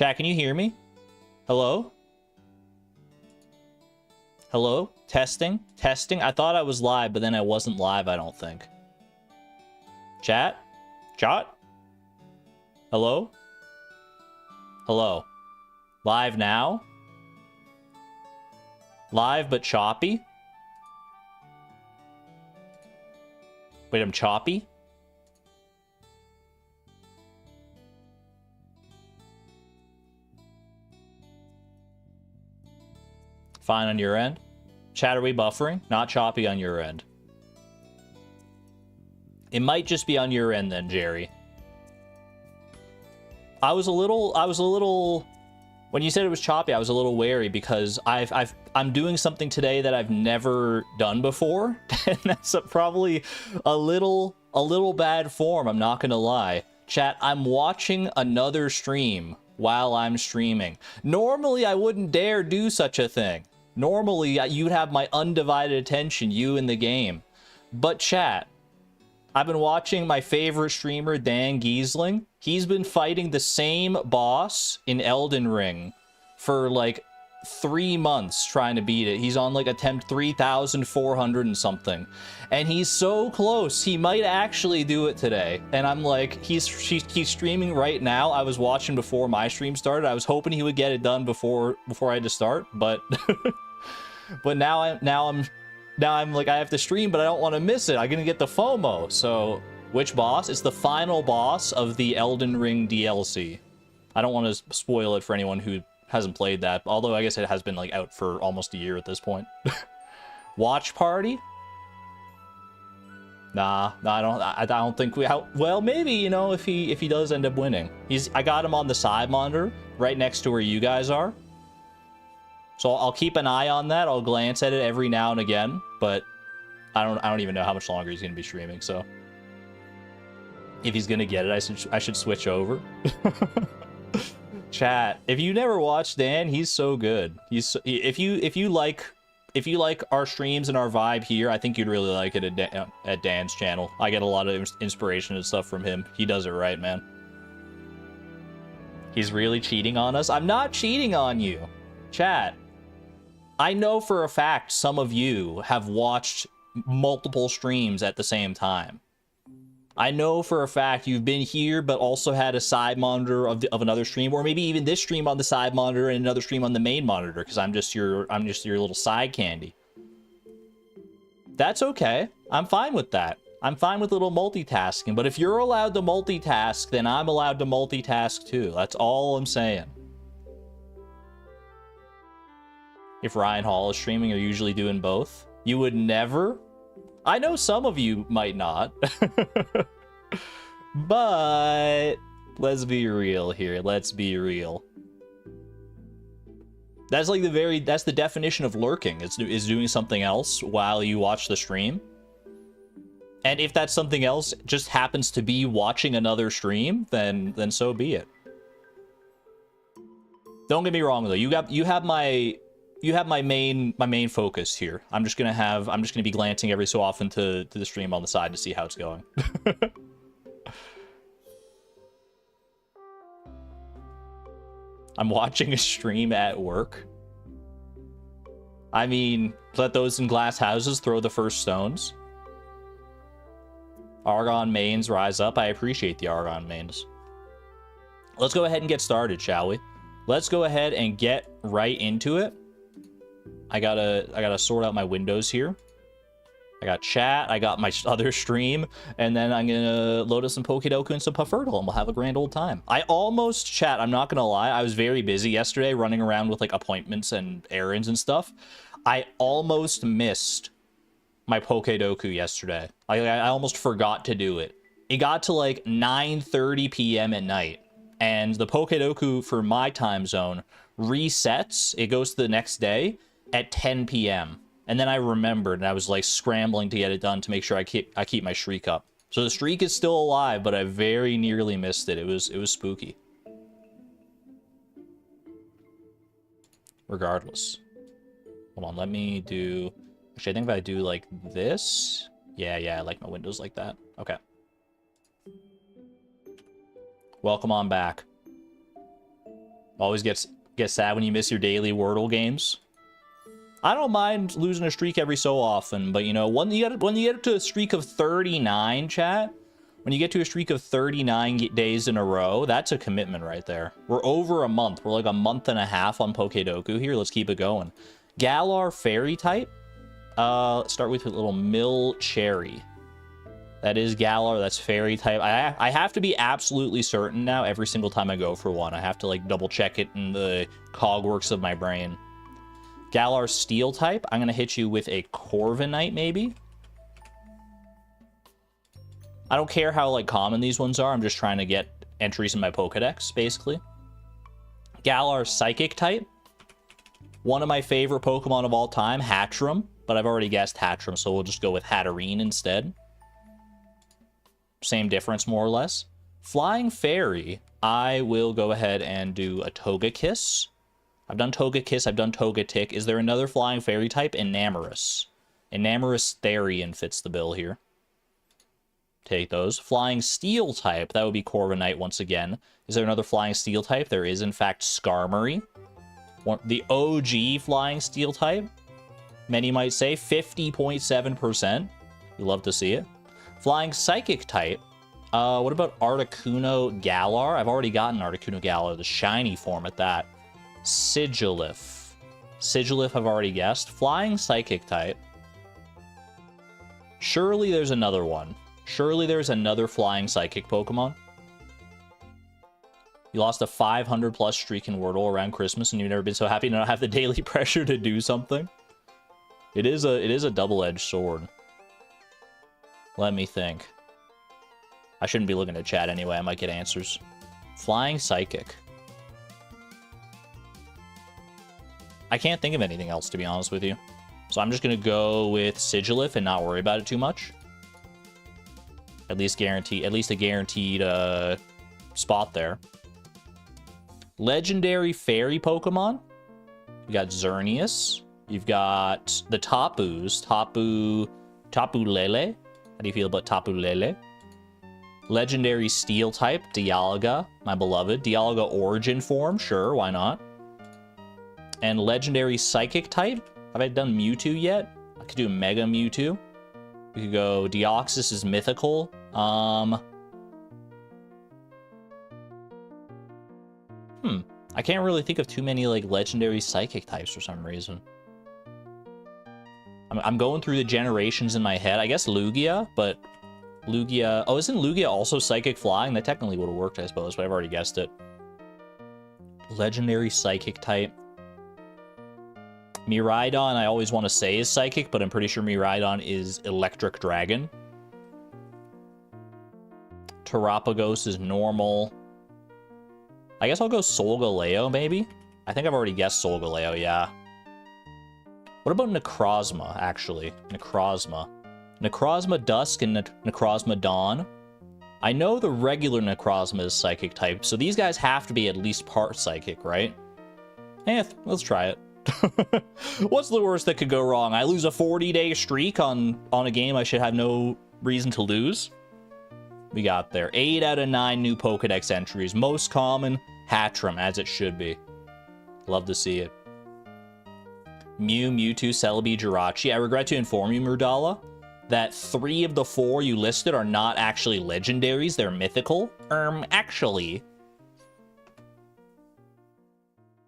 Chat, can you hear me? Hello? Hello? Testing? Testing? I thought I was live, but then I wasn't live, I don't think. Chat? Chat? Hello? Hello? Live now? Live but choppy? Wait, I'm choppy? Fine on your end? Chat, are we buffering? Not choppy on your end. It might just be on your end then, Jerry. I was a little when you said it was choppy, I was a little wary because I'm doing something today that I've never done before, and that's probably a little bad form, I'm not gonna lie. Chat, I'm watching another stream while I'm streaming. Normally, I wouldn't dare do such a thing. Normally, you'd have my undivided attention, you in the game. But chat, I've been watching my favorite streamer, Dan Giesling. He's been fighting the same boss in Elden Ring for like 3 months trying to beat it. He's on like attempt 3,400 and something. And he's so close. He might actually do it today. And I'm like, he's streaming right now. I was watching before my stream started. I was hoping he would get it done before I had to start, but but now I'm like, I have to stream, but I don't want to miss it. I'm gonna get the FOMO. So, which boss? It's the final boss of the Elden Ring DLC. I don't want to spoil it for anyone who hasn't played that, although I guess it has been like out for almost a year at this point. Watch party? Nah, I don't think we. Well, maybe, you know, if he does end up winning. I got him on the side monitor right next to where you guys are. So I'll keep an eye on that. I'll glance at it every now and again, but I don't even know how much longer he's gonna be streaming. So if he's gonna get it, I should switch over. Chat, if you never watched Dan, he's so good. If you like our streams and our vibe here, I think you'd really like it at Dan's channel. I get a lot of inspiration and stuff from him. He does it right, man. He's really cheating on us. I'm not cheating on you, chat. I know for a fact some of you have watched multiple streams at the same time. I know for a fact you've been here, but also had a side monitor of another stream, or maybe even this stream on the side monitor and another stream on the main monitor, because I'm just your little side candy. That's okay. I'm fine with that. I'm fine with little multitasking, but if you're allowed to multitask, then I'm allowed to multitask too. That's all I'm saying. If Ryan Hall is streaming, you're usually doing both. You would never? I know some of you might not. But let's be real here. Let's be real. That's like that's the definition of lurking. Is doing something else while you watch the stream. And if that something else just happens to be watching another stream, then so be it. Don't get me wrong though. You have my main focus here. I'm just gonna be glancing every so often to the stream on the side to see how it's going. I'm watching a stream at work. I mean, let those in glass houses throw the first stones. Argon mains rise up. I appreciate the Argon mains. Let's go ahead and get started, shall we? Let's go ahead and get right into it. I gotta sort out my windows here. I got chat, I got my other stream, and then I'm gonna load up some Pokedoku and some Puffurtle, and we'll have a grand old time. I almost, chat, I'm not gonna lie, I was very busy yesterday running around with like appointments and errands and stuff. I almost missed my Pokedoku yesterday. I almost forgot to do it. It got to like 9:30 p.m. at night, and the Pokedoku for my time zone resets. It goes to the next day at 10 p.m. And then I remembered, and I was like scrambling to get it done to make sure I keep my streak up. So the streak is still alive, but I very nearly missed it. It was spooky. Regardless. Hold on, let me do... Actually, I think if I do like this... Yeah, I like my windows like that. Okay. Welcome on back. Always get sad when you miss your daily Wordle games. I don't mind losing a streak every so often, but you know, when you get to a streak of 39, chat, when you get to a streak of 39 days in a row, that's a commitment right there. We're over a month. We're like a month and a half on Pokedoku here. Let's keep it going. Galar Fairy type. Let's start with a little Mill Cherry. That is Galar. That's Fairy type. I have to be absolutely certain now every single time I go for one. I have to like double check it in the cogworks of my brain. Galar Steel type. I'm going to hit you with a Corviknight, maybe. I don't care how, like, common these ones are. I'm just trying to get entries in my Pokedex, basically. Galar Psychic type. One of my favorite Pokemon of all time, Hatterene. But I've already guessed Hatterene, so we'll just go with Hatterene instead. Same difference, more or less. Flying Fairy. I will go ahead and do a Togekiss. I've done Togekiss, I've done Togetic. Is there another Flying Fairy type? Enamorous. Enamorous Therian fits the bill here. Take those. Flying Steel type. That would be Corviknight once again. Is there another Flying Steel type? There is, in fact, Skarmory. The OG Flying Steel type. Many might say 50.7%. You love to see it. Flying Psychic type. What about Articuno Galar? I've already gotten Articuno Galar, the shiny form at that. Sigilyph. Sigilyph I've already guessed. Flying Psychic type. Surely there's another one. Surely there's another Flying Psychic Pokemon. You lost a 500+ streak in Wordle around Christmas, and you've never been so happy to not have the daily pressure to do something. It is a double-edged sword. Let me think. I shouldn't be looking at chat anyway. I might get answers. Flying Psychic. I can't think of anything else, to be honest with you. So I'm just going to go with Sigilyph and not worry about it too much. At least a guaranteed spot there. Legendary Fairy Pokemon. You got Xerneas. You've got the Tapus. Tapu Lele. How do you feel about Tapu Lele? Legendary Steel type. Dialga, my beloved. Dialga Origin form. Sure, why not? And Legendary Psychic type. Have I done Mewtwo yet? I could do Mega Mewtwo. We could go Deoxys is mythical. I can't really think of too many like legendary psychic types for some reason. I'm going through the generations in my head. I guess Lugia, but Lugia... Oh, isn't Lugia also psychic flying? That technically would have worked, I suppose, but I've already guessed it. Legendary psychic type. Miraidon, I always want to say is psychic, but I'm pretty sure Miraidon is electric dragon. Terapagos is normal. I guess I'll go Solgaleo, maybe? I think I've already guessed Solgaleo, yeah. What about Necrozma, actually? Necrozma. Necrozma Dusk and Necrozma Dawn. I know the regular Necrozma is psychic type, so these guys have to be at least part psychic, right? Let's try it. What's the worst that could go wrong? I lose a 40-day streak on a game I should have no reason to lose. We got there. 8 out of 9 new Pokedex entries. Most common, Hatterene, as it should be. Love to see it. Mew, Mewtwo, Celebi, Jirachi. I regret to inform you, Murdala, that 3 of the 4 you listed are not actually legendaries. They're mythical. Actually.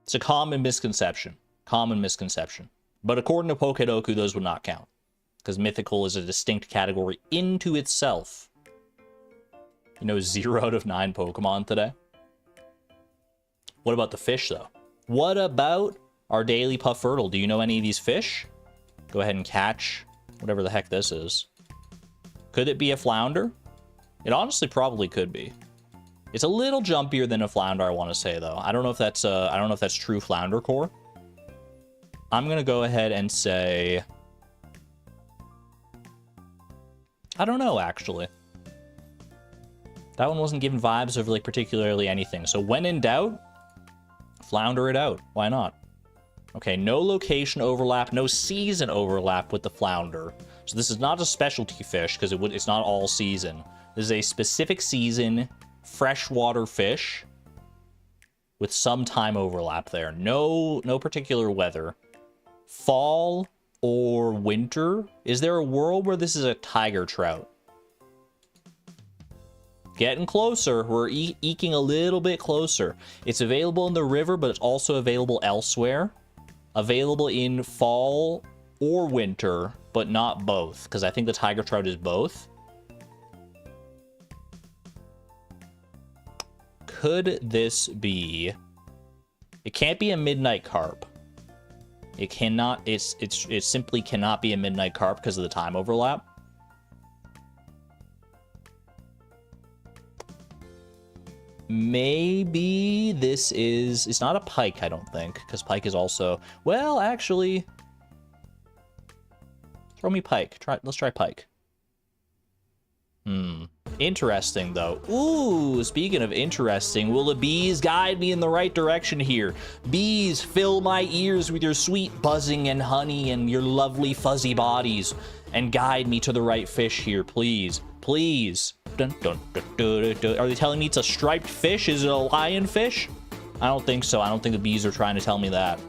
It's a common misconception. Common misconception. But according to Pokedoku, those would not count. Because mythical is a distinct category into itself. You know, 0 out of 9 Pokemon today. What about the fish, though? What about our daily Puffurtle? Do you know any of these fish? Go ahead and catch whatever the heck this is. Could it be a flounder? It honestly probably could be. It's a little jumpier than a flounder, I want to say, though. I don't know if that's true flounder core. I'm gonna go ahead and say, I don't know, actually. That one wasn't giving vibes of like particularly anything. So when in doubt, flounder it out. Why not? Okay, no location overlap, no season overlap with the flounder. So this is not a specialty fish because it's not all season. This is a specific season freshwater fish with some time overlap there. No particular weather. Fall or winter? Is there a world where this is a tiger trout? Getting closer. We're eking a little bit closer. It's available in the river, but it's also available elsewhere. Available in fall or winter, but not both, because I think the tiger trout is both. Could this be... It can't be a midnight carp. It cannot... It simply cannot be a midnight carp because of the time overlap. Maybe this is... It's not a pike, I don't think, because pike is also... Well, actually... Throw me pike. Let's try pike. Interesting, though. Ooh, speaking of interesting, will the bees guide me in the right direction here? Bees, fill my ears with your sweet buzzing and honey and your lovely fuzzy bodies, and guide me to the right fish here, please. Please. Dun, dun, dun, dun, dun. Are they telling me it's a striped fish? Is it a lionfish? I don't think so. I don't think the bees are trying to tell me that.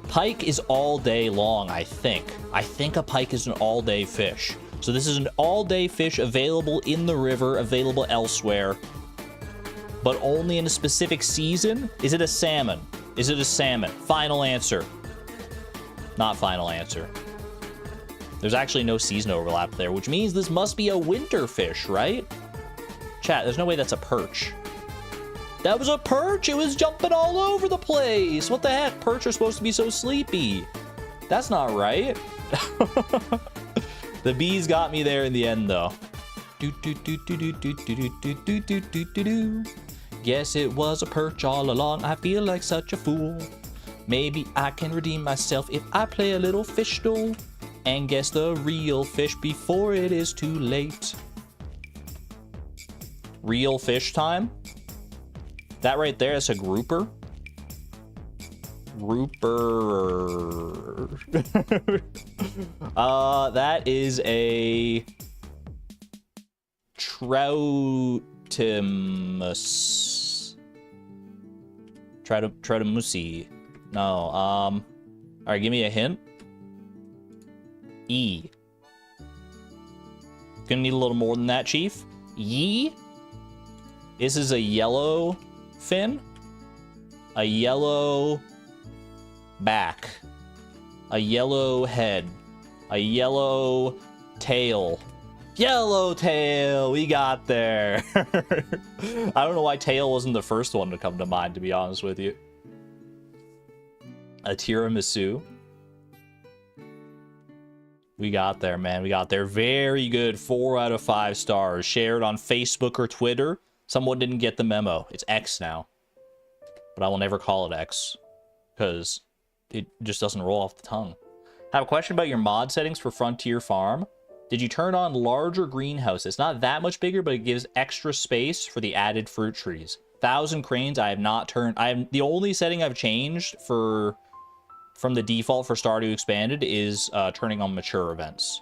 Pike is all day long, I think. I think a pike is an all-day fish. So this is an all-day fish available in the river, available elsewhere, but only in a specific season. Is it a salmon? Is it a salmon? Final answer. Not final answer. There's actually no season overlap there, which means this must be a winter fish, right? Chat, there's no way that's a perch. That was a perch! It was jumping all over the place! What the heck? Perch are supposed to be so sleepy. That's not right. The bees got me there in the end, though. Guess it was a perch all along. I feel like such a fool. Maybe I can redeem myself if I play a little fish duel and guess the real fish before it is too late. Real fish time? That right there is a grouper. Grouper. That is a Troutimus. Troutimusi. No, all right, give me a hint. E. Gonna need a little more than that, Chief. Ye? This is a yellow fin. A yellow back. A yellow head. A yellow tail. Yellow tail! We got there. I don't know why tail wasn't the first one to come to mind, to be honest with you. A tiramisu. We got there, man. We got there. Very good. 4 out of 5 stars. Shared on Facebook or Twitter. Someone didn't get the memo. It's X now. But I will never call it X. Because it just doesn't roll off the tongue. I have a question about your mod settings for Frontier Farm. Did you turn on larger greenhouse? It's not that much bigger, but it gives extra space for the added fruit trees. 1,000 cranes, I have not turned... the only setting I've changed from the default for Stardew Expanded is turning on mature events.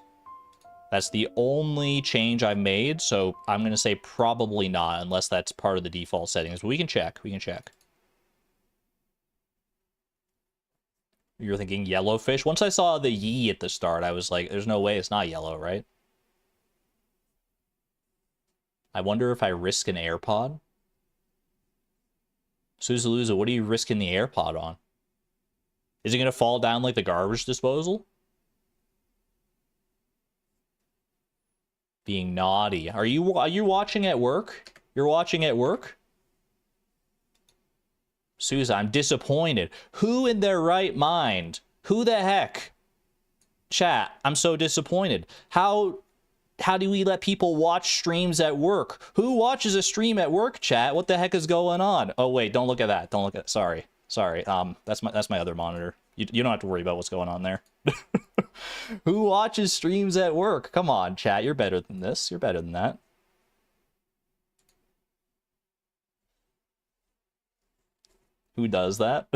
That's the only change I've made, so I'm going to say probably not, unless that's part of the default settings. But we can check. We can check. You're thinking yellowfish? Once I saw the ye at the start, I was like, there's no way it's not yellow, right? I wonder if I risk an AirPod. Suzaluza, what are you risking the AirPod on? Is it going to fall down like the garbage disposal? Being naughty. Are you watching at work? You're watching at work? Sousa, I'm disappointed. Who in their right mind? Who the heck? Chat, I'm so disappointed. How do we let people watch streams at work? Who watches a stream at work, chat? What the heck is going on? Oh wait, don't look at that. Don't look at... Sorry. That's my other monitor. You don't have to worry about what's going on there. Who watches streams at work? Come on, chat. You're better than this. You're better than that. Who does that?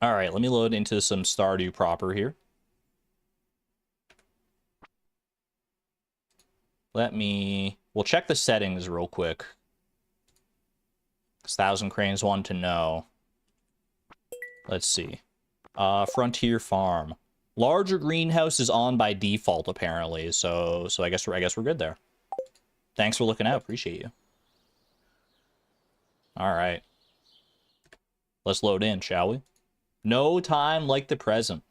All right, let me load into some Stardew proper here. Let me We'll check the settings real quick. 1,000 Cranes want to know. Let's see. Frontier Farm. Larger greenhouse is on by default, apparently. So I guess we're good there. Thanks for looking out. Appreciate you. All right. Let's load in, shall we? No time like the present.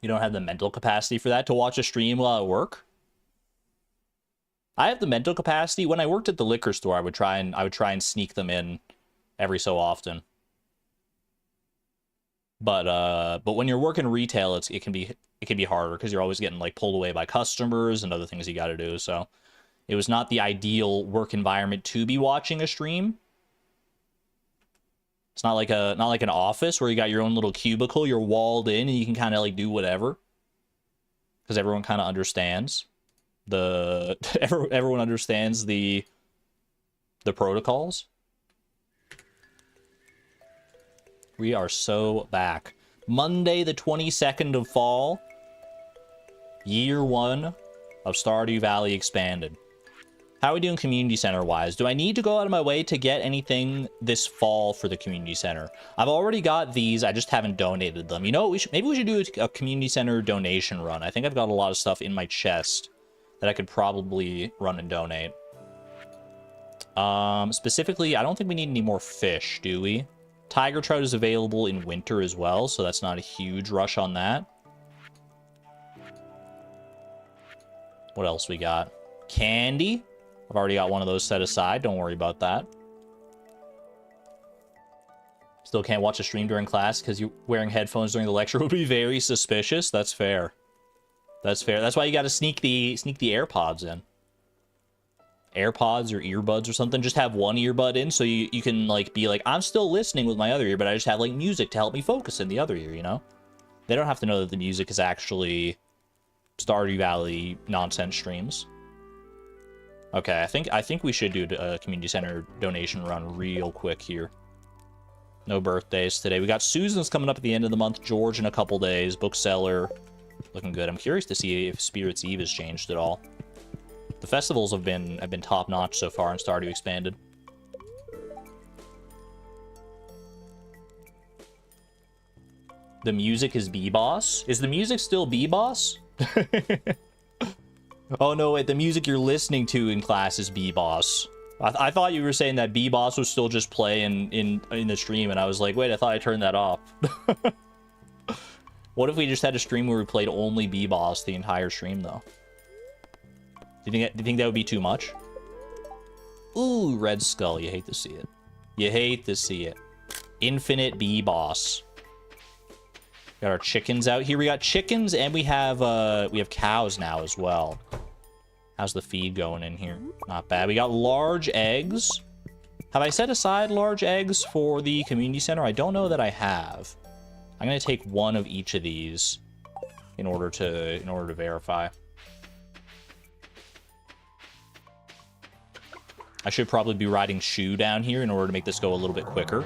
You don't have the mental capacity for that to watch a stream while at work? I have the mental capacity. When I worked at the liquor store, I would try and sneak them in every so often. But when you're working retail, it can be harder because you're always getting like pulled away by customers and other things you got to do. So it was not the ideal work environment to be watching a stream. It's not like an office where you got your own little cubicle, you're walled in, and you can kind of like do whatever. Because everyone kind of understands everyone understands the protocols. We are so back. Monday, the 22nd of fall. Year 1 of Stardew Valley Expanded. How are we doing community center wise? Do I need to go out of my way to get anything this fall for the community center? I've already got these, I just haven't donated them. You know, maybe we should do a community center donation run. I think I've got a lot of stuff in my chest that I could probably run and donate. Specifically, I don't think we need any more fish, do we? Tiger trout is available in winter as well, so that's not a huge rush on that. What else we got? Candy. I've already got one of those set aside. Don't worry about that. Still can't watch a stream during class because you're wearing headphones during the lecture would be very suspicious. That's fair. That's fair. That's why you got to sneak the AirPods in. AirPods or earbuds or something. Just have one earbud in so you can like be like, I'm still listening with my other ear, but I just have like music to help me focus in the other ear, you know? They don't have to know that the music is actually Stardew Valley nonsense streams. Okay, I think we should do a community center donation run real quick here. No birthdays today. We got Susan's coming up at the end of the month. George in a couple days. Bookseller. Looking good. I'm curious to see if Spirit's Eve has changed at all. The festivals have been top-notch so far in Stardew Expanded. The music is B-Boss? Is the music still B-Boss? Oh, no, wait, the music you're listening to in class is B-Boss. I thought you were saying that B-Boss was still just playing in the stream, and I was like, wait, I thought I turned that off. What if we just had a stream where we played only B-Boss the entire stream, though? Do you think that would be too much? Ooh, Red Skull, you hate to see it. You hate to see it. Infinite B-Boss. Got our chickens out here. We got chickens and we have cows now as well. How's the feed going in here? Not bad. We got large eggs. Have I set aside large eggs for the community center? I don't know that I have. I'm gonna take one of each of these in order to verify. I should probably be riding Shoe down here in order to make this go a little bit quicker.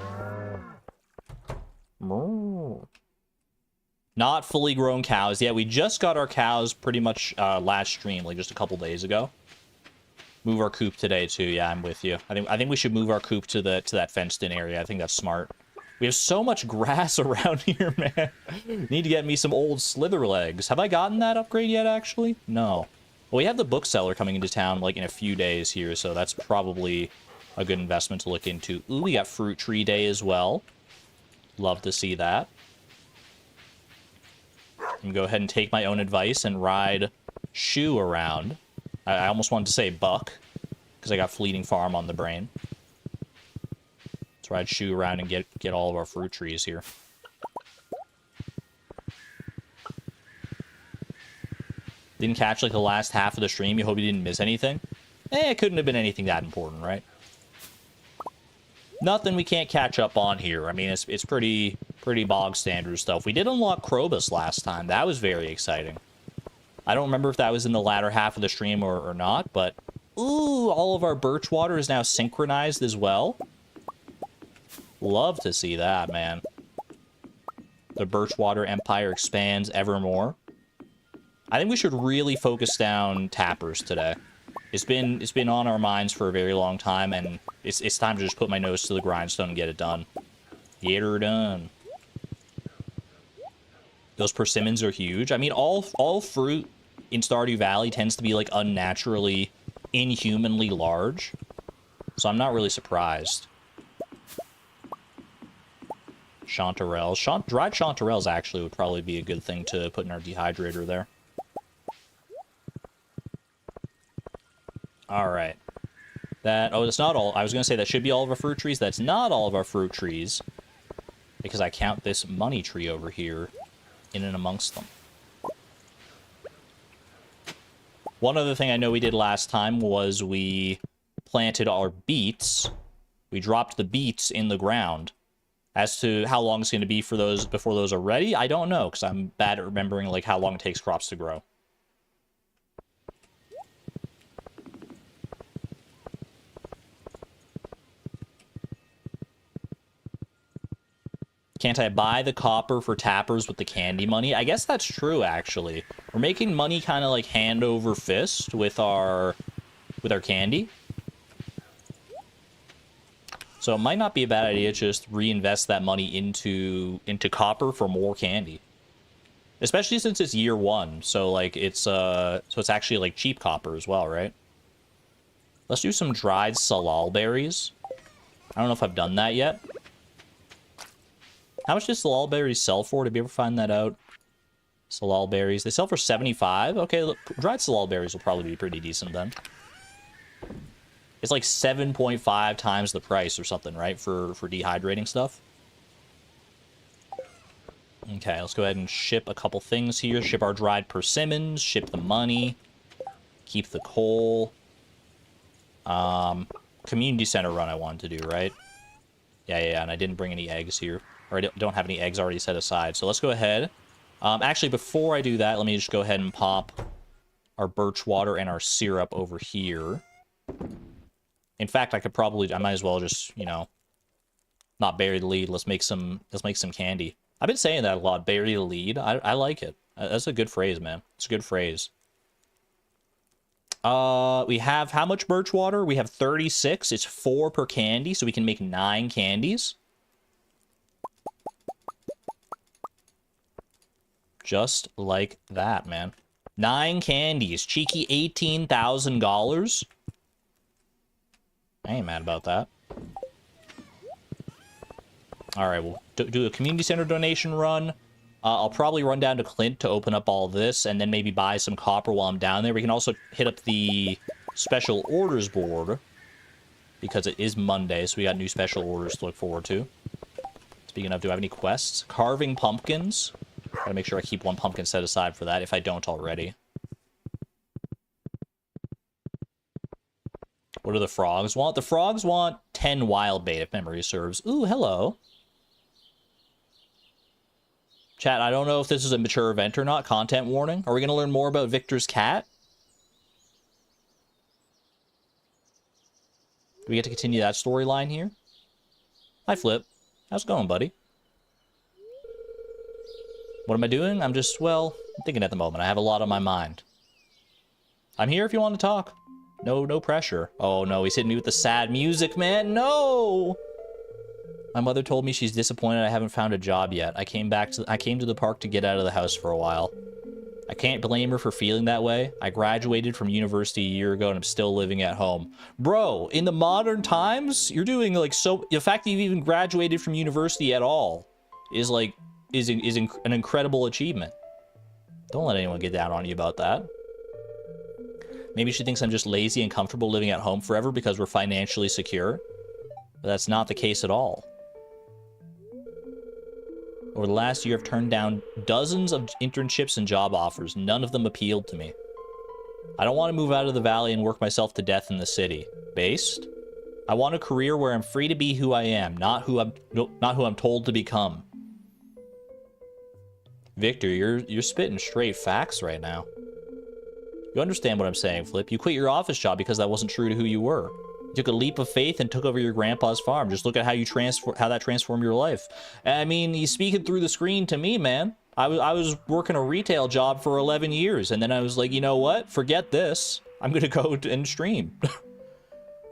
Not fully grown cows. Yeah, we just got our cows pretty much last stream, like just a couple days ago. Move our coop today too. Yeah, I'm with you. I think we should move our coop to that fenced-in area. I think that's smart. We have so much grass around here, man. Need to get me some old slither legs. Have I gotten that upgrade yet, actually? No. Well, we have the bookseller coming into town like in a few days here, so that's probably a good investment to look into. Ooh, we got fruit tree day as well. Love to see that. I'm gonna go ahead and take my own advice and ride Shoe around. I almost wanted to say Buck, because I got Fleeting Farm on the brain. Let's ride Shoe around and get all of our fruit trees here. Didn't catch like the last half of the stream. You hope you didn't miss anything? It couldn't have been anything that important, right? Nothing we can't catch up on here. I mean, it's pretty bog standard stuff. We did unlock Krobus last time. That was very exciting. I don't remember if that was in the latter half of the stream or not, but ooh, all of our birch water is now synchronized as well. Love to see that, man. The Birchwater Empire expands evermore. I think we should really focus down tappers today. It's been on our minds for a very long time, and it's time to just put my nose to the grindstone and get it done. Get her done. Those persimmons are huge. I mean, all fruit in Stardew Valley tends to be like unnaturally, inhumanly large. So I'm not really surprised. Chanterelles. Dried chanterelles actually would probably be a good thing to put in our dehydrator there. Alright. Oh, that's not all. I was going to say that should be all of our fruit trees. That's not all of our fruit trees. Because I count this money tree over here in and amongst them. One other thing I know we did last time was we planted our beets. We dropped the beets in the ground. As to how long it's going to be for those before those are ready, I don't know, because I'm bad at remembering like how long it takes crops to grow. Can't I buy the copper for tappers with the candy money? I guess that's true, actually. We're making money kind of like hand over fist with our candy. So it might not be a bad idea to just reinvest that money into copper for more candy. Especially since it's year one, so like it's actually like cheap copper as well, right? Let's do some dried salal berries. I don't know if I've done that yet. How much does salal berries sell for? Did we ever find that out? Salal berries. They sell for 75. Okay, look, dried salal berries will probably be pretty decent then. It's like 7.5 times the price or something, right? For dehydrating stuff. Okay, let's go ahead and ship a couple things here. Ship our dried persimmons. Ship the money. Keep the coal. Community center run I wanted to do, right? Yeah, and I didn't bring any eggs here. Or I don't have any eggs already set aside. So let's go ahead. Actually, before I do that, let me just go ahead and pop our birch water and our syrup over here. In fact, I might as well just, you know, not bury the lead. Let's make some candy. I've been saying that a lot, bury the lead. I like it. That's a good phrase, man. It's a good phrase. We have how much birch water? We have 36. It's 4 per candy, so we can make 9 candies. Just like that, man. 9 candies. Cheeky $18,000. I ain't mad about that. Alright, we'll do a community center donation run. I'll probably run down to Clint to open up all this, and then maybe buy some copper while I'm down there. We can also hit up the special orders board, because it is Monday, so we got new special orders to look forward to. Speaking of, do I have any quests? Carving pumpkins. Gotta make sure I keep 1 pumpkin set aside for that, if I don't already. What do the frogs want? The frogs want 10 wild bait, if memory serves. Ooh, hello. Chat, I don't know if this is a mature event or not. Content warning. Are we going to learn more about Victor's cat? Do we get to continue that storyline here? Hi, Flip. How's it going, buddy? What am I doing? I'm just, well, I'm thinking at the moment. I have a lot on my mind. I'm here if you want to talk. No pressure. Oh, no, he's hitting me with the sad music, man. No! My mother told me she's disappointed I haven't found a job yet. I came to the park to get out of the house for a while. I can't blame her for feeling that way. I graduated from university a year ago and I'm still living at home. Bro, in the modern times, you're doing like so... The fact that you've even graduated from university at all is like... is an incredible achievement. Don't let anyone get down on you about that. Maybe she thinks I'm just lazy and comfortable living at home forever because we're financially secure. But that's not the case at all. Over the last year, I've turned down dozens of internships and job offers. None of them appealed to me. I don't want to move out of the valley and work myself to death in the city. Based? I want a career where I'm free to be who I am, not who I'm told to become. Victor, you're spitting straight facts right now. You understand what I'm saying, Flip. You quit your office job because that wasn't true to who you were. You took a leap of faith and took over your grandpa's farm. Just look at how that transformed your life. I mean, he's speaking through the screen to me, man. I was working a retail job for 11 years, and then I was like, you know what? Forget this. I'm gonna go and stream.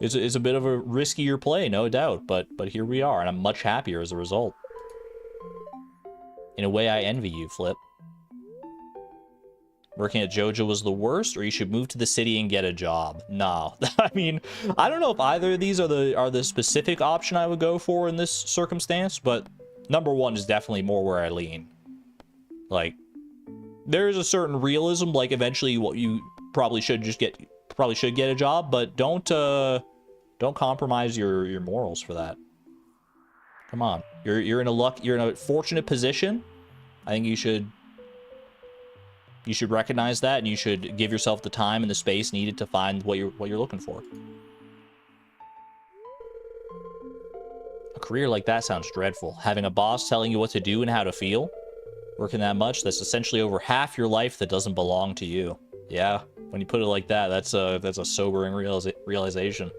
It's a bit of a riskier play, no doubt, but here we are, and I'm much happier as a result. In a way, I envy you, Flip. Working at JoJo was the worst, or you should move to the city and get a job. No, I mean, I don't know if either of these are the specific option I would go for in this circumstance, but number one is definitely more where I lean. Like, there is a certain realism, like eventually what you probably should get a job, but don't compromise your morals for that. Come on, you're in a fortunate position. I think you should recognize that, and you should give yourself the time and the space needed to find what you're looking for. A career like that sounds dreadful. Having a boss telling you what to do and how to feel. Working that much, that's essentially over half your life that doesn't belong to you. Yeah, when you put it like that, that's a sobering realization.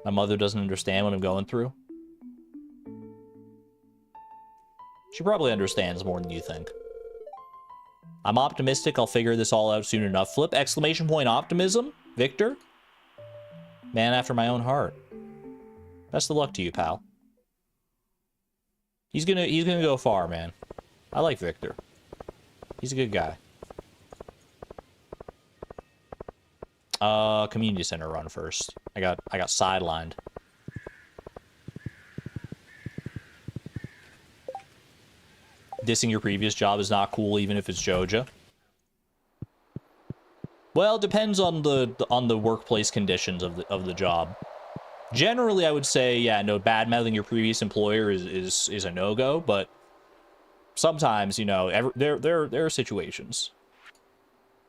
My mother doesn't understand what I'm going through. She probably understands more than you think. I'm optimistic I'll figure this all out soon enough. Flip exclamation point optimism, Victor. Man after my own heart. Best of luck to you, pal. He's gonna go far, man. I like Victor. He's a good guy. Community center run first. I got sidelined. Dissing your previous job is not cool, even if it's JoJo. Well, it depends on the workplace conditions of the job. Generally, I would say, yeah, no, bad-mouthing your previous employer is a no-go, but sometimes, you know, there are situations.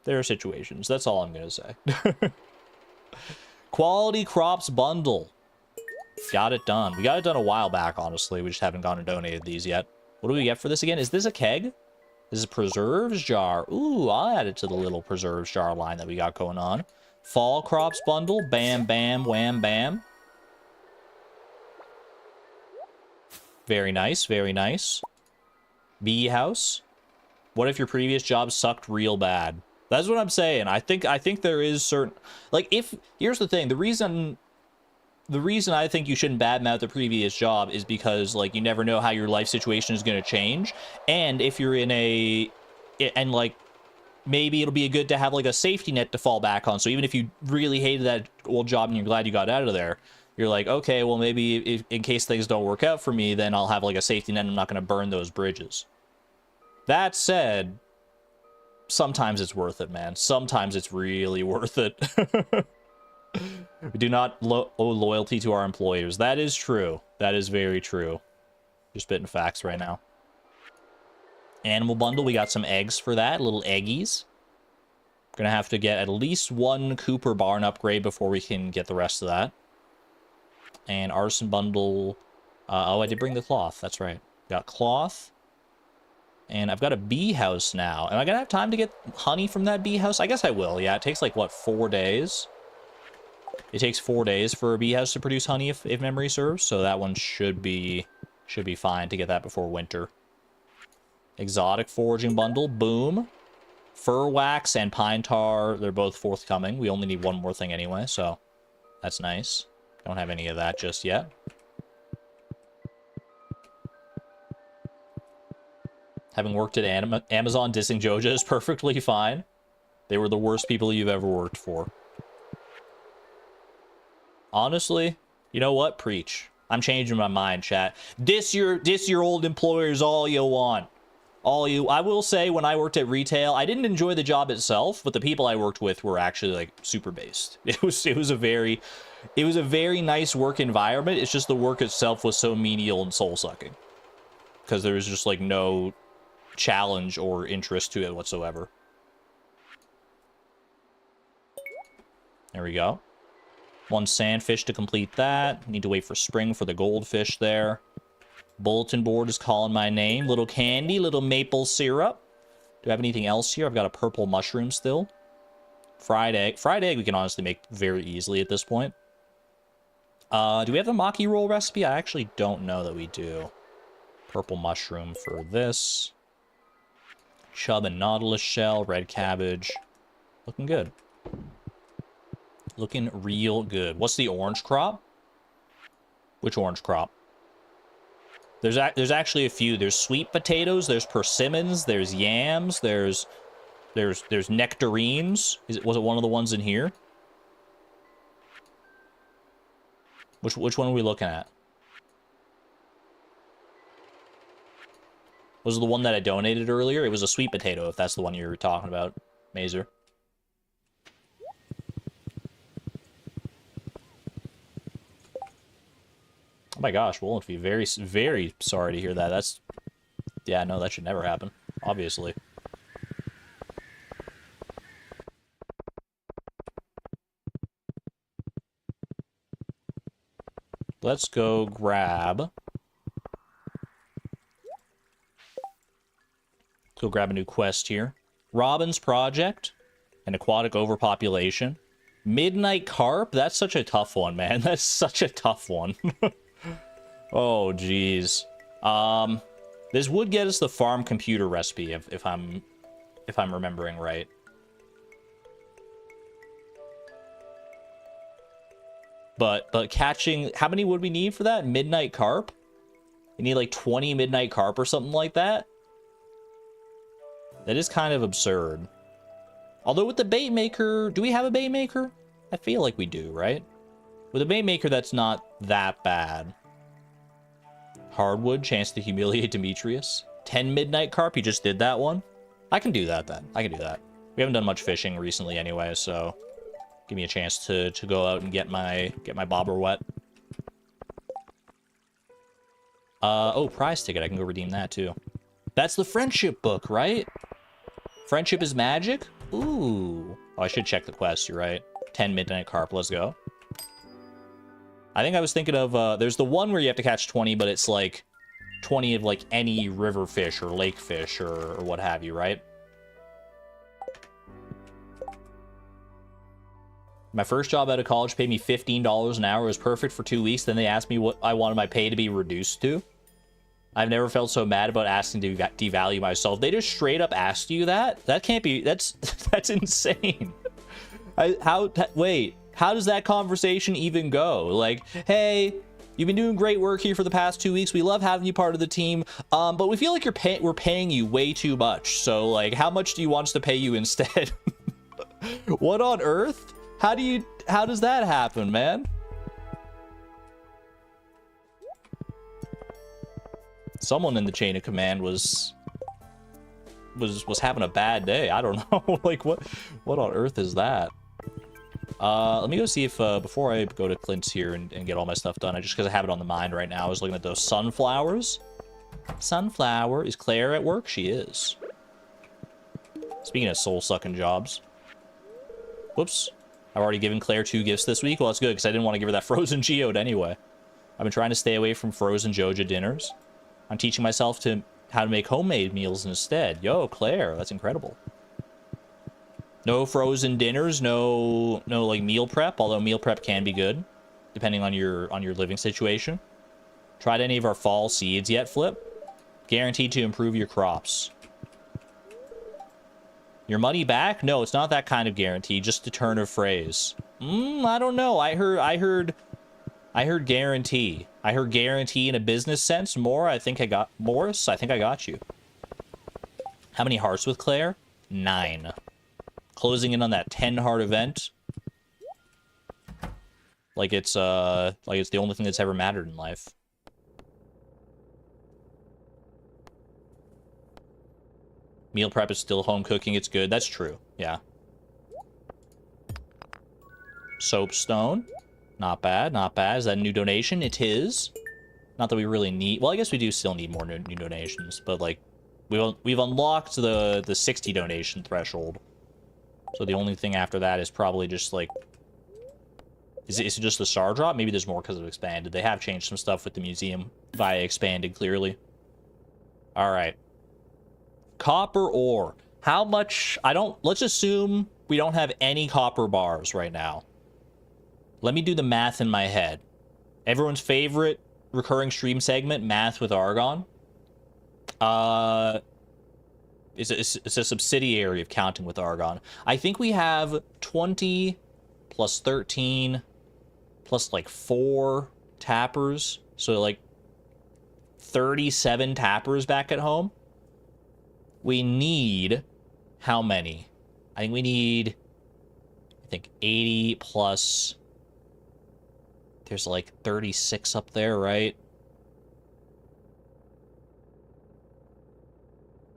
There are situations. That's all I'm gonna say. Quality Crops Bundle. Got it done. We got it done a while back, honestly. We just haven't gone and donated these yet. What do we get for this again? Is this a keg? This is a preserves jar. Ooh, I'll add it to the little preserves jar line that we got going on. Fall Crops Bundle. Bam, bam, wham, bam. Very nice, very nice. Bee house. What if your previous job sucked real bad? That's what I'm saying. I think there is certain, like, here's the thing. The reason I think you shouldn't badmouth the previous job is because, like, you never know how your life situation is going to change. And if you're like, maybe it'll be good to have, like, a safety net to fall back on. So even if you really hated that old job and you're glad you got out of there, you're like, okay, well, maybe in case things don't work out for me, then I'll have, like, a safety net and I'm not going to burn those bridges. That said, sometimes it's worth it, man. Sometimes it's really worth it. We do not owe loyalty to our employers. That is true. That is very true. Just spitting facts right now. Animal bundle, we got some eggs for that. Little eggies. Gonna have to get at least one Cooper barn upgrade before we can get the rest of that. And arson bundle. Oh, I did bring the cloth. That's right. Got cloth. And I've got a bee house now. Am I gonna have time to get honey from that bee house? I guess I will. Yeah, it takes like, what, 4 days? It takes 4 days for a bee house to produce honey, if memory serves. So that one should be fine to get that before winter. Exotic foraging bundle. Boom. Fur wax and pine tar. They're both forthcoming. We only need one more thing anyway, so that's nice. Don't have any of that just yet. Having worked at Amazon, dissing JoJo is perfectly fine. They were the worst people you've ever worked for. Honestly, you know what? Preach. I'm changing my mind, chat. Diss your old employers all you want. I will say, when I worked at retail, I didn't enjoy the job itself, but the people I worked with were actually, like, super based. It was a very nice work environment. It's just the work itself was so menial and soul-sucking. Because there was just, like, no challenge or interest to it whatsoever. There we go. One sandfish to complete that. Need to wait for spring for the goldfish there. Bulletin board is calling my name. Little candy, little maple syrup. Do I have anything else here? I've got a purple mushroom still. Fried egg. Fried egg we can honestly make very easily at this point. Do we have the maki roll recipe? I actually don't know that we do. Purple mushroom for this. Chub and nautilus shell, red cabbage. Looking good. Looking real good. What's the orange crop? Which orange crop? There's actually a few. There's sweet potatoes, there's persimmons, there's yams, there's nectarines. Was it one of the ones in here? Which one are we looking at? Was it the one that I donated earlier? It was a sweet potato, if that's the one you were talking about, Mazer. Oh my gosh, we'll be very, very sorry to hear that. That's... Yeah, no, that should never happen, obviously. Let's go grab... Go grab a new quest here. Robin's Project. An aquatic overpopulation. Midnight Carp? That's such a tough one, man. That's such a tough one. Oh, jeez. This would get us the farm computer recipe, if I'm remembering right. But catching... How many would we need for that? Midnight Carp? We need like 20 Midnight Carp or something like that? That is kind of absurd. Although with the bait maker... Do we have a bait maker? I feel like we do, right? With a bait maker, that's not that bad. Hardwood, chance to humiliate Demetrius. 10 Midnight Carp, you just did that one? I can do that then. I can do that. We haven't done much fishing recently anyway, so... Give me a chance to go out and get my bobber wet. Oh, prize ticket. I can go redeem that too. That's the friendship book, right? Friendship is magic? Ooh. Oh, I should check the quest, you're right. 10 Midnight Carp, let's go. I think I was thinking of, there's the one where you have to catch 20, but it's like 20 of like any river fish or lake fish or what have you, right? My first job out of college paid me $15 an hour. It was perfect for 2 weeks. Then they asked me what I wanted my pay to be reduced to. I've never felt so mad about asking to devalue myself. They just straight up asked you that? That can't be... That's insane. Wait, how does that conversation even go? Like, hey, you've been doing great work here for the past 2 weeks. We love having you part of the team. But we feel like we're paying you way too much. So, like, how much do you want us to pay you instead? What on earth? How does that happen, man? Someone in the chain of command was having a bad day. I don't know. Like, what on earth is that? Let me go see if, before I go to Clint's here and get all my stuff done, just because I have it on the mind right now, I was looking at those sunflowers. Sunflower. Is Claire at work? She is. Speaking of soul-sucking jobs. Whoops. I've already given Claire 2 gifts this week. Well, that's good, because I didn't want to give her that frozen geode anyway. I've been trying to stay away from frozen Joja dinners. I'm teaching myself how to make homemade meals instead. Yo, Claire, that's incredible. No frozen dinners, no like meal prep, although meal prep can be good, depending on your living situation. Tried any of our fall seeds yet, Flip? Guaranteed to improve your crops. Your money back? No, it's not that kind of guarantee, just a turn of phrase. I don't know. I heard guarantee. I heard guarantee in a business sense. Morris, I think I got you. How many hearts with Claire? 9. Closing in on that 10 heart event. Like it's the only thing that's ever mattered in life. Meal prep is still home cooking. It's good. That's true. Yeah. Soapstone. Not bad. Not bad. Is that a new donation? It is. Not that we really need... Well, I guess we do still need more new donations. But, like, we've unlocked the 60 donation threshold. So the only thing after that is probably just, like... Is it just the star drop? Maybe there's more because of Expanded. They have changed some stuff with the museum via Expanded, clearly. Alright. Copper ore. How much... Let's assume we don't have any copper bars right now. Let me do the math in my head. Everyone's favorite recurring stream segment, Math with Argon. It's a subsidiary of counting with Argon. I think we have 20 plus 13 plus like 4 tappers. So like 37 tappers back at home. We need how many? I think we need 80 plus, there's like 36 up there, right?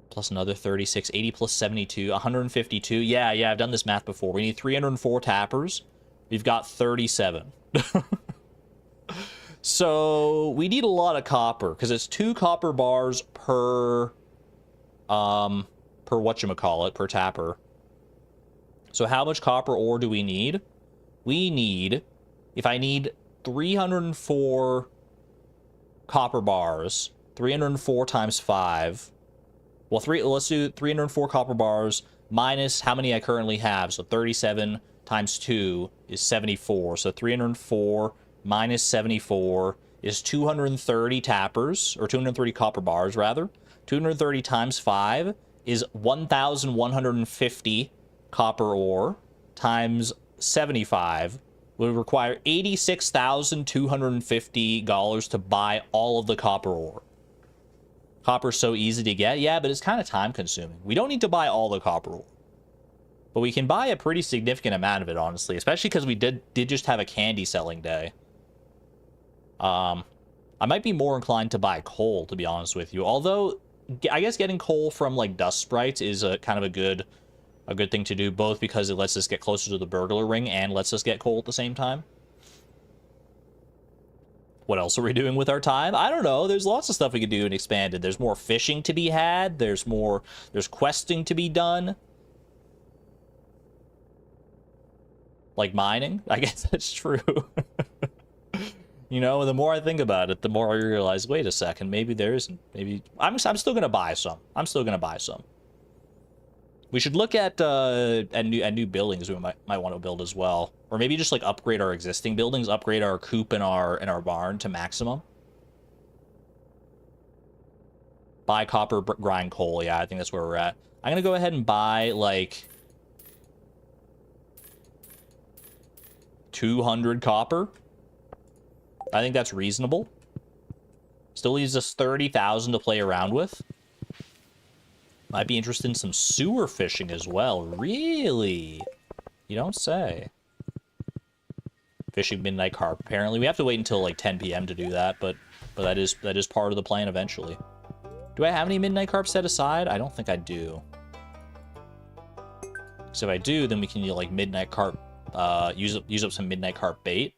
Plus another 36, 80 plus 72, 152. Yeah, I've done this math before. We need 304 tappers. We've got 37. So we need a lot of copper because it's 2 copper bars per whatchamacallit, per tapper. So how much copper ore do we need? We need, if I need 304 copper bars, 304 times 5. Well, let's do 304 copper bars minus how many I currently have. So 37 times 2 is 74. So 304 minus 74 is 230 tappers, or 230 copper bars, rather. 230 times 5 is 1,150 copper ore times 75 would require $86,250 to buy all of the copper ore. Copper's so easy to get. Yeah, but it's kind of time consuming. We don't need to buy all the copper ore. But we can buy a pretty significant amount of it, honestly. Especially because we did just have a candy selling day. I might be more inclined to buy coal, to be honest with you. Although, I guess getting coal from, like, dust sprites is a kind of a good thing to do. Both because it lets us get closer to the burglar ring and lets us get coal at the same time. What else are we doing with our time? I don't know. There's lots of stuff we could do in Expanded. There's more fishing to be had. There's questing to be done. Like mining? I guess that's true. You know, the more I think about it, the more I realize, wait a second, maybe there isn't. Maybe I'm still gonna buy some. I'm still gonna buy some. We should look at new buildings we might want to build as well. Or maybe just like upgrade our existing buildings, upgrade our coop and our barn to maximum. Buy copper, grind coal. Yeah, I think that's where we're at. I'm gonna go ahead and buy like 200 copper. I think that's reasonable. Still leaves us 30,000 to play around with. Might be interested in some sewer fishing as well. Really? You don't say. Fishing midnight carp. Apparently, we have to wait until like 10 p.m. to do that, but that is part of the plan eventually. Do I have any midnight carp set aside? I don't think I do. So if I do, then we can like midnight carp. Use up some midnight carp bait.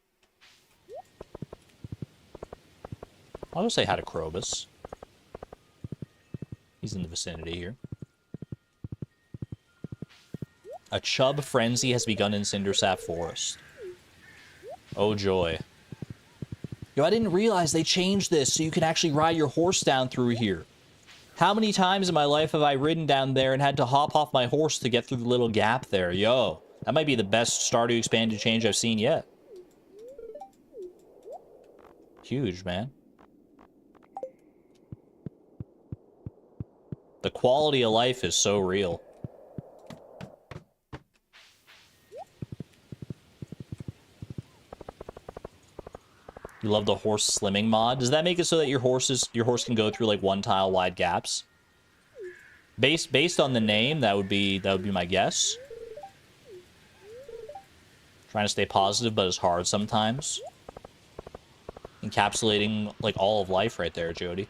I'll just say hi to Krobus. He's in the vicinity here. A chub frenzy has begun in Cindersap Forest. Oh joy. Yo, I didn't realize they changed this so you can actually ride your horse down through here. How many times in my life have I ridden down there and had to hop off my horse to get through the little gap there? Yo, that might be the best Stardew Expanded change I've seen yet. Huge, man. The quality of life is so real. You love the horse slimming mod. Does that make it so that your horse can go through like 1 tile wide gaps? Based on the name, that would be my guess. Trying to stay positive, but it's hard sometimes. Encapsulating like all of life right there, Jody.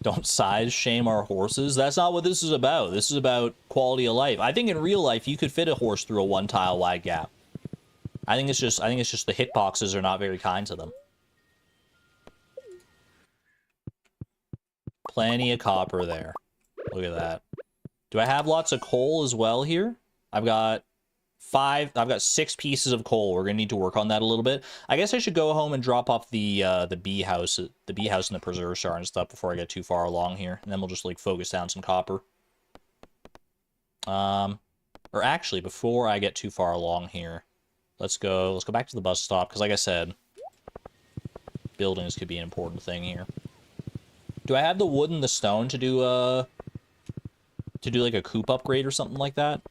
Don't size shame our horses. That's not what this is about. This is about quality of life. I think in real life you could fit a horse through a 1 tile wide gap. I think it's just the hitboxes are not very kind to them. Plenty of copper there. Look at that. Do I have lots of coal as well here? I've got 6 pieces of coal. We're gonna need to work on that a little bit. I guess I should go home and drop off the bee house and the preserve shard and stuff before I get too far along here, and then we'll just like focus down some copper. Or actually, before I get too far along here, let's go back to the bus stop, because like I said, buildings could be an important thing here. Do I have the wood and the stone to do like a coop upgrade or something like that?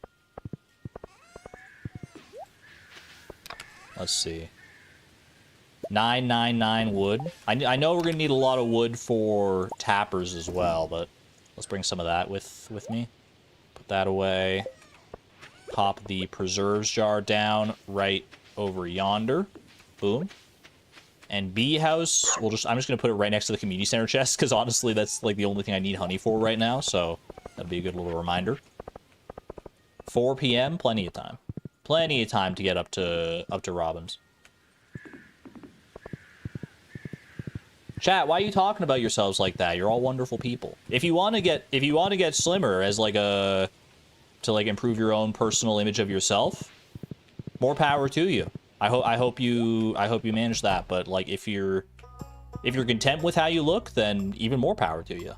Let's see. 999 wood. I know we're gonna need a lot of wood for tappers as well, but let's bring some of that with me. Put that away. Pop the preserves jar down right over yonder. Boom. And bee house, I'm just gonna put it right next to the community center chest, because honestly that's like the only thing I need honey for right now, so that'd be a good little reminder. 4 p.m. plenty of time. Plenty of time to get up to Robin's. Chat, why are you talking about yourselves like that? You're all wonderful people. If you want to get slimmer as like to improve your own personal image of yourself, more power to you. I hope you manage that, but like if you're content with how you look, then even more power to you.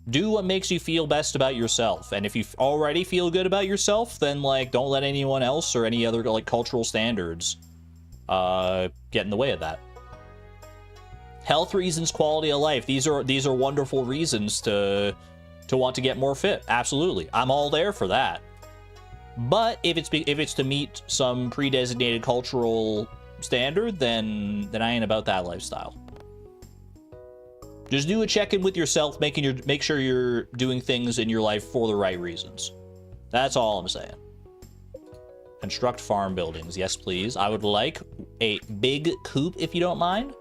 Do what makes you feel best about yourself, and if you already feel good about yourself, then like don't let anyone else or any other like cultural standards get in the way of that. Health reasons, quality of life. These are wonderful reasons to want to get more fit. Absolutely, I'm all there for that. But if it's to meet some pre-designated cultural standard, then I ain't about that lifestyle. Just do a check-in with yourself, make sure you're doing things in your life for the right reasons. That's all I'm saying. Construct farm buildings. Yes, please. I would like a big coop, if you don't mind.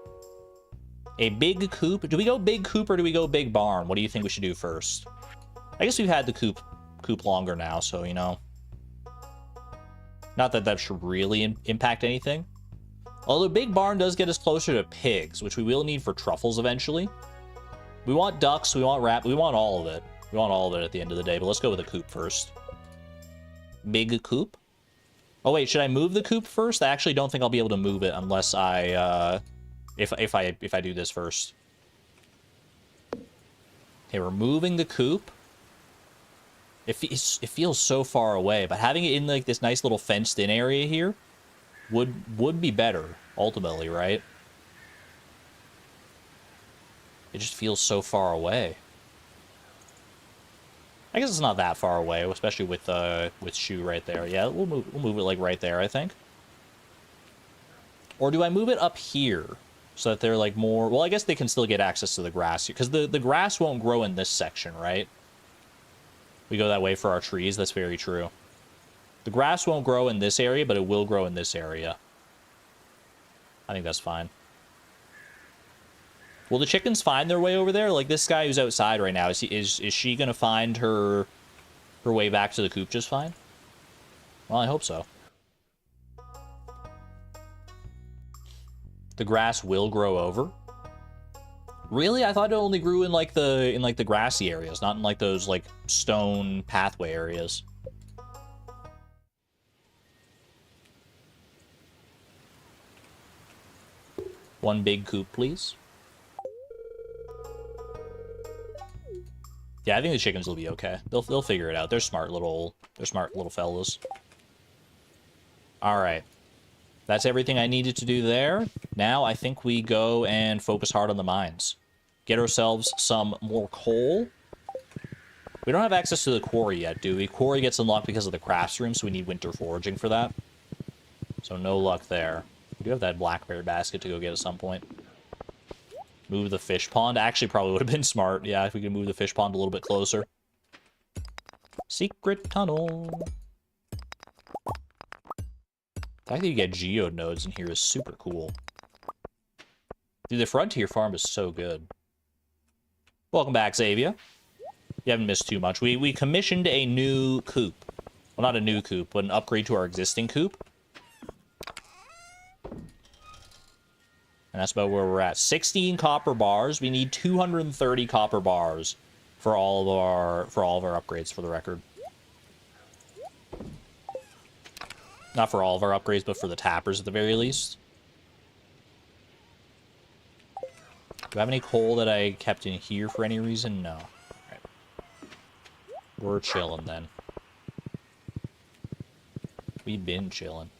A big coop. Do we go big coop or do we go big barn? What do you think we should do first? I guess we've had the coop longer now, so, you know. Not that that should really impact anything. Although big barn does get us closer to pigs, which we will need for truffles eventually. We want ducks, we want we want all of it. We want all of it at the end of the day, but let's go with a coop first. Big coop? Oh wait, should I move the coop first? I actually don't think I'll be able to move it unless I, if I do this first. Okay, we're moving the coop. It feels so far away, but having it in like this nice little fenced-in area here would be better, ultimately, right? It just feels so far away. I guess it's not that far away, especially with Shu right there. Yeah, we'll move it like right there, I think. Or do I move it up here so that they're like more? Well, I guess they can still get access to the grass here because the grass won't grow in this section, right? We go that way for our trees. That's very true. The grass won't grow in this area, but it will grow in this area. I think that's fine. Will the chickens find their way over there? Like this guy who's outside right now, is she gonna find her way back to the coop just fine? Well, I hope so. The grass will grow over. Really? I thought it only grew in like the grassy areas, not in like those like stone pathway areas. One big coop, please. Yeah, I think the chickens will be okay. They'll figure it out. They're smart little fellas. All right. That's everything I needed to do there. Now I think we go and focus hard on the mines. Get ourselves some more coal. We don't have access to the quarry yet, do we? Quarry gets unlocked because of the crafts room, so we need winter foraging for that. So no luck there. We do have that blackberry basket to go get at some point. Move the fish pond. Actually, probably would have been smart. Yeah, if we could move the fish pond a little bit closer. Secret tunnel. The fact that you get geode nodes in here is super cool. Dude, the Frontier farm is so good. Welcome back, Xavier. You haven't missed too much. We commissioned a new coop. Well, not a new coop, but an upgrade to our existing coop. And that's about where we're at. 16 copper bars. We need 230 copper bars for all of our upgrades, for the record. Not for all of our upgrades, but for the tappers at the very least. Do I have any coal that I kept in here for any reason? No. Right. We're chilling then. We've been chilling.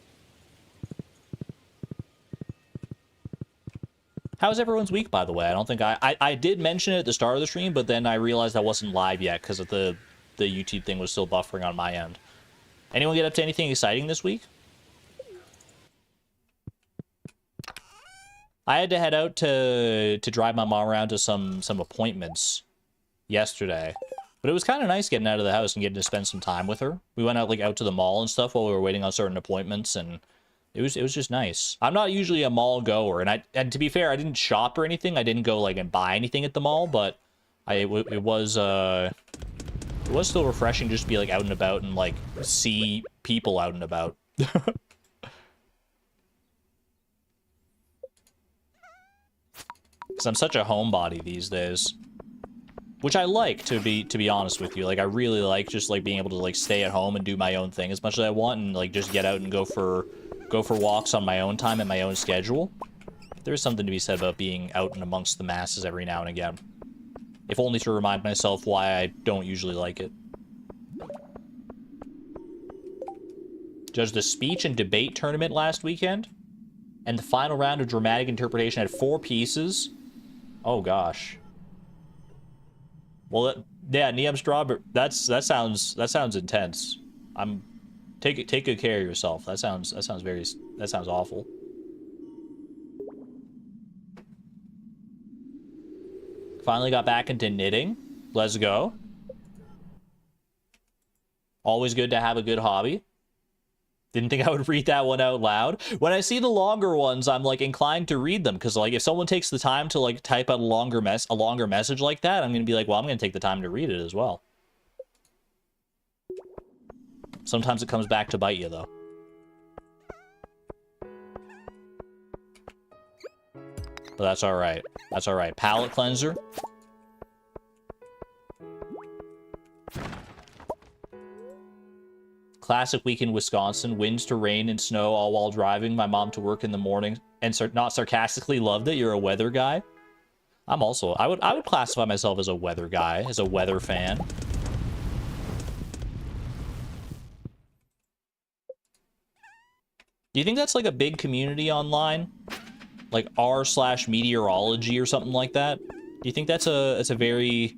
How's everyone's week, by the way? I don't think I did mention it at the start of the stream, but then I realized I wasn't live yet because of the YouTube thing was still buffering on my end. Anyone get up to anything exciting this week? I had to head out to drive my mom around to some appointments yesterday. But it was kind of nice getting out of the house and getting to spend some time with her. We went out out to the mall and stuff while we were waiting on certain appointments, and it was just nice. I'm not usually a mall goer, and to be fair, I didn't shop or anything. I didn't go like and buy anything at the mall, but it was still refreshing just to be like out and about and like see people out and about. Because I'm such a homebody these days. Which I like, to be honest with you. Like, I really like just, like, being able to, like, stay at home and do my own thing as much as I want and, like, just get out and go for walks on my own time and my own schedule. There is something to be said about being out and amongst the masses every now and again. If only to remind myself why I don't usually like it. Judged the speech and debate tournament last weekend. And the final round of dramatic interpretation had 4 pieces. Oh, gosh. Well, yeah, Neum Strawberry. That sounds intense. Take good care of yourself. That sounds awful. Finally got back into knitting. Let's go. Always good to have a good hobby. Didn't think I would read that one out loud. When I see the longer ones, I'm like inclined to read them because like if someone takes the time to like type out a longer message like that, I'm gonna be like, well, I'm gonna take the time to read it as well. Sometimes it comes back to bite you though. But that's all right. That's all right. Palette cleanser. Classic week in Wisconsin. Winds to rain and snow all while driving my mom to work in the morning. And not sarcastically loved it. You're a weather guy. I'm also... I would classify myself as a weather guy. As a weather fan. Do you think that's like a big community online? Like r/meteorology or something like that? Do you think that's a very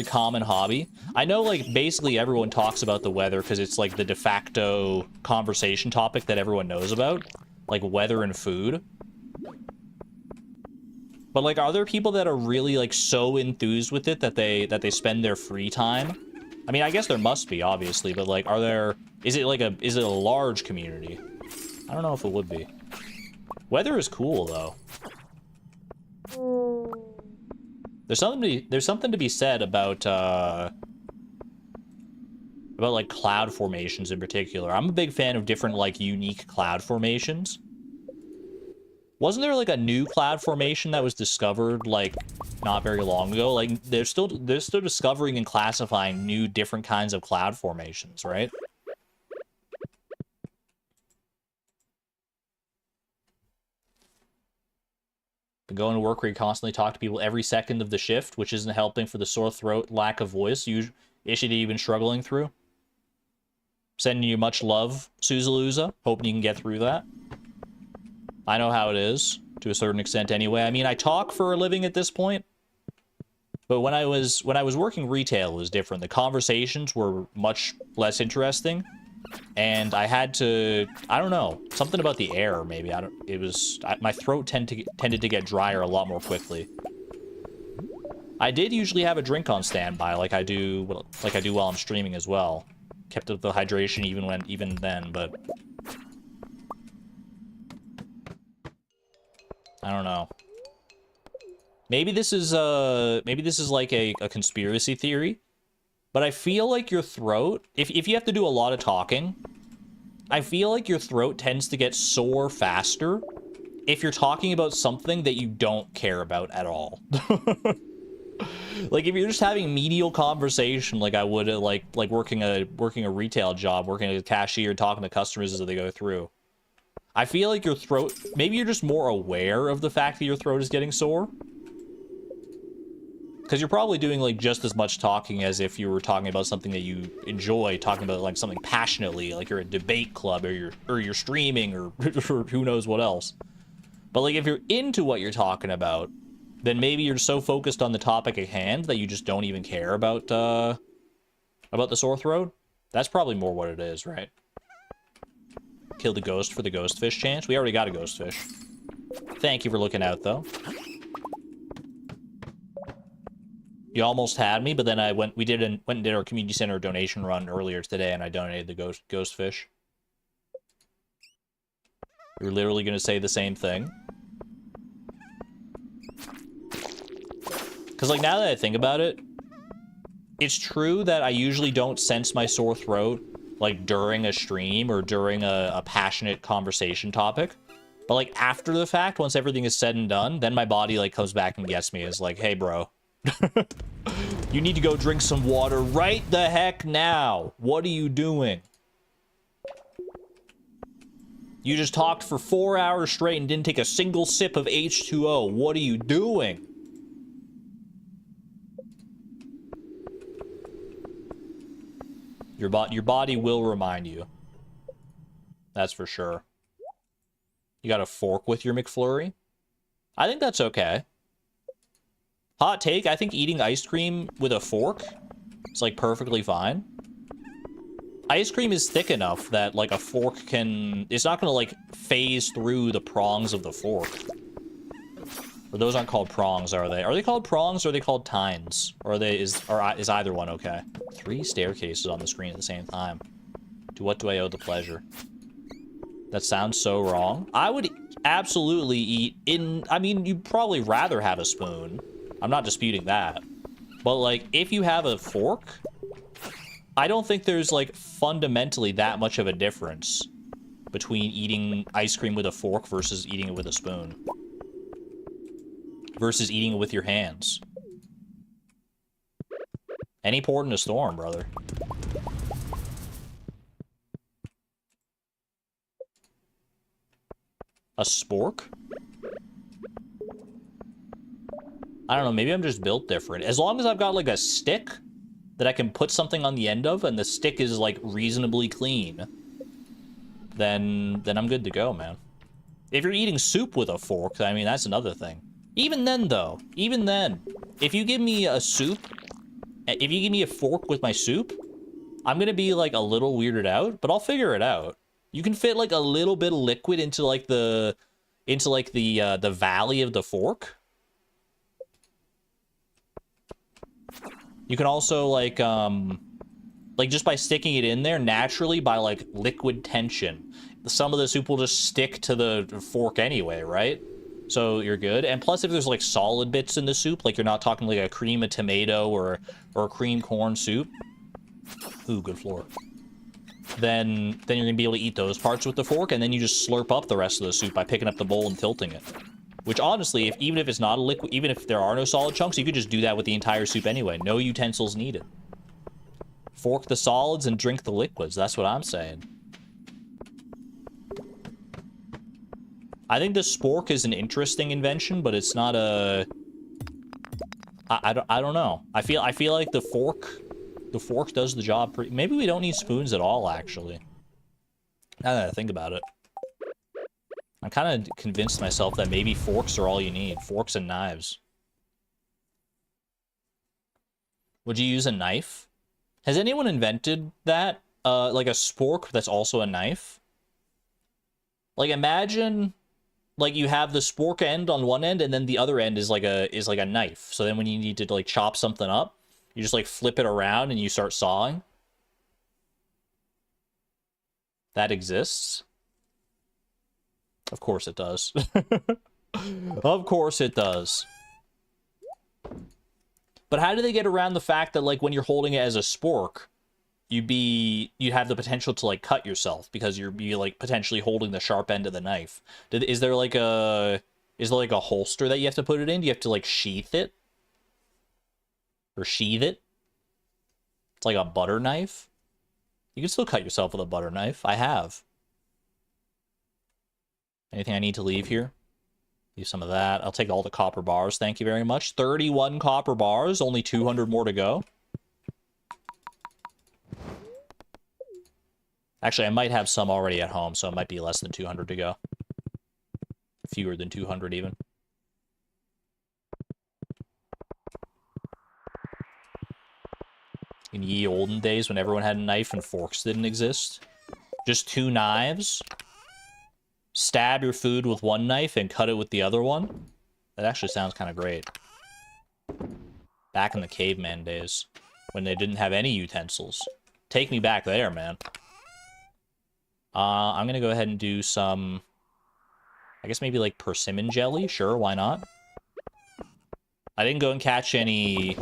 common hobby? I know like basically everyone talks about the weather because it's like the de facto conversation topic that everyone knows about, like weather and food. But like, are there people that are really like so enthused with it that they spend their free time? I mean, I guess there must be, obviously, but like, is it a large community? I don't know if it would be. Weather is cool though. There's something to be said about like cloud formations in particular. I'm a big fan of different like unique cloud formations. Wasn't there like a new cloud formation that was discovered like not very long ago? Like they're still discovering and classifying new different kinds of cloud formations, right? Been going to work where you constantly talk to people every second of the shift, which isn't helping for the sore throat, lack of voice issue that you've been struggling through. Sending you much love, Suzaluza. Hoping you can get through that. I know how it is, to a certain extent anyway. I mean, I talk for a living at this point. But when I was working retail, it was different. The conversations were much less interesting. And I had to, I don't know, something about the air, maybe. My throat tended to get drier a lot more quickly. I did usually have a drink on standby, like I do while I'm streaming as well. Kept up the hydration even then, but I don't know. Maybe this is like a conspiracy theory. But I feel like your throat, if you have to do a lot of talking, I feel like your throat tends to get sore faster if you're talking about something that you don't care about at all. Like if you're just having menial conversation, like I would like working a retail job, working as a cashier, talking to customers as they go through. I feel like your throat, maybe you're just more aware of the fact that your throat is getting sore. Because you're probably doing, like, just as much talking as if you were talking about something that you enjoy, talking about, like, something passionately, like you're a debate club, or you're streaming, or who knows what else. But, like, if you're into what you're talking about, then maybe you're so focused on the topic at hand that you just don't even care about the sore throat. That's probably more what it is, right? Kill the ghost for the ghost fish chance. We already got a ghost fish. Thank you for looking out, though. You almost had me, but then I went and did our community center donation run earlier today, and I donated the ghost fish. You're literally going to say the same thing. Because, like, now that I think about it, it's true that I usually don't sense my sore throat, like, during a stream or during a passionate conversation topic. But, like, after the fact, once everything is said and done, then my body, like, comes back and gets me. It's like, hey, bro. You need to go drink some water right the heck now. What are you doing? You just talked for 4 hours straight and didn't take a single sip of H2O. What are you doing? Your body will remind you. That's for sure. You got a fork with your McFlurry? I think that's okay. Hot take, I think eating ice cream with a fork is, like, perfectly fine. Ice cream is thick enough that, like, a fork can... It's not gonna, like, phase through the prongs of the fork. Or those aren't called prongs, are they? Are they called prongs, or are they called tines? Or is either one okay? 3 staircases on the screen at the same time. To what do I owe the pleasure? That sounds so wrong. I would absolutely eat in... I mean, you'd probably rather have a spoon. I'm not disputing that. But, like, if you have a fork, I don't think there's, like, fundamentally that much of a difference between eating ice cream with a fork versus eating it with a spoon. Versus eating it with your hands. Any port in a storm, brother. A spork? I don't know, maybe I'm just built different. As long as I've got, like, a stick that I can put something on the end of, and the stick is, like, reasonably clean, then I'm good to go, man. If you're eating soup with a fork, I mean, that's another thing. Even then, though, even then, if you give me a soup, if you give me a fork with my soup, I'm gonna be, like, a little weirded out, but I'll figure it out. You can fit, like, a little bit of liquid into, like, the valley of the fork. You can also, like, just by sticking it in there naturally by, like, liquid tension, some of the soup will just stick to the fork anyway, right? So you're good. And plus, if there's, like, solid bits in the soup, like, you're not talking, like, a cream of tomato or a cream corn soup. Ooh, good floor. Then you're gonna be able to eat those parts with the fork, and then you just slurp up the rest of the soup by picking up the bowl and tilting it. Which, honestly, even if it's not a liquid, even if there are no solid chunks, you could just do that with the entire soup anyway. No utensils needed. Fork the solids and drink the liquids. That's what I'm saying. I think the spork is an interesting invention, but it's not a... I don't know. I feel like the fork does the job pretty... Maybe we don't need spoons at all, actually. Now that I think about it. I'm kind of convinced myself that maybe forks are all you need. Forks and knives. Would you use a knife? Has anyone invented that? Like a spork that's also a knife? Like, imagine, like, you have the spork end on one end, and then the other end is like a knife. So then when you need to, like, chop something up, you just, like, flip it around and you start sawing. That exists. Of course it does. Of course it does. But how do they get around the fact that, like, when you're holding it as a spork, you'd have the potential to, like, cut yourself because you're like potentially holding the sharp end of the knife? Is there like a holster that you have to put it in? Do you have to, like, sheath it? Or sheath it? It's like a butter knife. You can still cut yourself with a butter knife. I have. Anything I need to leave here? Use some of that. I'll take all the copper bars. Thank you very much. 31 copper bars. Only 200 more to go. Actually, I might have some already at home, so it might be less than 200 to go. Fewer than 200 even. In ye olden days when everyone had a knife and forks didn't exist. Just 2 knives. Stab your food with one knife and cut it with the other one. That actually sounds kind of great. Back in the caveman days, when they didn't have any utensils. Take me back there, man. I'm gonna go ahead and do some... I guess maybe like persimmon jelly? Sure, why not? I didn't go and catch any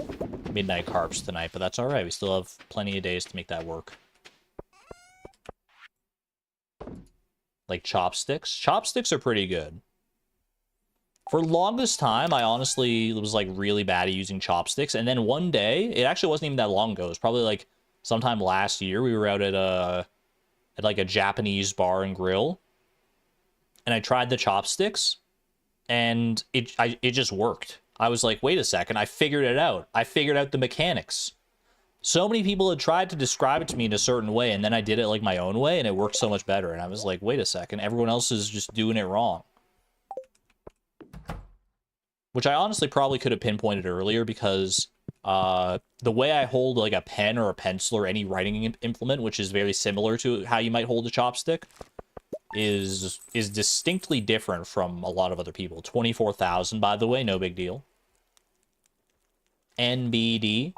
midnight carps tonight, but that's alright. We still have plenty of days to make that work. Like chopsticks. Chopsticks are pretty good. For the longest time, I honestly was like really bad at using chopsticks. And then one day, it actually wasn't even that long ago. It was probably like sometime last year. We were out at like a Japanese bar and grill. And I tried the chopsticks. And it just worked. I was like, wait a second. I figured it out. I figured out the mechanics. So many people had tried to describe it to me in a certain way, and then I did it like my own way, and it worked so much better. And I was like, wait a second, everyone else is just doing it wrong. Which I honestly probably could have pinpointed earlier, because the way I hold like a pen or a pencil or any writing implement, which is very similar to how you might hold a chopstick, is distinctly different from a lot of other people. 24,000, by the way, no big deal. NBD.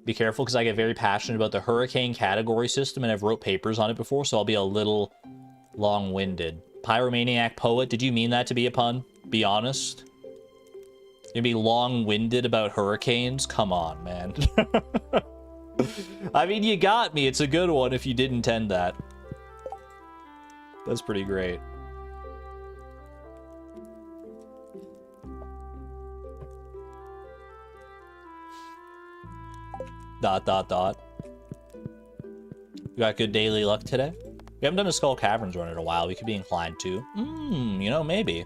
Be careful, because I get very passionate about the hurricane category system, and I've wrote papers on it before, so I'll be a little long-winded. Pyromaniac Poet, did you mean that to be a pun? Be honest. You'd be long-winded about hurricanes? Come on, man. I mean, you got me. It's a good one if you did intend that. That's pretty great. Dot. You got good daily luck today? We haven't done a Skull Caverns run in a while. We could be inclined to. You know, maybe.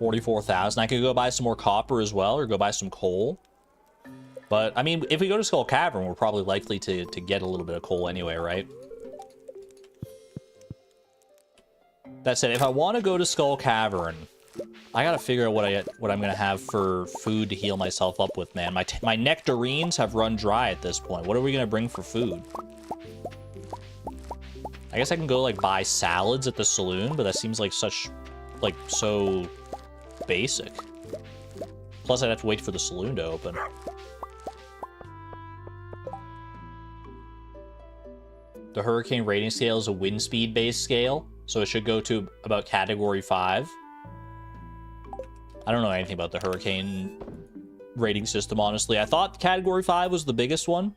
44,000. I could go buy some more copper as well, or go buy some coal. But, I mean, if we go to Skull Cavern, we're probably likely to get a little bit of coal anyway, right? That said, if I want to go to Skull Cavern, I gotta figure out what I'm gonna have for food to heal myself up with, man. My nectarines have run dry at this point. What are we gonna bring for food? I guess I can go, like, buy salads at the saloon, but that seems like so basic. Plus, I'd have to wait for the saloon to open. The hurricane rating scale is a wind speed based scale, so it should go to about category 5. I don't know anything about the hurricane rating system, honestly. I thought category 5 was the biggest one,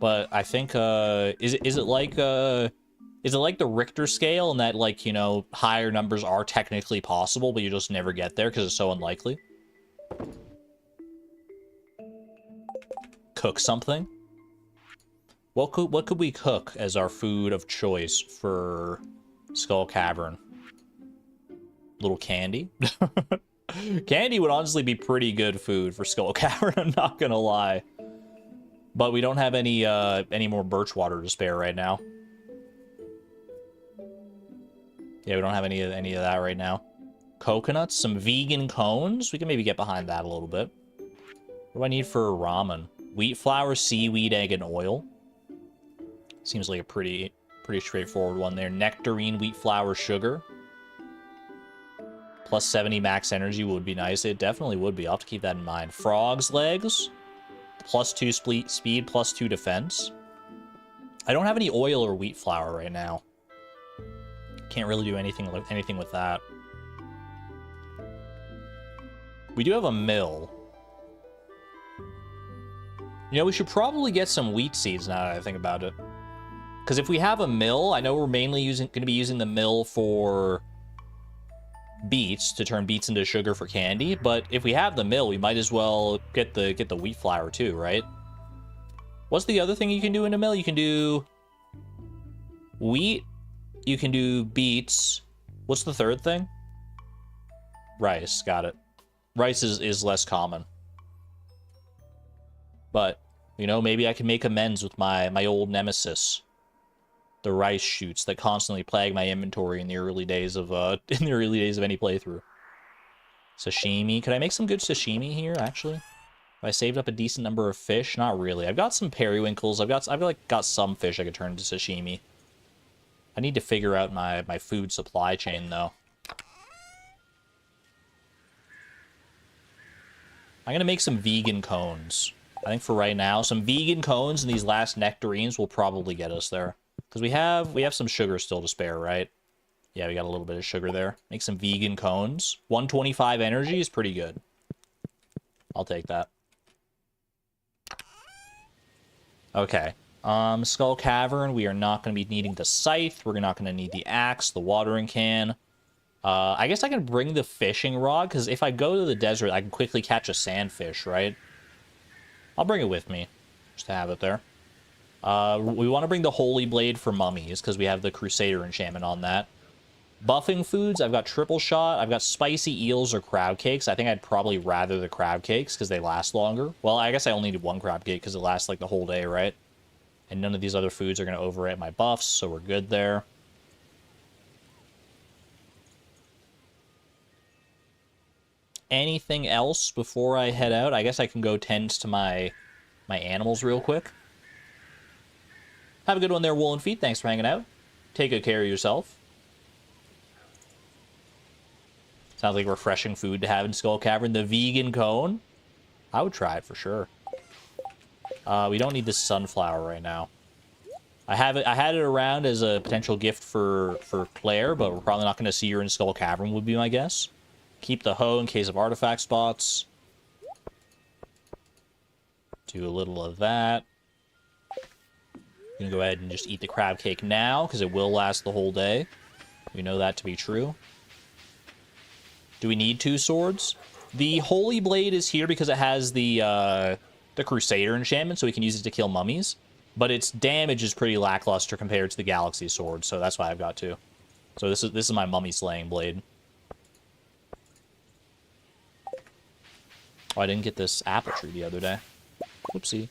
but I think is it like the Richter scale, and that, like, you know, higher numbers are technically possible, but you just never get there because it's so unlikely? Cook something? What could we cook as our food of choice for Skull Cavern? Little candy? Candy would honestly be pretty good food for Skull Cavern, I'm not gonna lie. But we don't have any more birch water to spare right now. Yeah, we don't have any of that right now. Coconuts, some vegan cones. We can maybe get behind that a little bit. What do I need for ramen? Wheat flour, seaweed, egg, and oil. Seems like a pretty straightforward one there. Nectarine, wheat flour, sugar. Plus 70 max energy would be nice. It definitely would be. I'll have to keep that in mind. Frog's legs. Plus 2 speed, plus 2 defense. I don't have any oil or wheat flour right now. Can't really do anything with that. We do have a mill. You know, we should probably get some wheat seeds now that I think about it. Because if we have a mill, I know we're mainly going to be using the mill for beets to turn beets into sugar for candy, but if we have the mill, we might as well get the wheat flour too, right? What's the other thing you can do in a mill? You can do wheat, you can do beets. What's the third thing? Rice, got it. Rice is less common. But, you know, maybe I can make amends with my old nemesis. The rice shoots that constantly plague my inventory in the early days of any playthrough. Sashimi. Could I make some good sashimi here, actually? Have I saved up a decent number of fish? Not really. I've got some periwinkles. I've got some fish I could turn into sashimi. I need to figure out my food supply chain, though. I'm gonna make some vegan cones. I think for right now, some vegan cones and these last nectarines will probably get us there. Because we have some sugar still to spare, right? Yeah, we got a little bit of sugar there. Make some vegan cones. 125 energy is pretty good. I'll take that. Okay. Skull Cavern, we are not going to be needing the scythe. We're not going to need the axe, the watering can. I guess I can bring the fishing rod, because if I go to the desert, I can quickly catch a sandfish, right? I'll bring it with me, just to have it there. We want to bring the Holy Blade for mummies, because we have the Crusader enchantment on that. Buffing foods, I've got triple shot, I've got spicy eels or crab cakes. I think I'd probably rather the crab cakes, because they last longer. Well, I guess I only need one crab cake, because it lasts like the whole day, right? And none of these other foods are going to overwrite my buffs, so we're good there. Anything else before I head out? I guess I can go tend to my animals real quick. Have a good one there, Woolen Feet. Thanks for hanging out. Take good care of yourself. Sounds like refreshing food to have in Skull Cavern. The vegan cone. I would try it for sure. We don't need this sunflower right now. I had it around as a potential gift for Claire, but we're probably not going to see her in Skull Cavern, would be my guess. Keep the hoe in case of artifact spots. Do a little of that. I'm gonna go ahead and just eat the crab cake now, because it will last the whole day. We know that to be true. Do we need 2 swords? The Holy Blade is here because it has the Crusader enchantment, so we can use it to kill mummies. But its damage is pretty lackluster compared to the Galaxy Sword, so that's why I've got 2. So this is my mummy slaying blade. Oh, I didn't get this apple tree the other day. Whoopsie.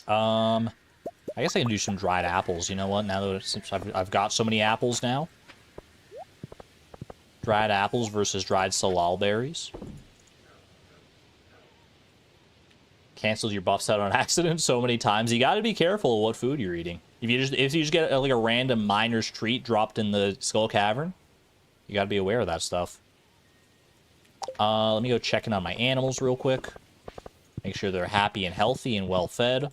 I guess I can do some dried apples. You know what? Now that since I've got so many apples now. Dried apples versus dried salal berries. Cancels your buffs out on accident so many times. You got to be careful of what food you're eating. If you just get like a random miner's treat dropped in the Skull Cavern, you got to be aware of that stuff. Let me go check in on my animals real quick. Make sure they're happy and healthy and well fed.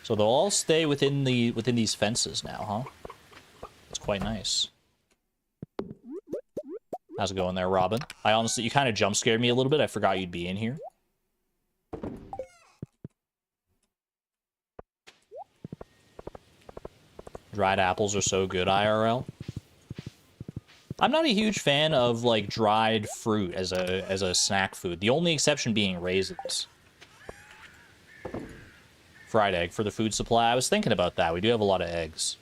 So they'll all stay within these fences now, huh? It's quite nice. How's it going there, Robin? I honestly, you kind of jump scared me a little bit. I forgot you'd be in here. Dried apples are so good, IRL. I'm not a huge fan of like dried fruit as a snack food. The only exception being raisins. Fried egg for the food supply. I was thinking about that. We do have a lot of eggs.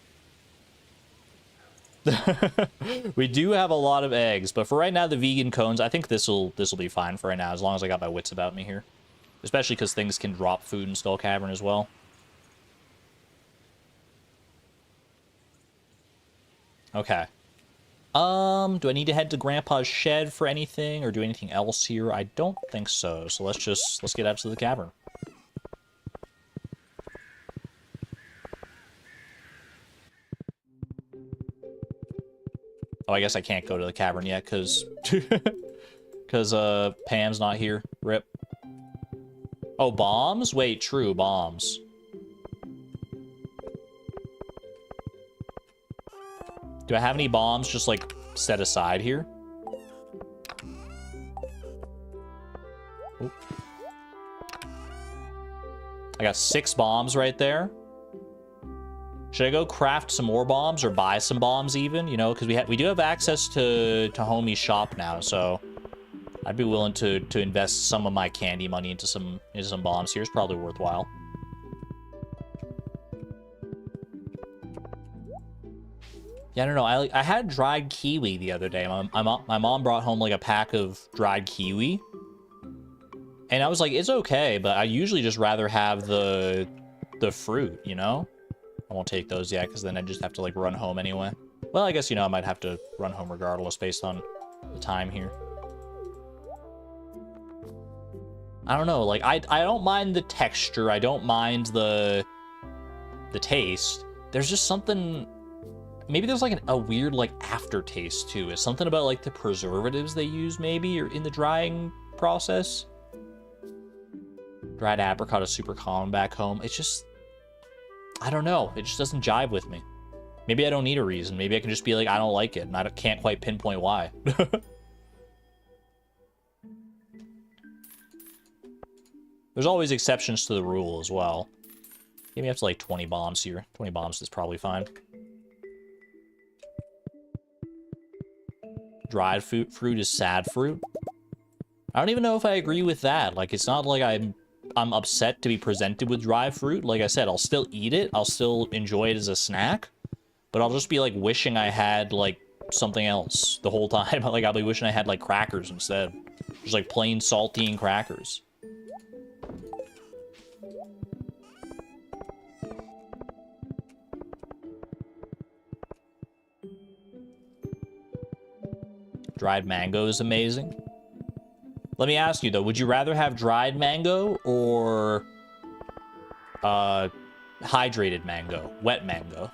We do have a lot of eggs, but for right now, the vegan cones, I think this will be fine for right now, as long as I got my wits about me here. Especially because things can drop food in Skull Cavern as well. Okay. Do I need to head to Grandpa's shed for anything, or do anything else here? I don't think so. So let's get out to the cavern. Oh, I guess I can't go to the cavern yet, because Pam's not here. Rip. Oh, bombs? Wait, true, bombs. Do I have any bombs just, like, set aside here? I got 6 bombs right there. Should I go craft some more bombs or buy some bombs even? You know, because we do have access to homie's shop now, so I'd be willing to invest some of my candy money into some bombs here. It's probably worthwhile. Yeah, I don't know. I had dried kiwi the other day. My mom brought home like a pack of dried kiwi, and I was like, it's okay, but I usually just rather have the fruit, you know? I won't take those yet, because then I just have to, like, run home anyway. Well, I guess, you know, I might have to run home regardless based on the time here. I don't know, like, I don't mind the texture. I don't mind the taste. There's just something... Maybe there's, like, a weird, like, aftertaste, too. It's something about, like, the preservatives they use, maybe, or in the drying process. Dried apricot is super common back home. It's just... I don't know. It just doesn't jive with me. Maybe I don't need a reason. Maybe I can just be like, I don't like it, and I can't quite pinpoint why. There's always exceptions to the rule as well. Give me up to like 20 bombs here. 20 bombs is probably fine. Dried fruit is sad fruit. I don't even know if I agree with that. Like, it's not like I'm upset to be presented with dry fruit. Like I said, I'll still eat it. I'll still enjoy it as a snack. But I'll just be, like, wishing I had, like, something else the whole time. Like, I'll be wishing I had, like, crackers instead. Just, like, plain saltine crackers. Dried mango is amazing. Let me ask you, though, would you rather have dried mango or hydrated mango, wet mango?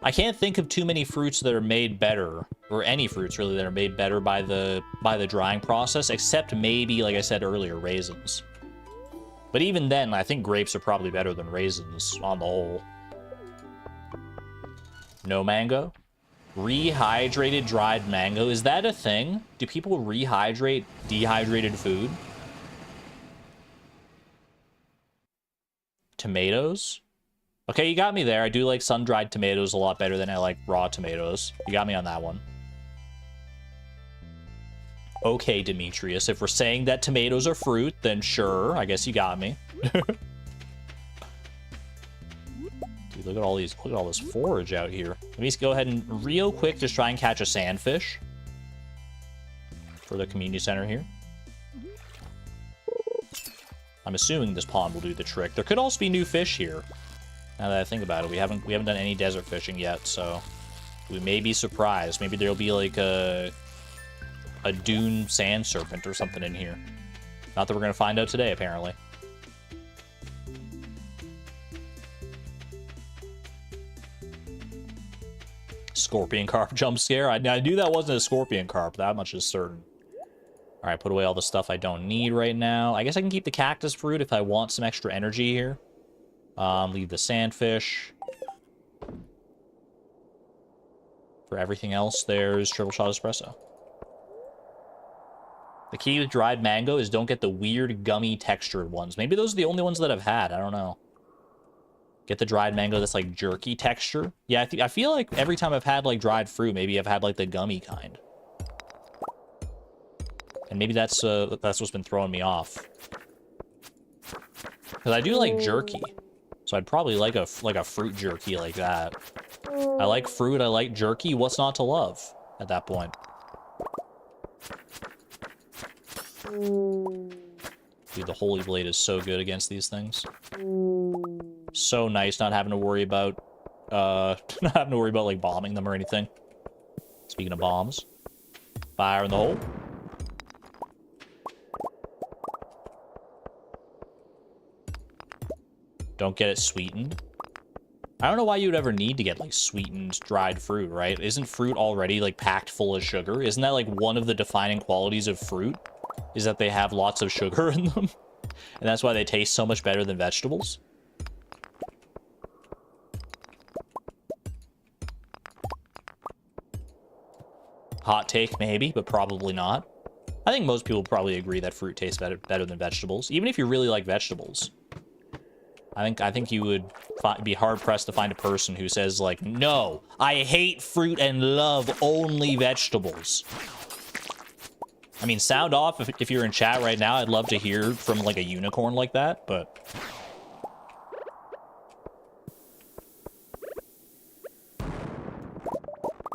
I can't think of too many fruits that are made better, or any fruits really that are made better by the drying process, except maybe, like I said earlier, raisins. But even then, I think grapes are probably better than raisins on the whole. No mango? Rehydrated dried mango. Is that a thing? Do people rehydrate dehydrated food? Tomatoes? Okay, you got me there. I do like sun-dried tomatoes a lot better than I like raw tomatoes. You got me on that one. Okay, Demetrius. If we're saying that tomatoes are fruit, then sure. I guess you got me. Dude, look at all these. Look at all this forage out here. Let me just go ahead and real quick just try and catch a sandfish for the community center here. I'm assuming this pond will do the trick. There could also be new fish here. Now that I think about it, we haven't done any desert fishing yet, so we may be surprised. Maybe there'll be like a dune sand serpent or something in here. Not that we're gonna find out today, apparently. Scorpion carp jump scare. I knew that wasn't a scorpion carp. That much is certain. All right, put away all the stuff I don't need right now. I guess I can keep the cactus fruit if I want some extra energy here. Leave the sandfish. For everything else, there's triple shot espresso. The key with dried mango is don't get the weird gummy textured ones. Maybe those are the only ones that I've had. I don't know. Get the dried mango that's like jerky texture. Yeah, I feel like every time I've had like dried fruit, maybe I've had like the gummy kind. And maybe that's what's been throwing me off. Because I do like jerky. So I'd probably like a fruit jerky like that. I like fruit, I like jerky. What's not to love at that point? Dude, the Holy Blade is so good against these things. So nice not having to worry about like bombing them or anything. Speaking of bombs. Fire in the hole. Don't get it sweetened. I don't know why you would ever need to get, like, sweetened dried fruit, right? Isn't fruit already, like, packed full of sugar? Isn't that, like, one of the defining qualities of fruit? Is that they have lots of sugar in them? And that's why they taste so much better than vegetables? Hot take, maybe, but probably not. I think most people probably agree that fruit tastes better than vegetables, even if you really like vegetables. I think you would be hard-pressed to find a person who says, like, no, I hate fruit and love only vegetables. I mean, sound off if you're in chat right now. I'd love to hear from, like, a unicorn like that, but...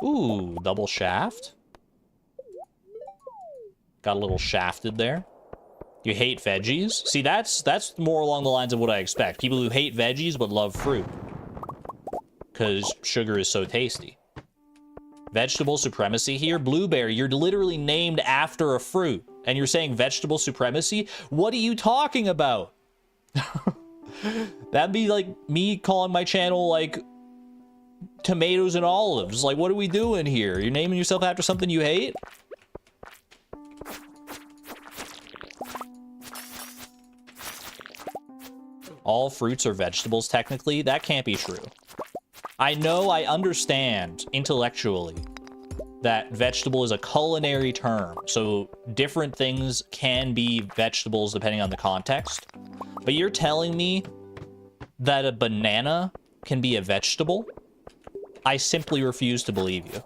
Ooh, double shaft. Got a little shafted there. You hate veggies? See, that's more along the lines of what I expect. People who hate veggies but love fruit. Because sugar is so tasty. Vegetable supremacy here? Blueberry, you're literally named after a fruit. And you're saying vegetable supremacy? What are you talking about? That'd be like me calling my channel, like, tomatoes and olives. Like, what are we doing here? You're naming yourself after something you hate? All fruits are vegetables, technically? That can't be true. I know, I understand intellectually that vegetable is a culinary term, so different things can be vegetables depending on the context. But you're telling me that a banana can be a vegetable? I simply refuse to believe you.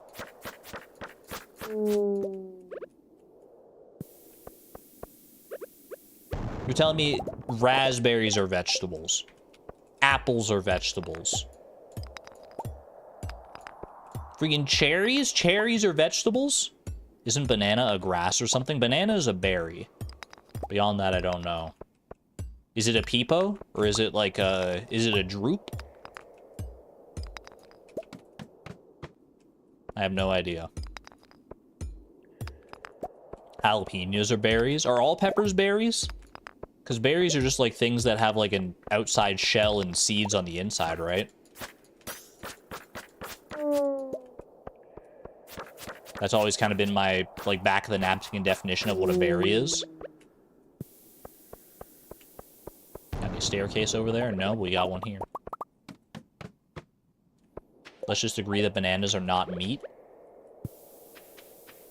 You're telling me raspberries are vegetables. Apples are vegetables. Freaking cherries? Cherries are vegetables? Isn't banana a grass or something? Banana is a berry. Beyond that, I don't know. Is it a peepo? Or is it like a... Is it a droop? I have no idea. Jalapenos are berries. Are all peppers berries? Because berries are just like things that have like an outside shell and seeds on the inside, right? That's always kind of been my, like, back of the napkin definition of what a berry is. Got any staircase over there? No, we got one here. Let's just agree that bananas are not meat.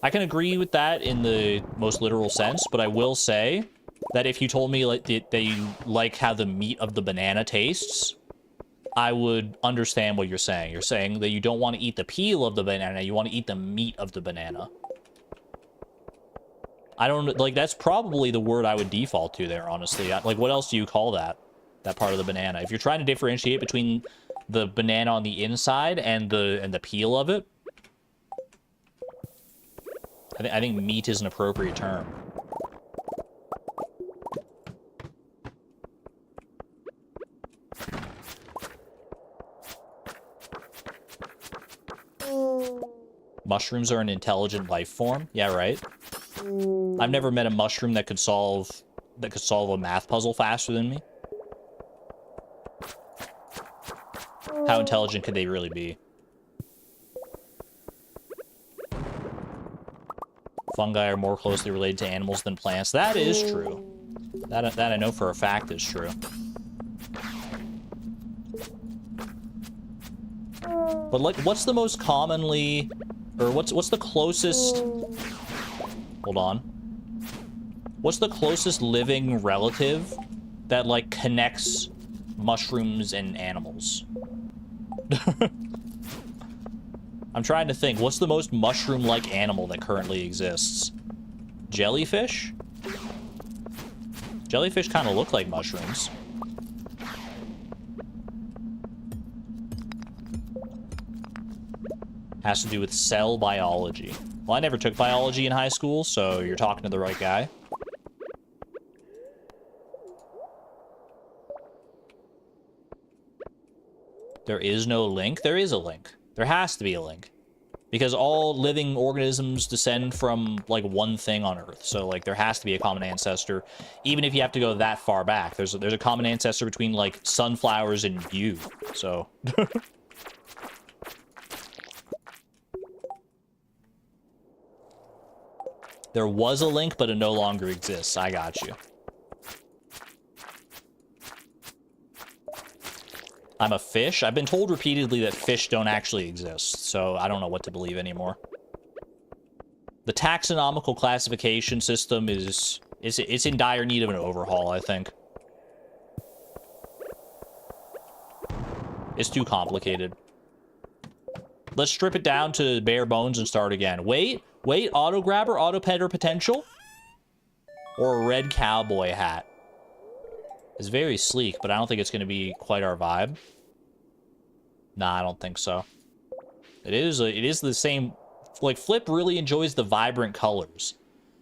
I can agree with that in the most literal sense, but I will say that if you told me like that you like how the meat of the banana tastes, I would understand what you're saying. You're saying that you don't want to eat the peel of the banana, you want to eat the meat of the banana. I don't, like, that's probably the word I would default to there, honestly. Like, what else do you call that part of the banana? If you're trying to differentiate between the banana on the inside and the peel of it, I think meat is an appropriate term. Mushrooms are an intelligent life form? Yeah, right. I've never met a mushroom that could solve a math puzzle faster than me. How intelligent could they really be? Fungi are more closely related to animals than plants. That is true. That I know for a fact is true. But like, what's the most commonly, or what's the closest? Hold on. What's the closest living relative that like connects mushrooms and animals? I'm trying to think. What's the most mushroom-like animal that currently exists? Jellyfish? Jellyfish kind of look like mushrooms. Has to do with cell biology. Well, I never took biology in high school, so you're talking to the right guy. There is no link? There is a link. There has to be a link. Because all living organisms descend from, like, one thing on Earth. So, like, there has to be a common ancestor. Even if you have to go that far back. There's a common ancestor between, like, sunflowers and you. So... There was a link, but it no longer exists. I got you. I'm a fish? I've been told repeatedly that fish don't actually exist, so I don't know what to believe anymore. The taxonomical classification system it's in dire need of an overhaul, I think. It's too complicated. Let's strip it down to bare bones and start again. Wait, auto grabber, auto petter potential? Or a red cowboy hat? It's very sleek, but I don't think it's going to be quite our vibe. Nah, I don't think so. It is the same. Like, Flip really enjoys the vibrant colors.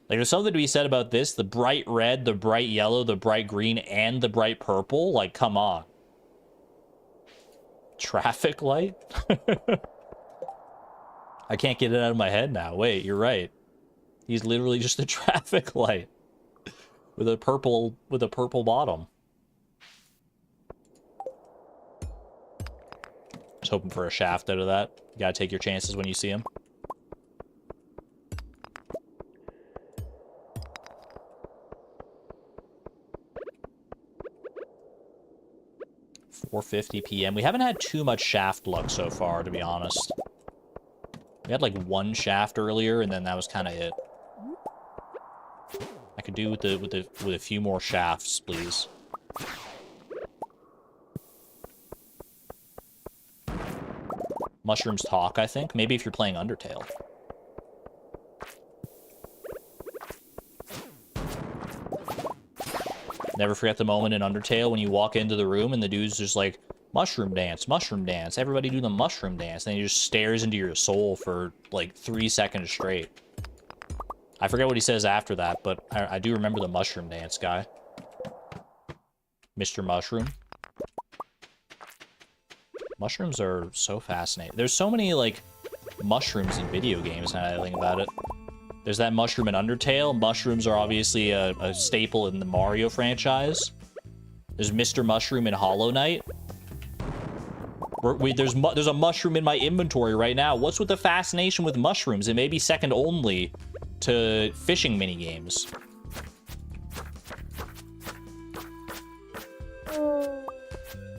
Like, there's something to be said about this. The bright red, the bright yellow, the bright green, and the bright purple. Like, come on. Traffic light? I can't get it out of my head now. Wait, you're right. He's literally just a traffic light with a purple bottom. Just hoping for a shaft out of that. You gotta take your chances when you see him. $4:50 p.m. We haven't had too much shaft luck so far, to be honest. We had like one shaft earlier, and then that was kind of it. I could do with a few more shafts, please. Mushrooms talk, I think. Maybe if you're playing Undertale. Never forget the moment in Undertale when you walk into the room and the dude's just like, mushroom dance, everybody do the mushroom dance. And he just stares into your soul for like 3 seconds straight. I forget what he says after that, but I do remember the mushroom dance guy. Mr. Mushroom. Mushrooms are so fascinating. There's so many, like, mushrooms in video games now that I think about it. There's that mushroom in Undertale. Mushrooms are obviously a staple in the Mario franchise. There's Mr. Mushroom in Hollow Knight. There's a mushroom in my inventory right now. What's with the fascination with mushrooms? It may be second only to fishing minigames.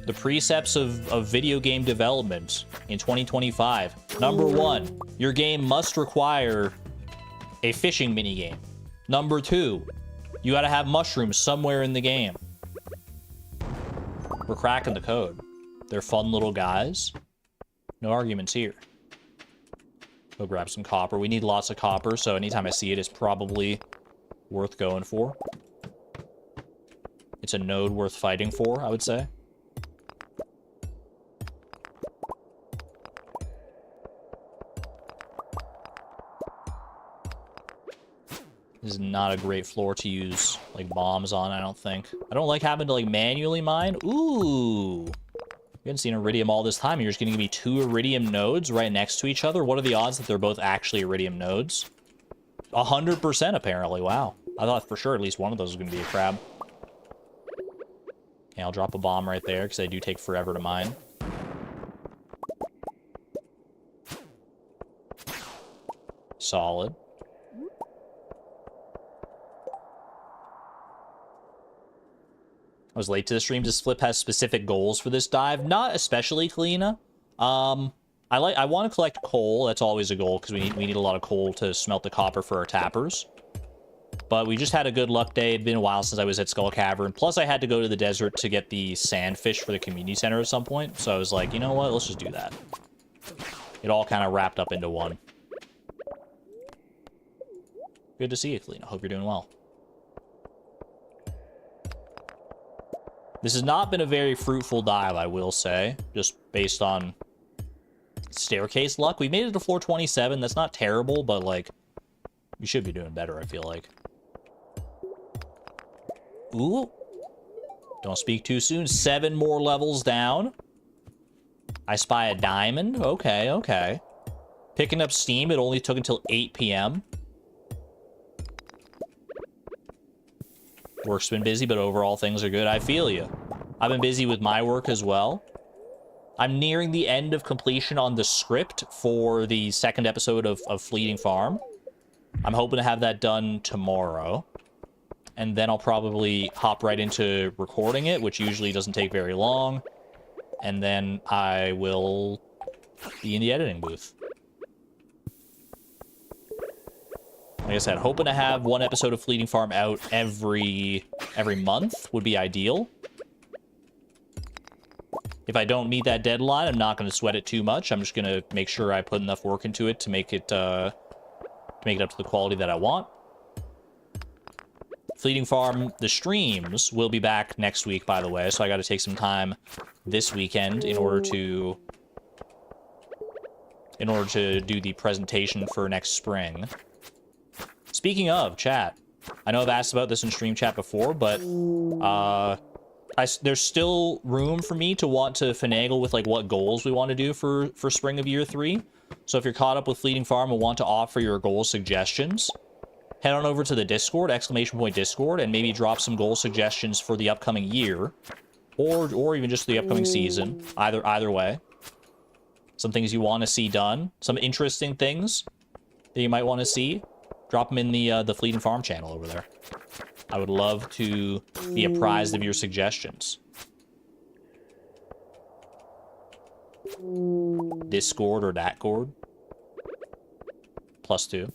The precepts of video game development in 2025. Number 1, your game must require a fishing minigame. Number 2, you gotta have mushrooms somewhere in the game. We're cracking the code. They're fun little guys. No arguments here. Go grab some copper. We need lots of copper, so anytime I see it, it's probably worth going for. It's a node worth fighting for, I would say. This is not a great floor to use, like, bombs on, I don't think. I don't like having to, like, manually mine. Ooh. We haven't seen Iridium all this time. You're just going to give me 2 Iridium nodes right next to each other? What are the odds that they're both actually Iridium nodes? 100%, apparently. Wow. I thought for sure at least one of those was going to be a crab. Okay, I'll drop a bomb right there, because they do take forever to mine. Solid. I was late to the stream. Does Flip has specific goals for this dive? Not especially, Kalina. I want to collect coal. That's always a goal, because we need a lot of coal to smelt the copper for our tappers. But we just had a good luck day. It'd been a while since I was at Skull Cavern. Plus, I had to go to the desert to get the sandfish for the community center at some point. So I was like, you know what? Let's just do that. It all kind of wrapped up into one. Good to see you, Kalina. Hope you're doing well. This has not been a very fruitful dive, I will say, just based on staircase luck. We made it to floor 27. That's not terrible, but, like, we should be doing better, I feel like. Ooh. Don't speak too soon. 7 more levels down. I spy a diamond. Okay, okay. Picking up steam. It only took until 8 p.m. Work's been busy, but overall things are good. I feel you. I've been busy with my work as well. I'm nearing the end of completion on the script for the 2nd episode of Fleeting Farm. I'm hoping to have that done tomorrow. And then I'll probably hop right into recording it, which usually doesn't take very long. And then I will be in the editing booth. Like I said, hoping to have one episode of Fleeting Farm out every month would be ideal. If I don't meet that deadline, I'm not going to sweat it too much. I'm just going to make sure I put enough work into it to make it up to the quality that I want. Fleeting Farm, the streams will be back next week, by the way, so I got to take some time this weekend in order to do the presentation for next spring. Speaking of, chat, I know I've asked about this in stream chat before, but there's still room for me to want to finagle with like what goals we want to do for spring of year 3. So if you're caught up with Fleeting Farm and want to offer your goal suggestions, head on over to the Discord, !Discord, and maybe drop some goal suggestions for the upcoming year, or even just the upcoming season. Either way, some things you want to see done, some interesting things that you might want to see. Drop them in the Fleeting Farm channel over there. I would love to be apprised of your suggestions. Discord or that gourd. +2.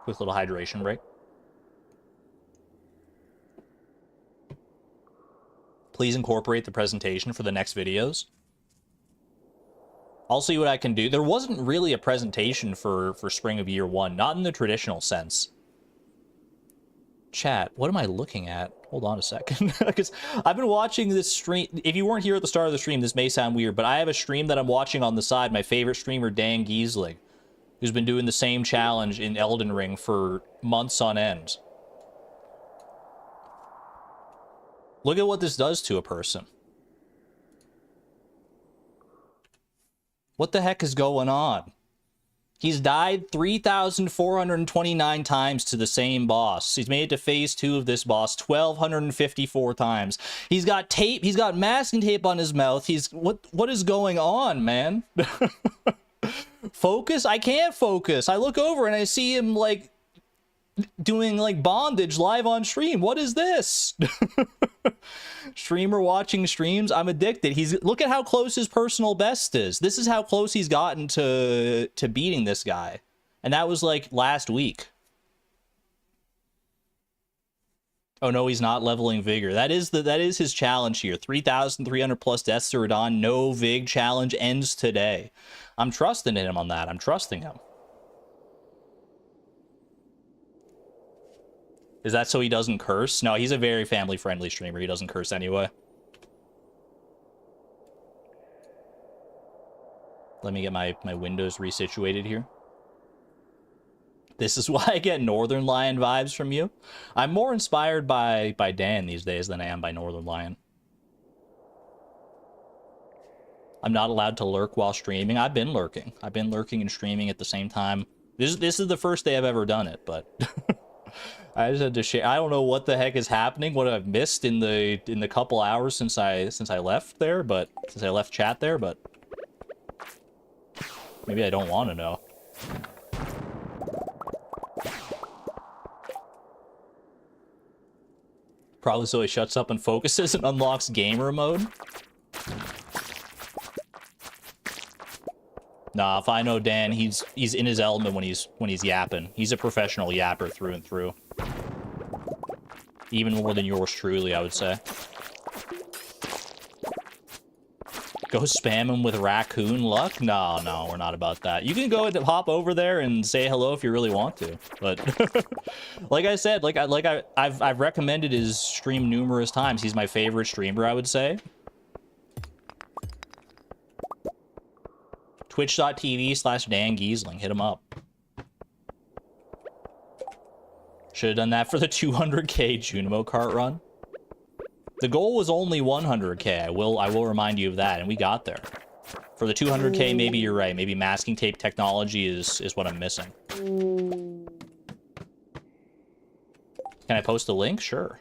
Quick little hydration break. Please incorporate the presentation for the next videos. I'll see what I can do. There wasn't really a presentation for spring of year 1, not in the traditional sense. Chat, what am I looking at? Hold on a second, because I've been watching this stream. If you weren't here at the start of the stream, this may sound weird, but I have a stream that I'm watching on the side. My favorite streamer, Dan Giesling, who's been doing the same challenge in Elden Ring for months on end. Look at what this does to a person. What the heck is going on? He's died 3,429 times to the same boss. He's made it to phase 2 of this boss 1,254 times. He's got tape. He's got masking tape on his mouth. What is going on, man? Focus? I can't focus. I look over and I see him like doing like bondage live on stream. What is this? Streamer watching streams. I'm addicted. Look at how close his personal best is. This is how close he's gotten to beating this guy. And that was like last week. Oh no, he's not leveling vigor. That is his challenge here. 3,300 plus deaths to Radon. No Vig challenge ends today. I'm trusting in him on that. I'm trusting him. Is that so he doesn't curse? No, he's a very family-friendly streamer. He doesn't curse anyway. Let me get my windows resituated here. This is why I get Northern Lion vibes from you. I'm more inspired by Dan these days than I am by Northern Lion. I'm not allowed to lurk while streaming. I've been lurking. I've been lurking and streaming at the same time. This is the first day I've ever done it, but... I just had to share. I don't know what the heck is happening, what I've missed in the couple hours since I left there, but since I left chat there, but maybe I don't want to know. Probably so he shuts up and focuses and unlocks gamer mode. Nah, if I know Dan, he's in his element when he's yapping. He's a professional yapper through and through. Even more than yours truly, I would say. Go spam him with raccoon luck? No, we're not about that. You can go and hop over there and say hello if you really want to. But like I said, I've recommended his stream numerous times. He's my favorite streamer, I would say. Twitch.tv/Dan Giesling. Hit him up. Should have done that for the 200k Junimo cart run. The goal was only 100k. I will remind you of that, and we got there. For the 200k, maybe you're right. Maybe masking tape technology is what I'm missing. Can I post a link? Sure.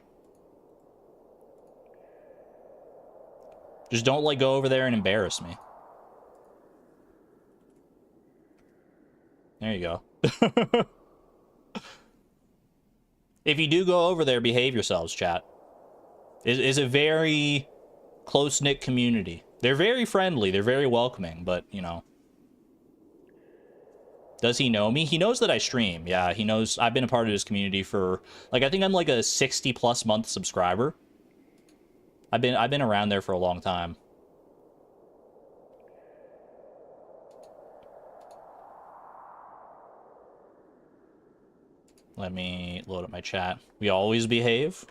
Just don't go over there and embarrass me. There you go. If you do go over there, behave yourselves, chat. It's a very close-knit community. They're very friendly. They're very welcoming, but, you know. Does he know me? He knows that I stream. Yeah, he knows I've been a part of his community for, like, I think I'm like a 60+ month subscriber. I've been around there for a long time. Let me load up my chat. We always behave.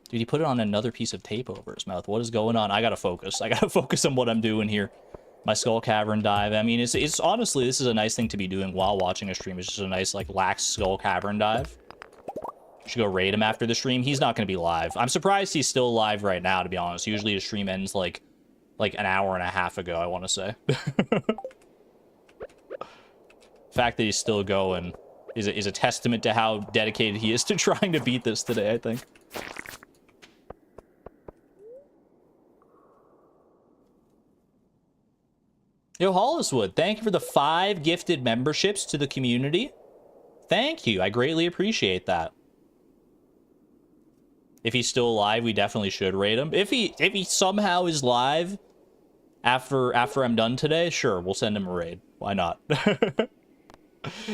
Dude, he put it on another piece of tape over his mouth. What is going on? I gotta focus. I gotta focus on what I'm doing here. My Skull Cavern dive. I mean, it's honestly, this is a nice thing to be doing while watching a stream. It's just a nice, like, lax Skull Cavern dive. You should go raid him after the stream. He's not going to be live. I'm surprised he's still live right now, to be honest. Usually his stream ends, like an hour and a half ago, I want to say. The fact that he's still going is a testament to how dedicated he is to trying to beat this today, I think. Yo, Holliswood, thank you for the 5 gifted memberships to the community. Thank you. I greatly appreciate that. If he's still alive, we definitely should raid him. If he somehow is live after I'm done today, sure, we'll send him a raid. Why not?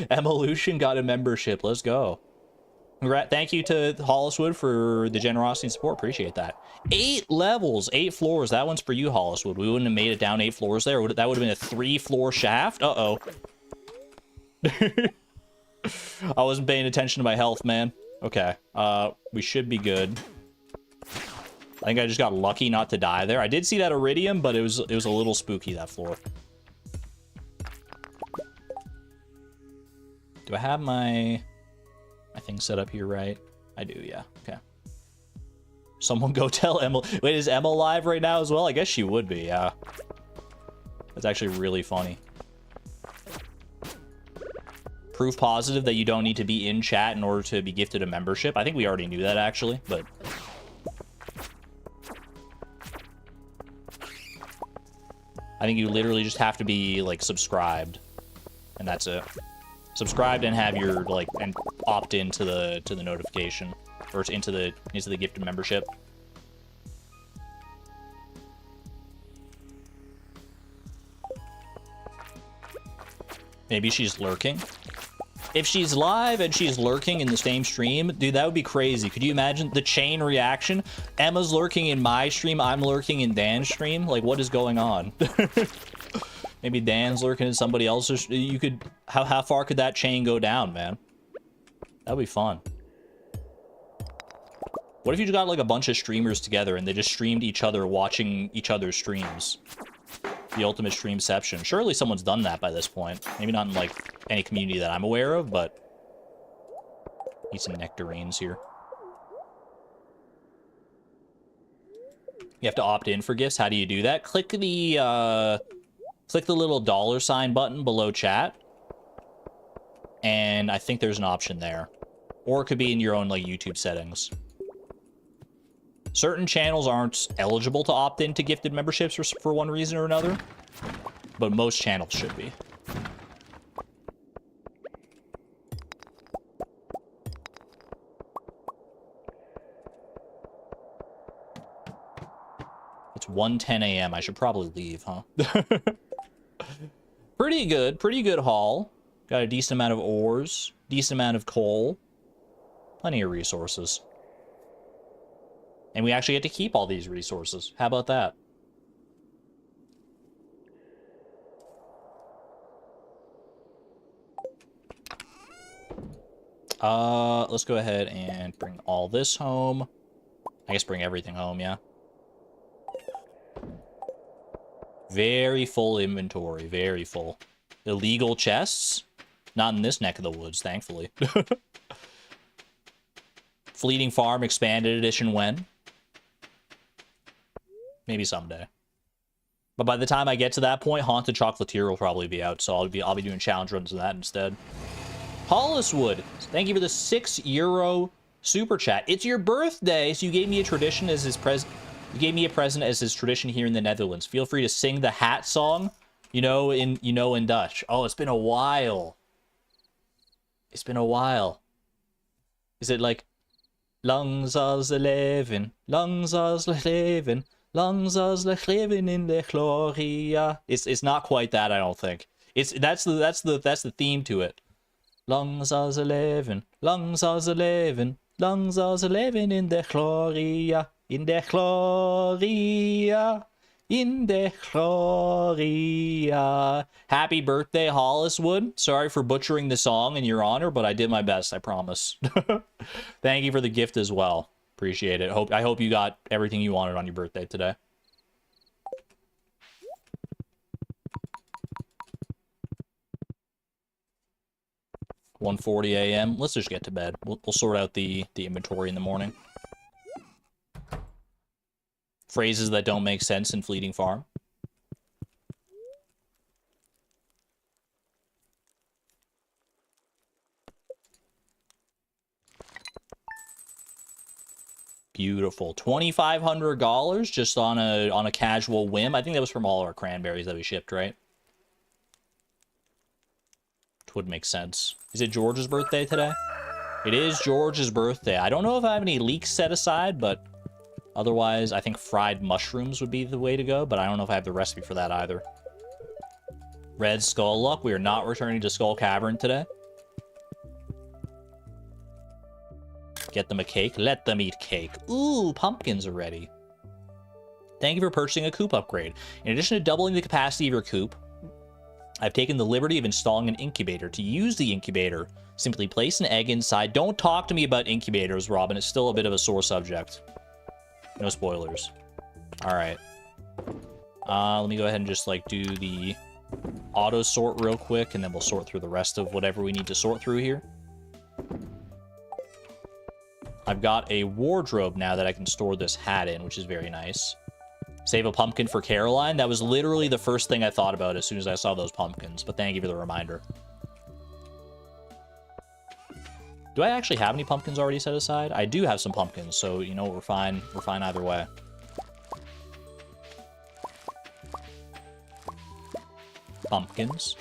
Evolution got a membership. Let's go. Thank you to Holliswood for the generosity and support. Appreciate that. 8 levels, 8 floors. That one's for you, Holliswood. We wouldn't have made it down 8 floors there. That would have been a 3-floor shaft. Uh-oh. I wasn't paying attention to my health, man. Okay. We should be good. I think I just got lucky not to die there. I did see that iridium, but it was a little spooky, that floor. Do I have my thing set up here right? I do, yeah. Okay. Someone go tell Emma. Wait, is Emma live right now as well? I guess she would be, yeah. That's actually really funny. Proof positive that you don't need to be in chat in order to be gifted a membership. I think we already knew that, actually, but... I think you literally just have to be, like, subscribed. And that's it. Subscribed and have your, like, and opt into the notification. Or into the gifted membership. Maybe she's lurking. If she's live and she's lurking in the same stream, dude, that would be crazy. Could you imagine the chain reaction? Emma's lurking in my stream, I'm lurking in Dan's stream. Like, what is going on? Maybe Dan's lurking in somebody else's. You could, how far could that chain go down, man? That'd be fun. What if you just got like a bunch of streamers together and they just streamed each other watching each other's streams? The ultimate streamception. Surely someone's done that by this point. Maybe not in like any community that I'm aware of, but need some nectarines here. You have to opt in for gifts. How do you do that? Click the little $sign button below chat. And I think there's an option there. Or it could be in your own like YouTube settings. Certain channels aren't eligible to opt in to gifted memberships for one reason or another, but most channels should be. It's 1:10 a.m. I should probably leave, huh? Pretty good haul. Got a decent amount of ores, decent amount of coal, plenty of resources. And we actually get to keep all these resources. How about that? Let's go ahead and bring all this home. I guess bring everything home, yeah. Very full inventory, very full. Illegal chests? Not in this neck of the woods, thankfully. Fleeting Farm Expanded Edition when? Maybe someday. But by the time I get to that point, Haunted Chocolatier will probably be out, so I'll be doing challenge runs of that instead. Holliswood, thank you for the €6 super chat. It's your birthday, so you gave me a tradition as his You gave me a present as his tradition here in the Netherlands. Feel free to sing the hat song, in Dutch. Oh, it's been a while. It's been a while. Is it like, lang zal ze leven, Lungs us living in the gloria. It's not quite that, I don't think. That's the theme to it. Lungs us living, lungs us living, lungs us living in the gloria, in the gloria, in the gloria. Happy birthday, Holliswood. Sorry for butchering the song in your honor, but I did my best, I promise. Thank you for the gift as well. Appreciate it. I hope you got everything you wanted on your birthday today. $1:40 a.m. Let's just get to bed. We'll sort out the inventory in the morning. Phrases that don't make sense in Fleeting Farm. Beautiful. $2,500 just on a casual whim. I think that was from all our cranberries that we shipped, right? Which would make sense. Is it George's birthday today? It is George's birthday. I don't know if I have any leeks set aside, but otherwise I think fried mushrooms would be the way to go, but I don't know if I have the recipe for that either. Red Skull Luck. We are not returning to Skull Cavern today. Get them a cake. Let them eat cake. Ooh, pumpkins are ready. Thank you for purchasing a coop upgrade. In addition to doubling the capacity of your coop, I've taken the liberty of installing an incubator. To use the incubator, simply place an egg inside. Don't talk to me about incubators, Robin. It's still a bit of a sore subject. No spoilers. All right. Let me go ahead and just, like, do the auto sort real quick, and then we'll sort through the rest of whatever we need to sort through here. I've got a wardrobe now that I can store this hat in, which is very nice. Save a pumpkin for Caroline. That was literally the first thing I thought about as soon as I saw those pumpkins, but thank you for the reminder. Do I actually have any pumpkins already set aside? I do have some pumpkins, so you know what, we're fine. We're fine either way. Pumpkins.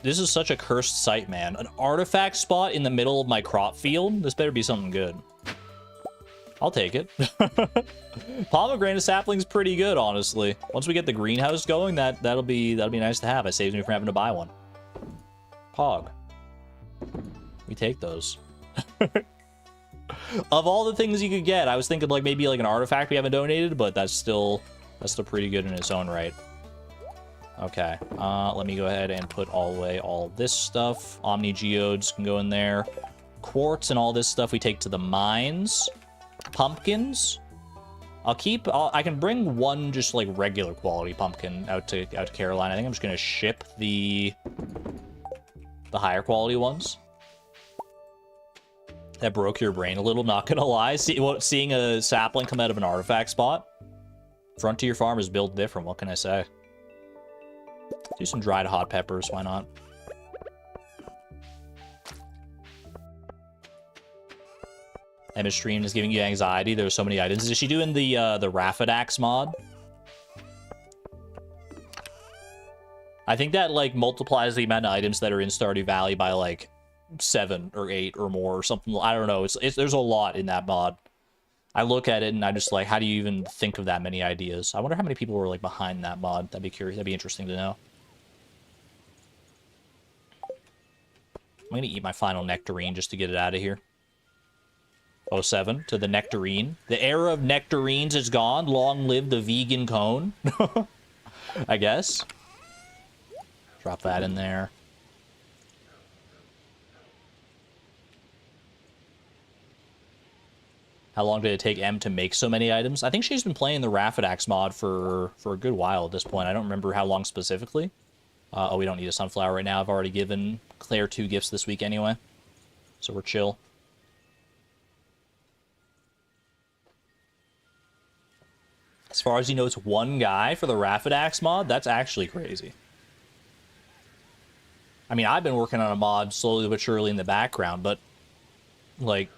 This is such a cursed site, man. An artifact spot in the middle of my crop field? This better be something good. I'll take it. Pomegranate sapling's pretty good, honestly. Once we get the greenhouse going, that'll be nice to have. It saves me from having to buy one. Pog. We take those. Of all the things you could get, I was thinking like maybe like an artifact we haven't donated, but that's still pretty good in its own right. Okay, let me go ahead and put away all this stuff. Omni geodes can go in there. Quartz and all this stuff we take to the mines. Pumpkins. I can bring one just like regular quality pumpkin out to Caroline. I think I'm just gonna ship the higher quality ones. That broke your brain a little, not gonna lie. Seeing a sapling come out of an artifact spot. Frontier farm is built different, what can I say? Do some dried hot peppers, why not? Emma's stream is giving you anxiety. There's so many items. Is she doing the Raffidax mod? I think that, like, multiplies the amount of items that are in Stardew Valley by, like, 7 or 8 or more or something. I don't know. There's a lot in that mod. I look at it and I'm just like, how do you even think of that many ideas? I wonder how many people were, like, behind that mod. That'd be curious. That'd be interesting to know. I'm gonna eat my final nectarine just to get it out of here. 07 to the nectarine. The era of nectarines is gone. Long live the vegan cone. I guess. Drop that in there. How long did it take M to make so many items? I think she's been playing the Raffidax mod for a good while at this point. I don't remember how long specifically. Oh, we don't need a sunflower right now. I've already given Claire 2 gifts this week anyway. So we're chill. As far as you know, it's one guy for the Raffidax mod. That's actually crazy. I mean, I've been working on a mod slowly but surely in the background, but, like,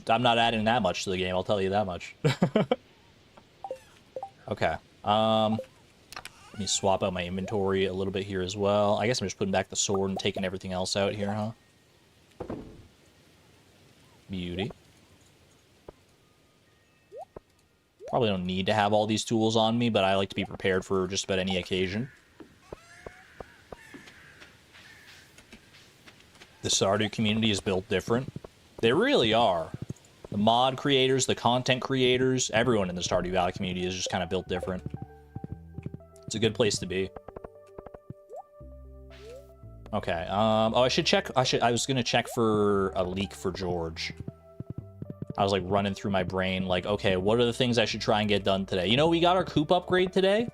I'm not adding that much to the game, I'll tell you that much. Okay. Let me swap out my inventory a little bit here as well. I guess I'm just putting back the sword and taking everything else out here, huh? Beauty. Probably don't need to have all these tools on me, but I like to be prepared for just about any occasion. The Stardew community is built different. They really are. The mod creators, the content creators, everyone in the Stardew Valley community is just kind of built different. It's a good place to be. Okay, oh, I should check, I was gonna check for a leak for George. I was like running through my brain, like, okay, what are the things I should try and get done today? You know, we got our coop upgrade today.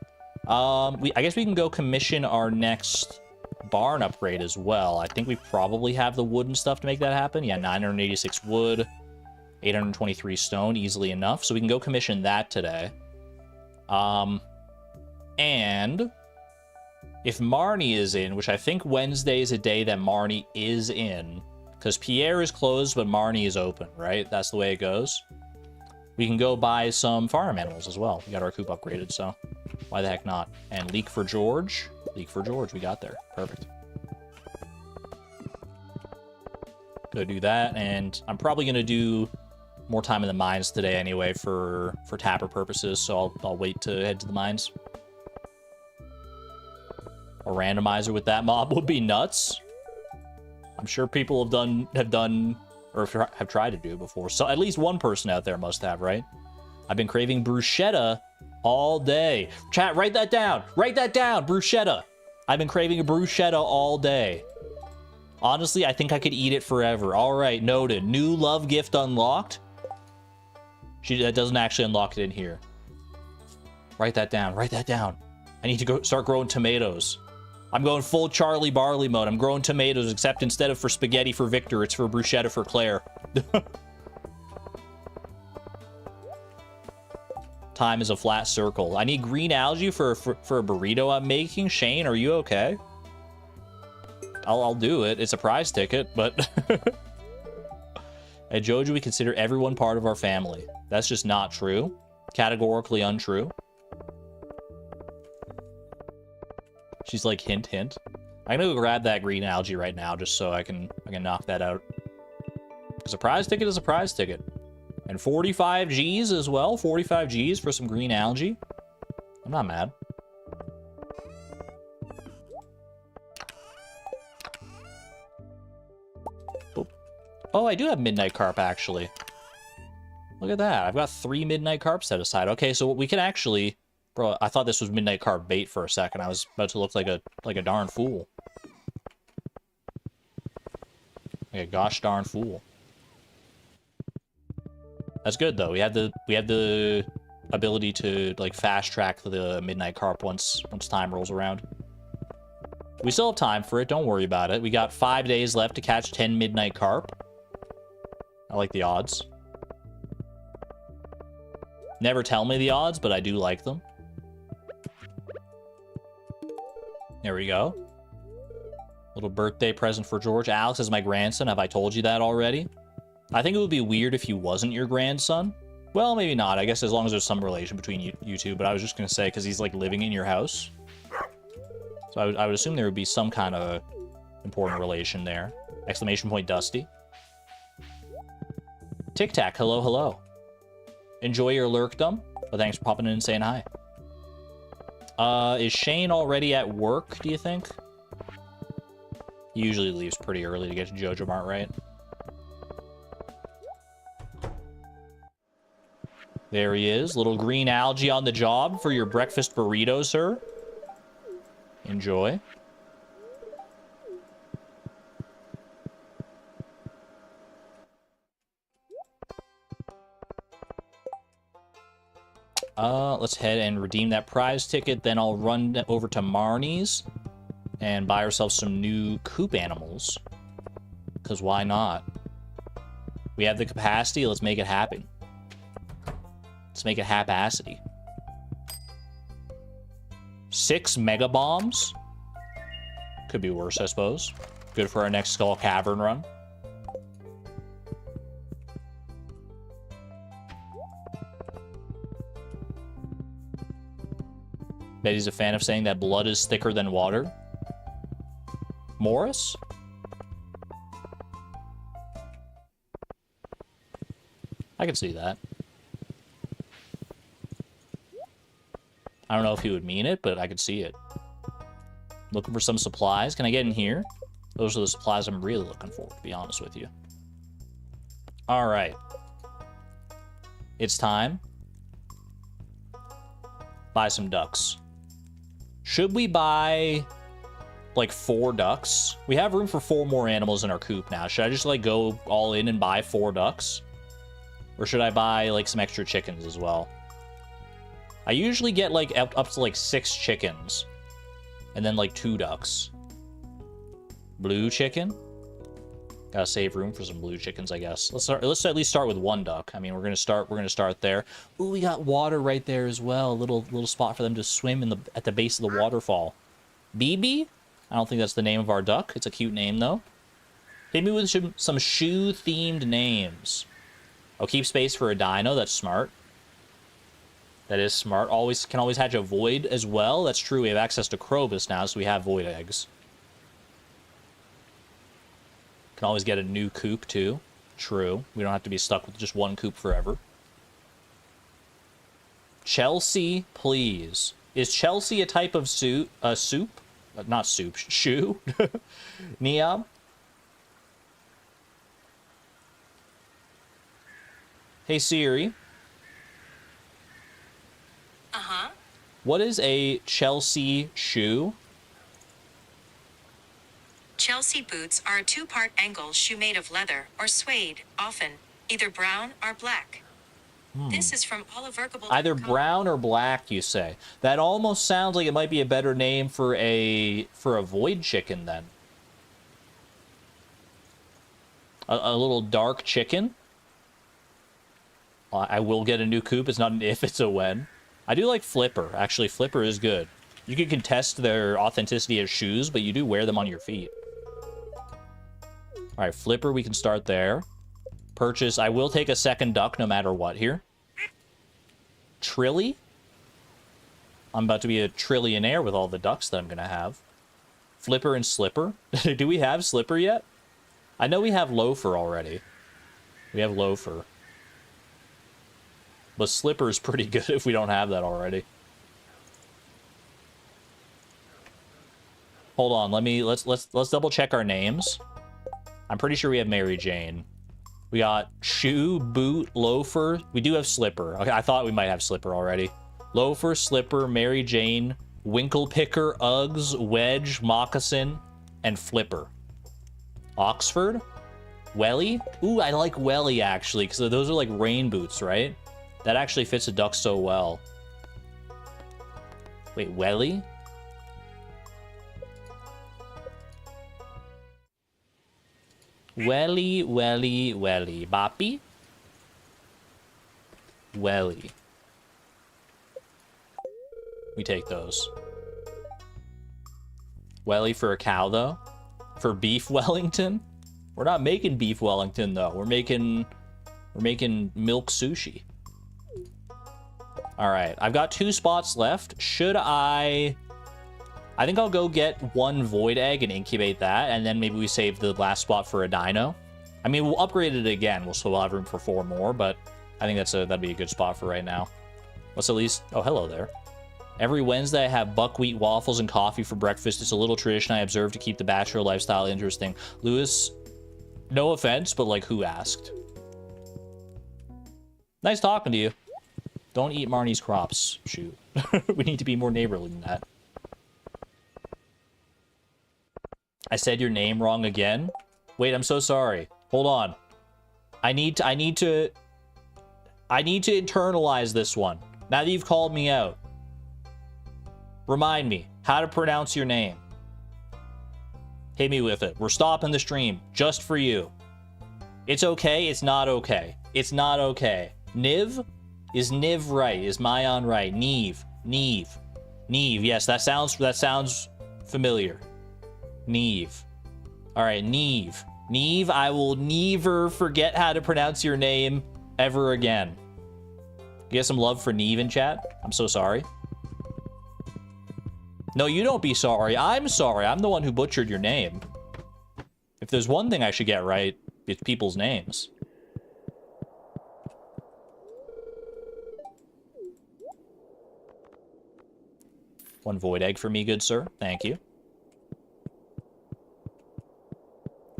I guess we can go commission our next barn upgrade as well. I think we probably have the wood and stuff to make that happen. Yeah, 986 wood, 823 stone, easily enough. So we can go commission that today. And if Marnie is in, which I think Wednesday is a day that Marnie is in, because Pierre is closed, but Marnie is open, right? That's the way it goes. We can go buy some farm animals as well. We got our coop upgraded, so why the heck not? And leak for George. Leak for George, we got there. Perfect. Go do that, and I'm probably going to do more time in the mines today anyway for tapper purposes, so I'll wait to head to the mines. A randomizer with that mob would be nuts. I'm sure people have done or have tried to do it before. So at least one person out there must have, right? I've been craving bruschetta all day. Chat, write that down. Write that down. Bruschetta. I've been craving a bruschetta all day. Honestly, I think I could eat it forever. All right, noted. New love gift unlocked. That doesn't actually unlock it in here. Write that down. Write that down. I need to go start growing tomatoes. I'm going full Charlie Barley mode. I'm growing tomatoes, except instead of for spaghetti for Victor, it's for bruschetta for Claire. Time is a flat circle. I need green algae for a burrito I'm making. Shane, are you okay? I'll do it. It's a prize ticket, but... At Jojo, we consider everyone part of our family. That's just not true. Categorically untrue. She's like, hint, hint. I'm gonna go grab that green algae right now just so I can knock that out. Because a prize ticket is a prize ticket. And 45 G's as well. 45 G's for some green algae. I'm not mad. Boop. Oh, I do have midnight carp, actually. Look at that. I've got 3 midnight carp set aside. Okay, so we can actually... Bro, I thought this was midnight carp bait for a second. I was about to look like a darn fool. Like a gosh darn fool. That's good though. We have the ability to like fast track the midnight carp once time rolls around. We still have time for it. Don't worry about it. We got 5 days left to catch 10 midnight carp. I like the odds. Never tell me the odds, but I do like them. There we go. Little birthday present for George. Alex is my grandson. Have I told you that already? I think it would be weird if he wasn't your grandson. Well, maybe not. I guess as long as there's some relation between you two. But I was just going to say, because he's like living in your house. So I would assume there would be some kind of important relation there. Exclamation point Dusty. Tic Tac, hello, hello. Enjoy your lurkdom. But thanks for popping in and saying hi. Is Shane already at work, do you think? He usually leaves pretty early to get to Jojo Mart, right? There he is. Little green algae on the job for your breakfast burrito, sir. Enjoy. Let's head and redeem that prize ticket. Then I'll run over to Marnie's and buy ourselves some new coop animals. Because why not? We have the capacity. Let's make it happen. Let's make it hapacity. 6 mega bombs. Could be worse, I suppose. Good for our next Skull Cavern run. Betty's a fan of saying that blood is thicker than water. Morris? I can see that. I don't know if he would mean it, but I could see it. Looking for some supplies. Can I get in here? Those are the supplies I'm really looking for, to be honest with you. All right. It's time. Buy some ducks. Should we buy like 4 ducks? We have room for 4 more animals in our coop now. Should I just like go all in and buy 4 ducks? Or should I buy like some extra chickens as well? I usually get like up to like 6 chickens. And then like 2 ducks. Blue chicken. Gotta save room for some blue chickens, I guess. Let's at least start with 1 duck. I mean, we're gonna start there. Ooh, we got water right there as well. A little spot for them to swim at the base of the waterfall. BB? I don't think that's the name of our duck. It's a cute name though. Hit me with some shoe-themed names. I'll keep space for a dino. That's smart. That is smart. Can always hatch a void as well. That's true. We have access to Krobus now, so we have void eggs. Can always get a new coop, too. True. We don't have to be stuck with just 1 coop forever. Chelsea, please. Is Chelsea a type of soup? Not soup. Shoe? Neom? Hey, Siri. Uh-huh. What is a Chelsea shoe? Chelsea boots are a 2-part angle shoe made of leather or suede, often either brown or black. This is from olivergable. Either brown or black, you say. That almost sounds like it might be a better name for a void chicken then. A little dark chicken. I will get a new coop. It's not an if, it's a when. I do like Flipper. Actually, Flipper is good. You can contest their authenticity as shoes, but you do wear them on your feet. All right, Flipper, we can start there. Purchase. I will take a 2nd duck no matter what here. Trilly? I'm about to be a trillionaire with all the ducks that I'm going to have. Flipper and Slipper? Do we have Slipper yet? I know we have Loafer already. We have Loafer. But Slipper is pretty good if we don't have that already. Hold on, let's double check our names. I'm pretty sure we have Mary Jane. We got Shoe, Boot, Loafer. We do have Slipper. Okay, I thought we might have Slipper already. Loafer, Slipper, Mary Jane, Winkle Picker, Uggs, Wedge, Moccasin, and Flipper. Oxford? Welly? Ooh, I like Welly actually, because those are like rain boots, right? That actually fits a duck so well. Wait, Welly? Welly, Welly, Welly. Boppy? Welly. We take those. Welly for a cow, though? For beef Wellington? We're not making beef Wellington, though. We're making milk sushi. All right, I've got 2 spots left. Should I think I'll go get 1 void egg and incubate that, and then maybe we save the last spot for a dino. I mean, we'll upgrade it again. We'll have room for 4 more, but I think that'd be a good spot for right now. Let's at least... Oh, hello there. Every Wednesday, I have buckwheat waffles and coffee for breakfast. It's a little tradition I observe to keep the bachelor lifestyle interesting. Lewis, no offense, but, like, who asked? Nice talking to you. Don't eat Marnie's crops. Shoot. We need to be more neighborly than that. I said your name wrong again? Wait, I'm so sorry. Hold on. I need to internalize this one. Now that you've called me out. Remind me how to pronounce your name. Hit me with it. We're stopping the stream just for you. It's okay. It's not okay. It's not okay. Niv? Is Niv right? Is Mayan right? Neve. Yes, that sounds familiar. Neve. All right, Neve. Neve, I will never forget how to pronounce your name ever again. You get some love for Neve in chat? I'm so sorry. No, you don't be sorry. I'm sorry. I'm the one who butchered your name. If there's one thing I should get right, it's people's names. One void egg for me, good sir. Thank you.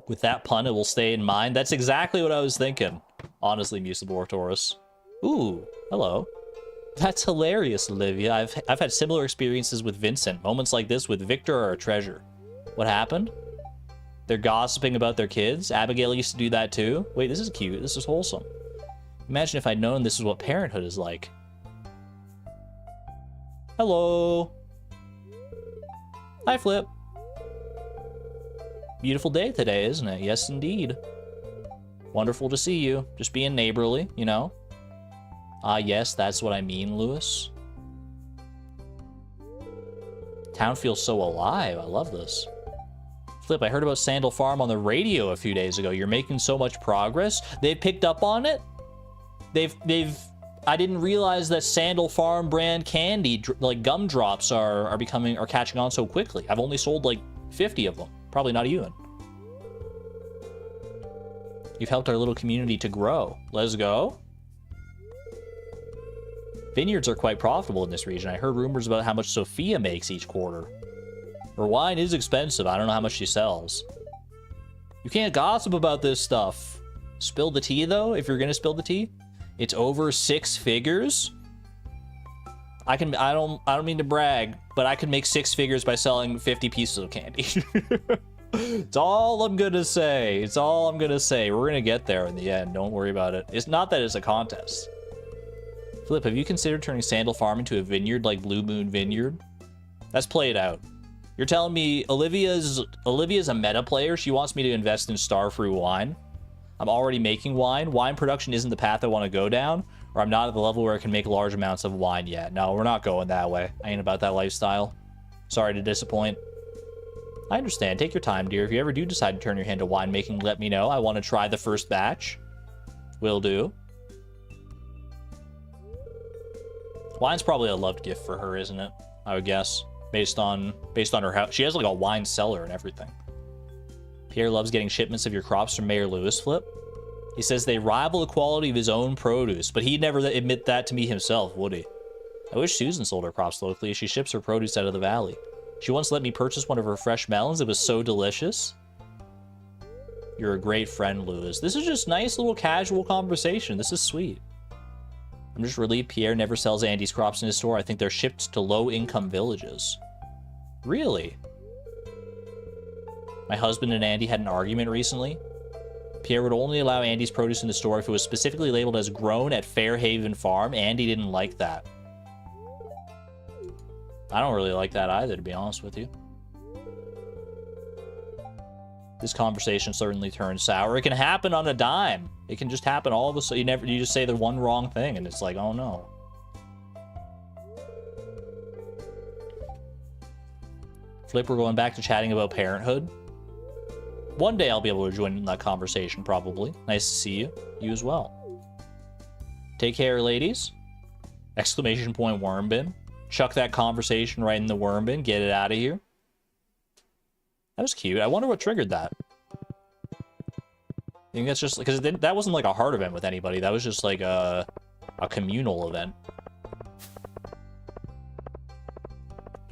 With that pun, it will stay in mind. That's exactly what I was thinking. Honestly, Mucibortaurus. Ooh, hello. That's hilarious, Olivia. I've had similar experiences with Vincent. Moments like this with Victor are a treasure. What happened? They're gossiping about their kids? Abigail used to do that too? Wait, this is cute. This is wholesome. Imagine if I'd known this is what parenthood is like. Hello. Hi, Flip. Beautiful day today, isn't it? Yes, indeed. Wonderful to see you. Just being neighborly, you know? Ah, yes, that's what I mean, Lewis. Town feels so alive. I love this. Flip, I heard about Sandal Farm on the radio a few days ago. You're making so much progress. They picked up on it? I didn't realize that Sandal Farm brand candy, like gumdrops, are catching on so quickly. I've only sold like 50 of them. Probably not even. You've helped our little community to grow. Let's go. Vineyards are quite profitable in this region. I heard rumors about how much Sophia makes each quarter. Her wine is expensive. I don't know how much she sells. You can't gossip about this stuff. Spill the tea, though, if you're gonna spill the tea. It's over 6 figures. I don't mean to brag, but I can make 6 figures by selling 50 pieces of candy. It's all I'm gonna say. It's all I'm gonna say. We're gonna get there in the end. Don't worry about it. It's not that it's a contest. Flip, have you considered turning Sandal Farm into a vineyard like Blue Moon Vineyard? That's played out. You're telling me Olivia's a meta player? She wants me to invest in starfruit wine? I'm already making wine. Wine production isn't the path I want to go down, or I'm not at the level where I can make large amounts of wine yet. No, we're not going that way. I ain't about that lifestyle. Sorry to disappoint. I understand. Take your time, dear. If you ever do decide to turn your hand to winemaking, let me know. I want to try the first batch. Will do. Wine's probably a loved gift for her, isn't it? I would guess. Based on her house. She has like a wine cellar and everything. Pierre loves getting shipments of your crops from Mayor Lewis, Flip. He says they rival the quality of his own produce, but he'd never admit that to me himself, would he? I wish Susan sold her crops locally as she ships her produce out of the valley. She once let me purchase one of her fresh melons. It was so delicious. You're a great friend, Lewis. This is just nice little casual conversation. This is sweet. I'm just relieved Pierre never sells Andy's crops in his store. I think they're shipped to low-income villages. Really? My husband and Andy had an argument recently. Pierre would only allow Andy's produce in the store if it was specifically labeled as grown at Fairhaven Farm. Andy didn't like that. I don't really like that either, to be honest with you. This conversation certainly turned sour. It can happen on a dime. It can just happen all of a sudden. You just say the one wrong thing and it's like, oh no. Flip, we're going back to chatting about parenthood. One day I'll be able to join in that conversation, probably. Nice to see you. You as well. Take care, ladies. Exclamation point worm bin. Chuck that conversation right in the worm bin. Get it out of here. That was cute. I wonder what triggered that. I think that's just because that wasn't like a hard event with anybody. That was just like a communal event.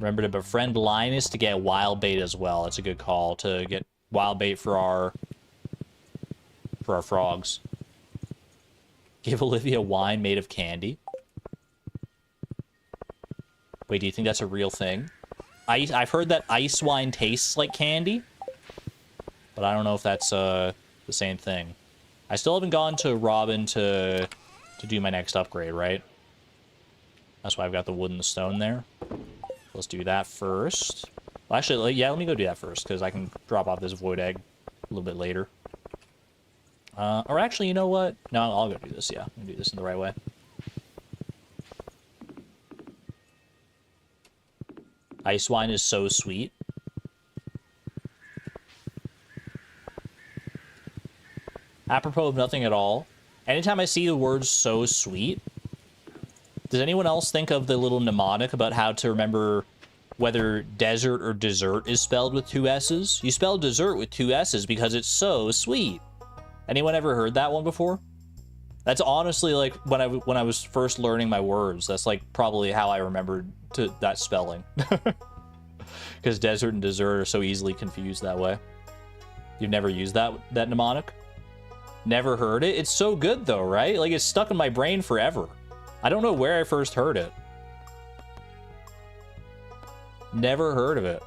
Remember to befriend Linus to get wild bait as well. It's a good call to get wild bait for our frogs. Give Olivia wine made of candy. Wait, do you think that's a real thing? I've heard that ice wine tastes like candy, but I don't know if that's the same thing. I still haven't gone to Robin to do my next upgrade, right? That's why I've got the wood and the stone there. Let's do that first. Well, actually, yeah, let me go do that first, because I can drop off this void egg a little bit later. Or actually, you know what? No, I'll go do this, yeah. I'm going to do this in the right way. Ice wine is so sweet. Apropos of nothing at all, anytime I see the word so sweet, does anyone else think of the little mnemonic about how to remember whether desert or dessert is spelled with 2 S's? You spell dessert with 2 S's because it's so sweet. Anyone ever heard that one before? That's honestly like when I was first learning my words. That's like probably how I remembered that spelling. Because desert and dessert are so easily confused that way. You've never used that mnemonic? Never heard it? It's so good though, right? Like it's stuck in my brain forever. I don't know where I first heard it. Never heard of it.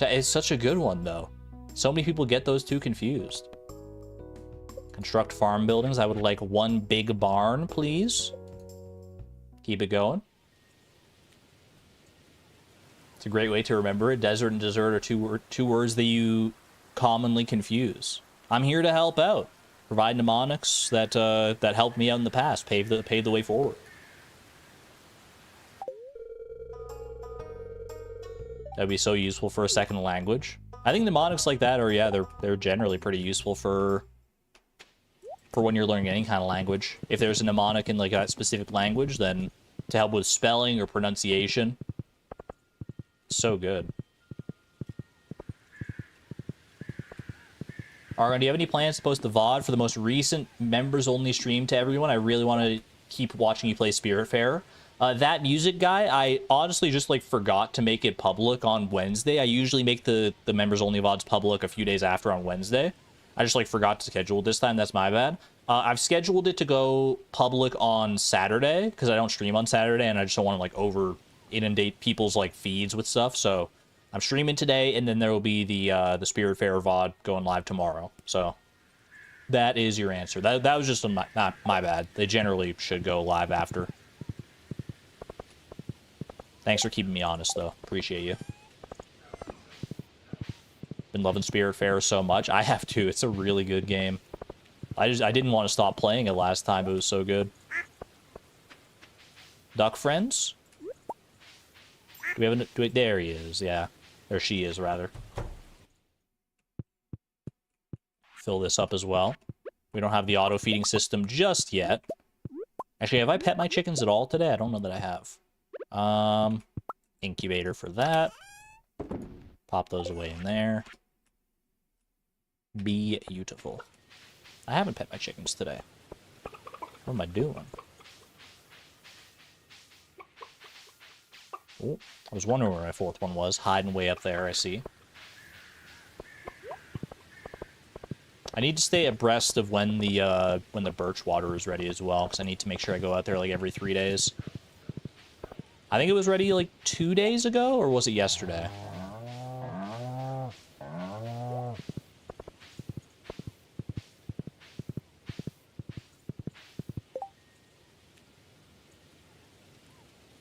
It's such a good one though. So many people get those two confused. Construct farm buildings. I would like one big barn, please. Keep it going. It's a great way to remember it. Desert and dessert are two words that you commonly confuse. I'm here to help out. Provide mnemonics that helped me out in the past. Pave the way forward. That'd be so useful for a second language. I think mnemonics like that are, yeah, they're generally pretty useful for when you're learning any kind of language. If there's a mnemonic in like that specific language, then to help with spelling or pronunciation. So good. Argon, do you have any plans to post the VOD for the most recent members-only stream to everyone? I really want to keep watching you play Spiritfarer. That music guy, I honestly just like forgot to make it public on Wednesday. I usually make the members-only VODs public a few days after on Wednesday. I just like forgot to schedule it this time. That's my bad. I've scheduled it to go public on Saturday because I don't stream on Saturday and I just don't want to like over inundate people's like feeds with stuff. So I'm streaming today and then there will be the Spiritfarer VOD going live tomorrow. So that is your answer. That was just not my bad. They generally should go live after. Thanks for keeping me honest though. Appreciate you. Been loving Spiritfarer so much. I have to. It's a really good game. I didn't want to stop playing it last time. It was so good. Duck friends? Do we have there he is, yeah. Or she is, rather. Fill this up as well. We don't have the auto-feeding system just yet. Actually, have I pet my chickens at all today? I don't know that I have. Incubator for that. Pop those away in there. Beautiful. I haven't pet my chickens today. What am I doing? Oh, I was wondering where my fourth one was. Hiding way up there, I see. I need to stay abreast of when the birch water is ready as well, because I need to make sure I go out there like every 3 days. I think it was ready like 2 days ago, or was it yesterday?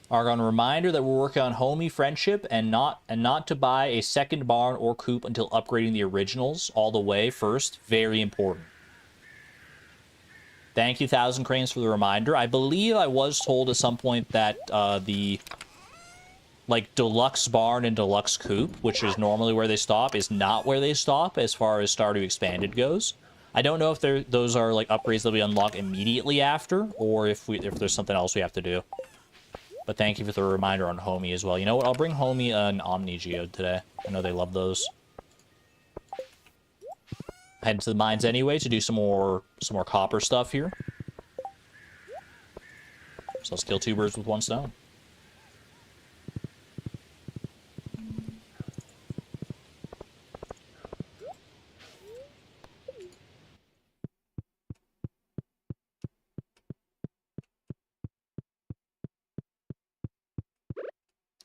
Argon, reminder that we're working on homie friendship and not to buy a second barn or coop until upgrading the originals all the way first. Very important. Thank you, 1,000 Cranes, for the reminder. I believe I was told at some point that the like deluxe barn and deluxe coop, which is normally where they stop, is not where they stop as far as Stardew Expanded goes. I don't know if those are like upgrades that we unlock immediately after, or if there's something else we have to do. But thank you for the reminder on Homie as well. You know what? I'll bring Homie an Omni Geode today. I know they love those. Heading to the mines anyway to do some more copper stuff here. So let's kill 2 birds with 1 stone.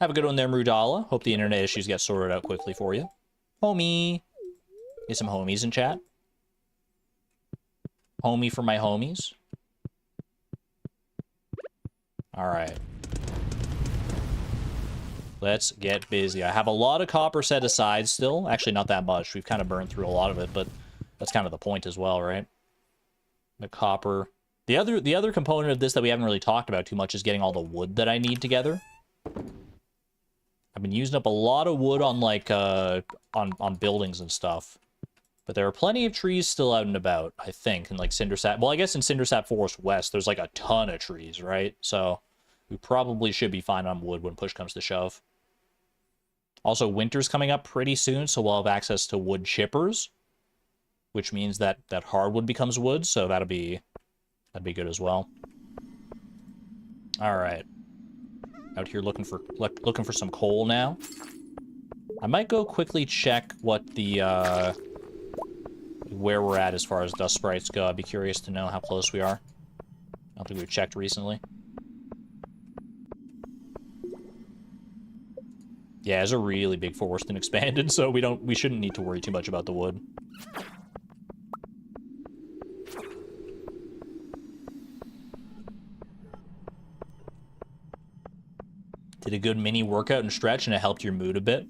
Have a good one there, Mrudala. Hope the internet issues get sorted out quickly for you. Homie. Get some homies in chat. Homie for my homies. Alright. Let's get busy. I have a lot of copper set aside still. Actually, not that much. We've kind of burned through a lot of it, but that's kind of the point as well, right? The copper. The other component of this that we haven't really talked about too much is getting all the wood that I need together. I've been using up a lot of wood on like on buildings and stuff, but there are plenty of trees still out and about, I think, in like Cindersap. Well, I guess in Cindersap Forest West, there's like a ton of trees, right? So we probably should be fine on wood when push comes to shove. Also, winter's coming up pretty soon, so we'll have access to wood chippers, which means that hardwood becomes wood. So that'll be That'd be good as well. All right. Out here looking for some coal now. I might go quickly check what the where we're at as far as dust sprites go. I'd be curious to know how close we are. I don't think we've checked recently. Yeah, it's a really big forest and expanded, so we shouldn't need to worry too much about the wood. Did a good mini workout and stretch, and it helped your mood a bit.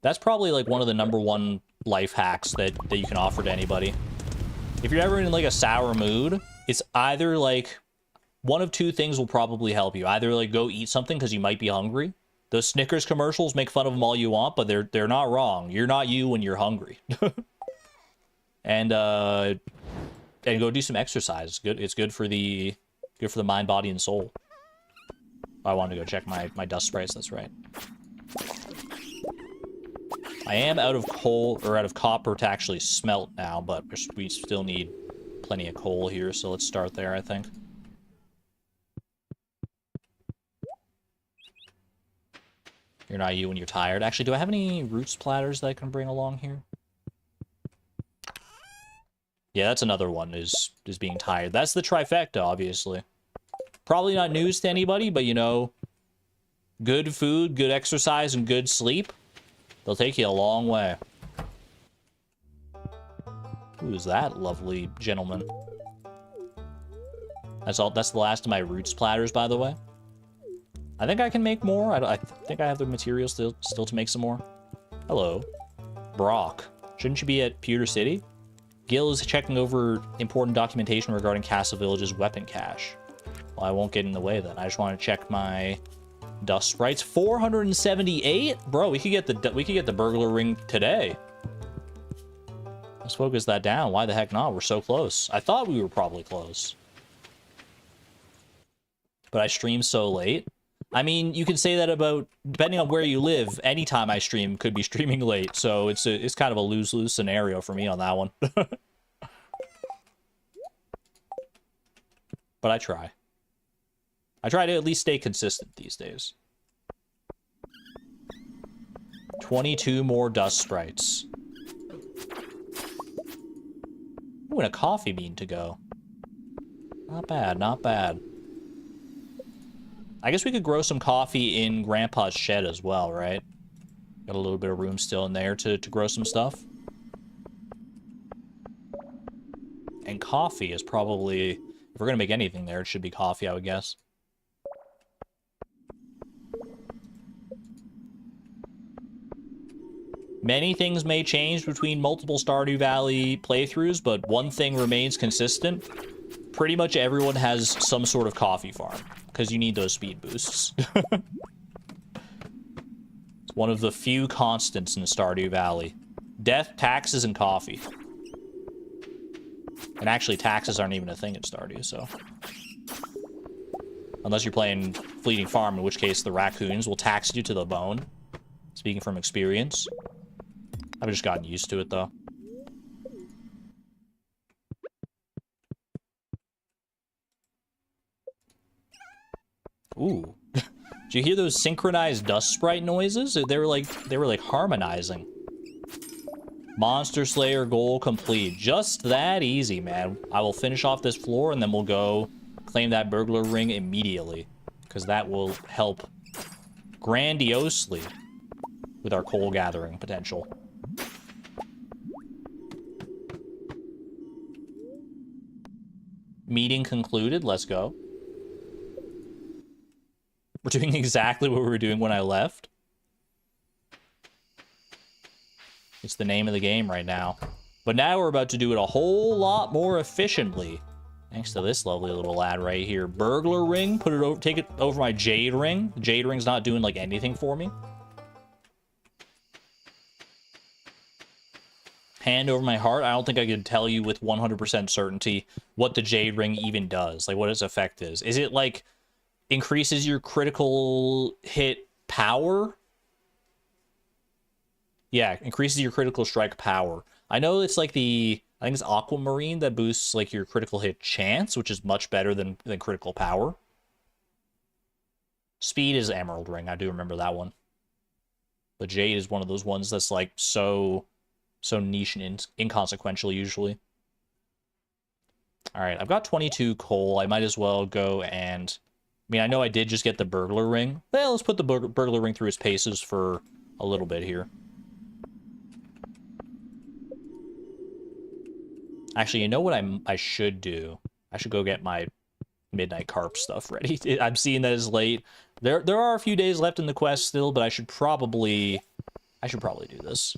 That's probably like one of the #1 life hacks that you can offer to anybody. If you're ever in like a sour mood, it's either like one of two things will probably help you. Either like go eat something because you might be hungry. Those Snickers commercials, make fun of them all you want, but they're not wrong. You're not you when you're hungry. And go do some exercise. It's good for the mind, body, and soul. I wanted to go check my dust sprites, that's right. I am out of coal, or out of copper to actually smelt now, but we still need plenty of coal here, so let's start there, I think. You're not you when you're tired. Actually, do I have any roots platters that I can bring along here? Yeah, that's another one, is being tired. That's the trifecta, obviously. Probably not news to anybody, but you know, good food, good exercise, and good sleep, they'll take you a long way. Who's that lovely gentleman? That's the last of my roots platters, by the way. I think I can make more. I think I have the materials still to make some more. Hello. Brock. Shouldn't you be at Pewter City? Gil is checking over important documentation regarding Castle Village's weapon cache. Well, I won't get in the way then. I just want to check my dust sprites. 478? Bro, we could get the burglar ring today. Let's focus that down. Why the heck not? We're so close. I thought we were probably close. But I stream so late. I mean, you can say that about, depending on where you live, anytime I stream could be streaming late. So it's kind of a lose-lose scenario for me on that one. But I try. I try to at least stay consistent these days. 22 more dust sprites. Ooh, and a coffee bean to go. Not bad, not bad. I guess we could grow some coffee in Grandpa's shed as well, right? Got a little bit of room still in there to grow some stuff. And coffee is probably, if we're gonna make anything there, it should be coffee, I would guess. Many things may change between multiple Stardew Valley playthroughs, but one thing remains consistent. Pretty much everyone has some sort of coffee farm, because you need those speed boosts. It's one of the few constants in Stardew Valley. Death, taxes, and coffee. And actually, taxes aren't even a thing in Stardew, so... Unless you're playing Fleeting Farm, in which case the raccoons will tax you to the bone. Speaking from experience. I've just gotten used to it, though. Ooh. Did you hear those synchronized dust sprite noises? They were like harmonizing. Monster Slayer goal complete. Just that easy, man. I will finish off this floor and then we'll go claim that burglar ring immediately, because that will help grandiosely with our coal gathering potential. Meeting concluded. Let's go. We're doing exactly what we were doing when I left. It's the name of the game right now. But now we're about to do it a whole lot more efficiently. Thanks to this lovely little lad right here. Burglar ring. Put it over. Take it over my jade ring. The jade ring's not doing like anything for me. Hand over my heart. I don't think I could tell you with 100% certainty what the jade ring even does. Like what its effect is. Is it like increases your critical hit power? Yeah, increases your critical strike power. I know it's like the I think it's aquamarine that boosts like your critical hit chance, which is much better than critical power. Speed is emerald ring. I do remember that one. But jade is one of those ones that's like so niche and inconsequential usually. All right, I've got 22 coal. I might as well go and... I mean, I know I did just get the burglar ring. Well, let's put the burglar ring through its paces for a little bit here. Actually, you know what I should do? I should go get my midnight carp stuff ready. I'm seeing that it's late. There are a few days left in the quest still, but I should probably do this.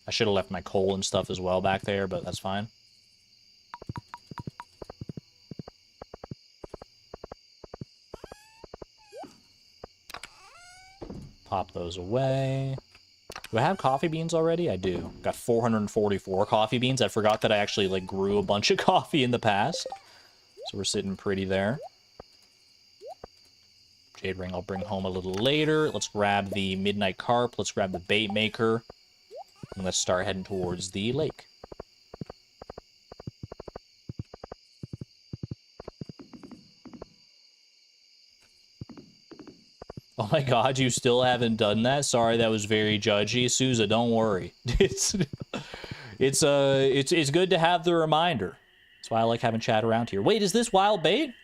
I should have left my coal and stuff as well back there, but that's fine. Pop those away. Do I have coffee beans already? I do. Got 444 coffee beans. I forgot that I actually like grew a bunch of coffee in the past. So we're sitting pretty there. Jade ring I'll bring home a little later. Let's grab the midnight carp. Let's grab the bait maker. And let's start heading towards the lake. Oh my god, you still haven't done that? Sorry, that was very judgy. Sousa, don't worry. It's good to have the reminder. That's why I like having chat around here. Wait, is this wild bait?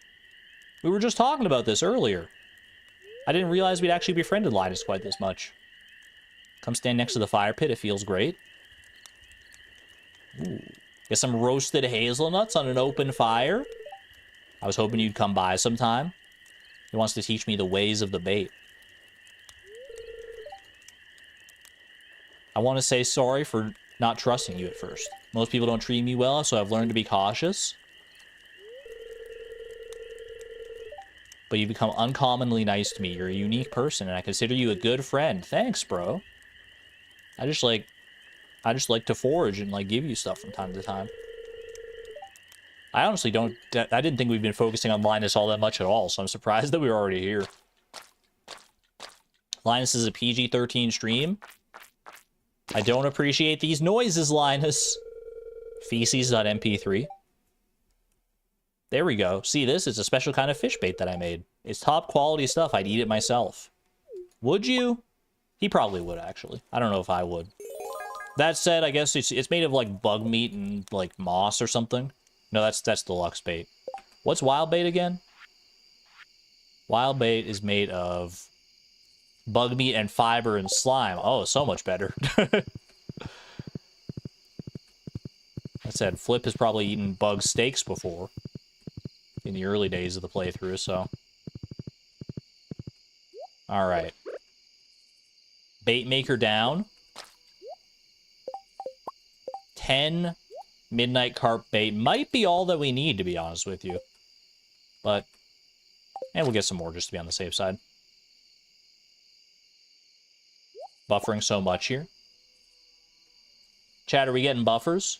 We were just talking about this earlier. I didn't realize we'd actually befriended Linus quite this much. Come stand next to the fire pit, it feels great. Ooh. Get some roasted hazelnuts on an open fire. I was hoping you'd come by sometime. He wants to teach me the ways of the bait. I want to say sorry for not trusting you at first. Most people don't treat me well, so I've learned to be cautious. But you become uncommonly nice to me. You're a unique person, and I consider you a good friend. Thanks, bro. I just like to forage and like give you stuff from time to time. I honestly don't... I didn't think we've been focusing on Linus all that much at all, so I'm surprised that we were already here. Linus is a PG-13 stream. I don't appreciate these noises, Linus. Feces.mp3. There we go. See this? It's a special kind of fish bait that I made. It's top quality stuff. I'd eat it myself. Would you? He probably would, actually. I don't know if I would. That said, I guess it's made of, like, bug meat and, like, moss or something. No, that's deluxe bait. What's wild bait again? Wild bait is made of bug meat and fiber and slime. Oh, so much better. That said, Flip has probably eaten bug steaks before. In the early days of the playthrough, so... Alright. Bait maker down. 10 midnight carp bait might be all that we need, to be honest with you. But... And we'll get some more just to be on the safe side. Buffering so much here. Chat, are we getting buffers?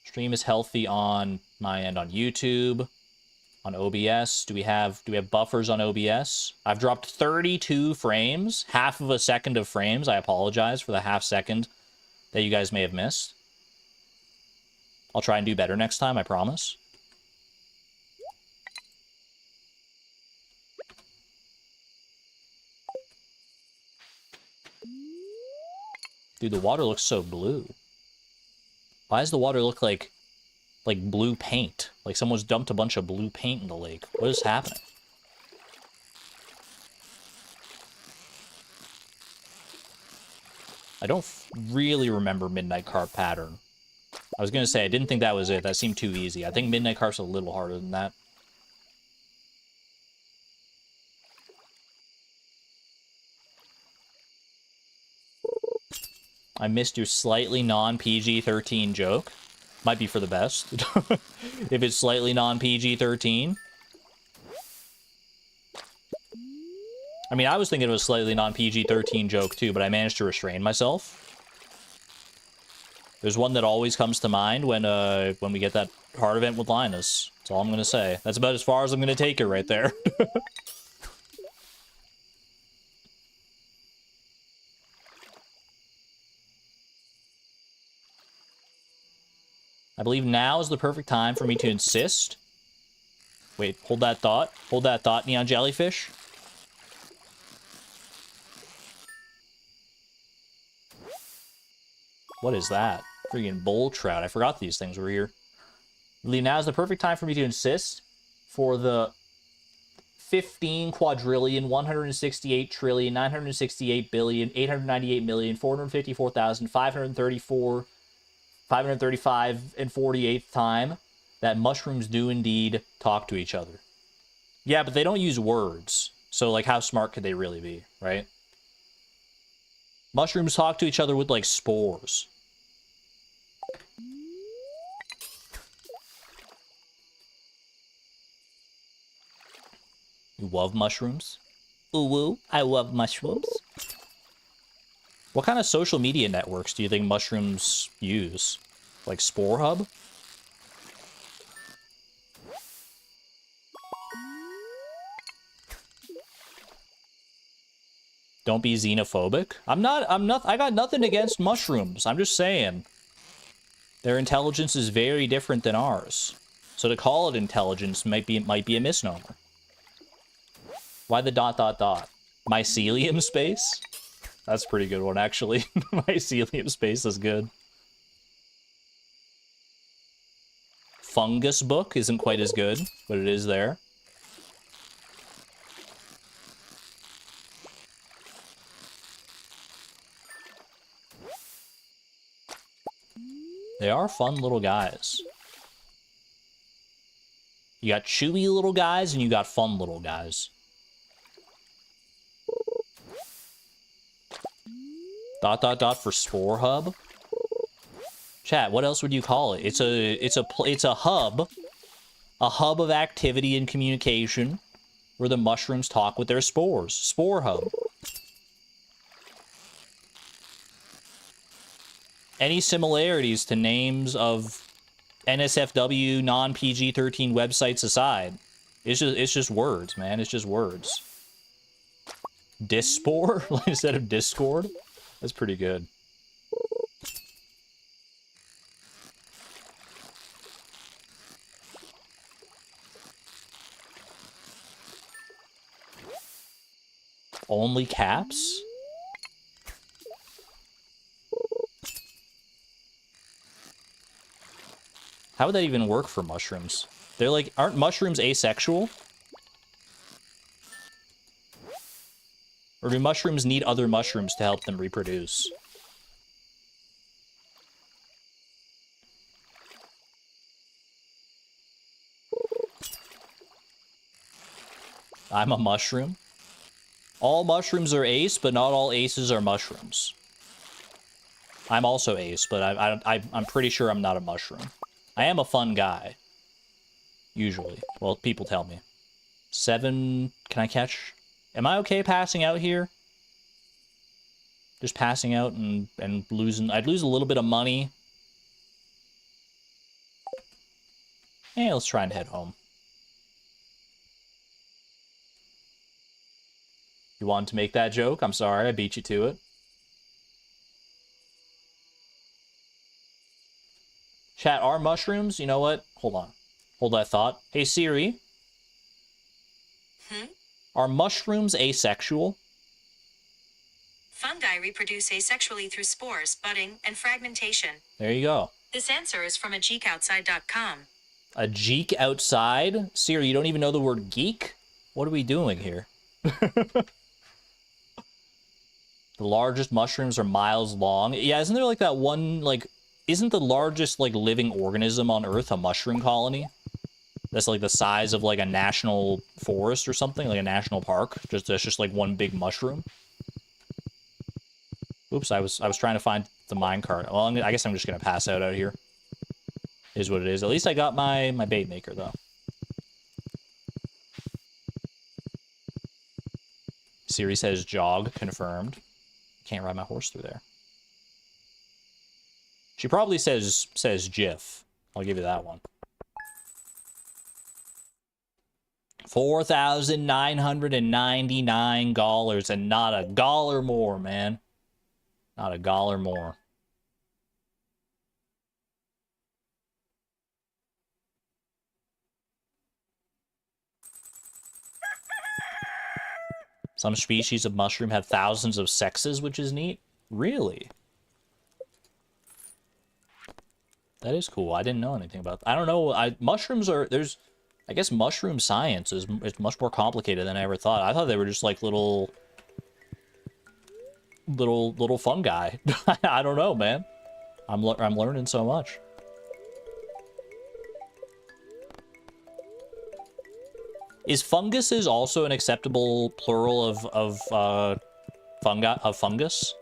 Stream is healthy on my end on YouTube, on OBS. Do we have buffers on OBS? I've dropped 32 frames, half of a second of frames. I apologize for the half second that you guys may have missed. I'll try and do better next time, I promise. Dude, the water looks so blue. Why does the water look like blue paint? Like someone's dumped a bunch of blue paint in the lake. What is happening? I don't really remember Midnight Carp pattern. I was going to say, I didn't think that was it. That seemed too easy. I think Midnight Carp's a little harder than that. I missed your slightly non-PG-13 joke. Might be for the best. If it's slightly non-PG-13. I mean, I was thinking it was a slightly non-PG-13 joke too, but I managed to restrain myself. There's one that always comes to mind when we get that hard event with Linus. That's all I'm going to say. That's about as far as I'm going to take it right there. I believe now is the perfect time for me to insist. Wait, hold that thought. Hold that thought, Neon Jellyfish. What is that? Freaking bull trout. I forgot these things were here. I believe now is the perfect time for me to insist for the 15 quadrillion, 168 trillion, 968 billion, 898 million, 454,534, 535 and 48th time that mushrooms do indeed talk to each other. Yeah, but they don't use words. So, like, how smart could they really be, right? Mushrooms talk to each other with, like, spores. You love mushrooms? Ooh, woo, I love mushrooms. What kind of social media networks do you think mushrooms use? Like Spore Hub? Don't be xenophobic. I got nothing against mushrooms. I'm just saying. Their intelligence is very different than ours. So to call it intelligence might be a misnomer. Why the ... Mycelium space? That's a pretty good one, actually. Mycelium space is good. Fungus book isn't quite as good, but it is there. They are fun little guys. You got chewy little guys and you got fun little guys. For Spore Hub. Chat, what else would you call it? It's a hub of activity and communication where the mushrooms talk with their spores. Spore Hub. Any similarities to names of NSFW non-PG-13 websites aside, it's just words, man. It's just words. Dispore instead of Discord. That's pretty good. Only caps? How would that even work for mushrooms? They're like, aren't mushrooms asexual? Or do mushrooms need other mushrooms to help them reproduce? I'm a mushroom. All mushrooms are ace, but not all aces are mushrooms. I'm also ace, but I'm pretty sure I'm not a mushroom. I am a fun guy. Usually. Well, people tell me. 7... Can I catch... Am I okay passing out here? Just passing out and losing... I'd lose a little bit of money. Hey, let's try and head home. You wanted to make that joke? I'm sorry, I beat you to it. Chat, are mushrooms? You know what? Hold on. Hold that thought. Hey, Siri. Are mushrooms asexual? Fungi reproduce asexually through spores, budding, and fragmentation. There you go. This answer is from ageekoutside.com. A geek outside? Siri, you don't even know the word geek? What are we doing here? The largest mushrooms are miles long. Yeah, isn't there like that one, like... Isn't the largest, like, living organism on Earth a mushroom colony? That's, like, the size of, like, a national forest or something? Like a national park? That's just, like, one big mushroom? Oops, I was trying to find the minecart. Well, I guess I'm just gonna pass out here. Is what it is. At least I got my bait maker, though. Siri says jog, confirmed. Can't ride my horse through there. She probably says GIF. I'll give you that one. $4,999 and not a dollar more, man. Not a dollar more. Some species of mushroom have thousands of sexes, which is neat. Really? That is cool. I didn't know anything about that. I don't know. Mushrooms are... I guess mushroom science is much more complicated than I ever thought. I thought they were just like little fungi. I don't know, man. I'm learning so much. Is funguses also an acceptable plural of fungus?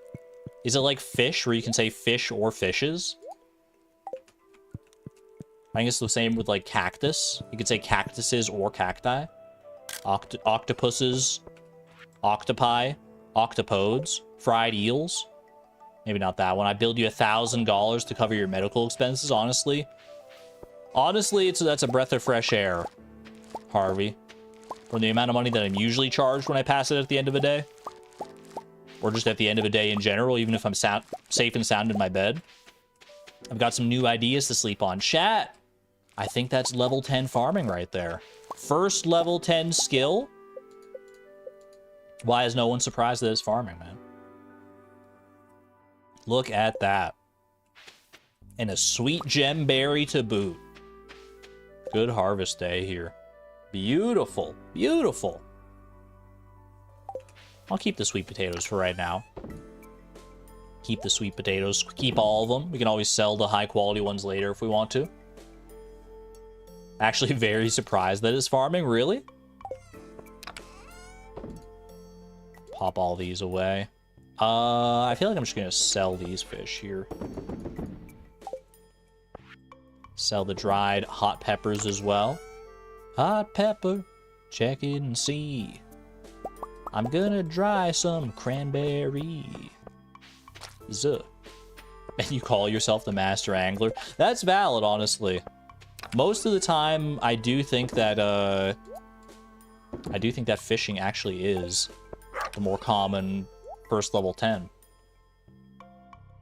Is it like fish, where you can say fish or fishes? I think it's the same with like cactus. You could say cactuses or cacti. Octopuses, octopi, octopodes, fried eels. Maybe not that one. I billed you $1,000 to cover your medical expenses. Honestly, that's a breath of fresh air, Harvey. From the amount of money that I'm usually charged when I pass it at the end of a day, or just at the end of a day in general, even if I'm safe and sound in my bed. I've got some new ideas to sleep on. Chat, I think that's level 10 farming right there. First level 10 skill. Why is no one surprised that it's farming, man? Look at that. And a sweet gem berry to boot. Good harvest day here. Beautiful. Beautiful. I'll keep the sweet potatoes for right now. Keep the sweet potatoes. Keep all of them. We can always sell the high quality ones later if we want to. Actually very surprised that it's farming. Really? Pop all these away. I feel like I'm just going to sell these fish here. Sell the dried hot peppers as well. Hot pepper, check it and see. I'm gonna dry some cranberry. Zuh. And you call yourself the master angler? That's valid, honestly. Most of the time, I do think that fishing actually is the more common first level 10.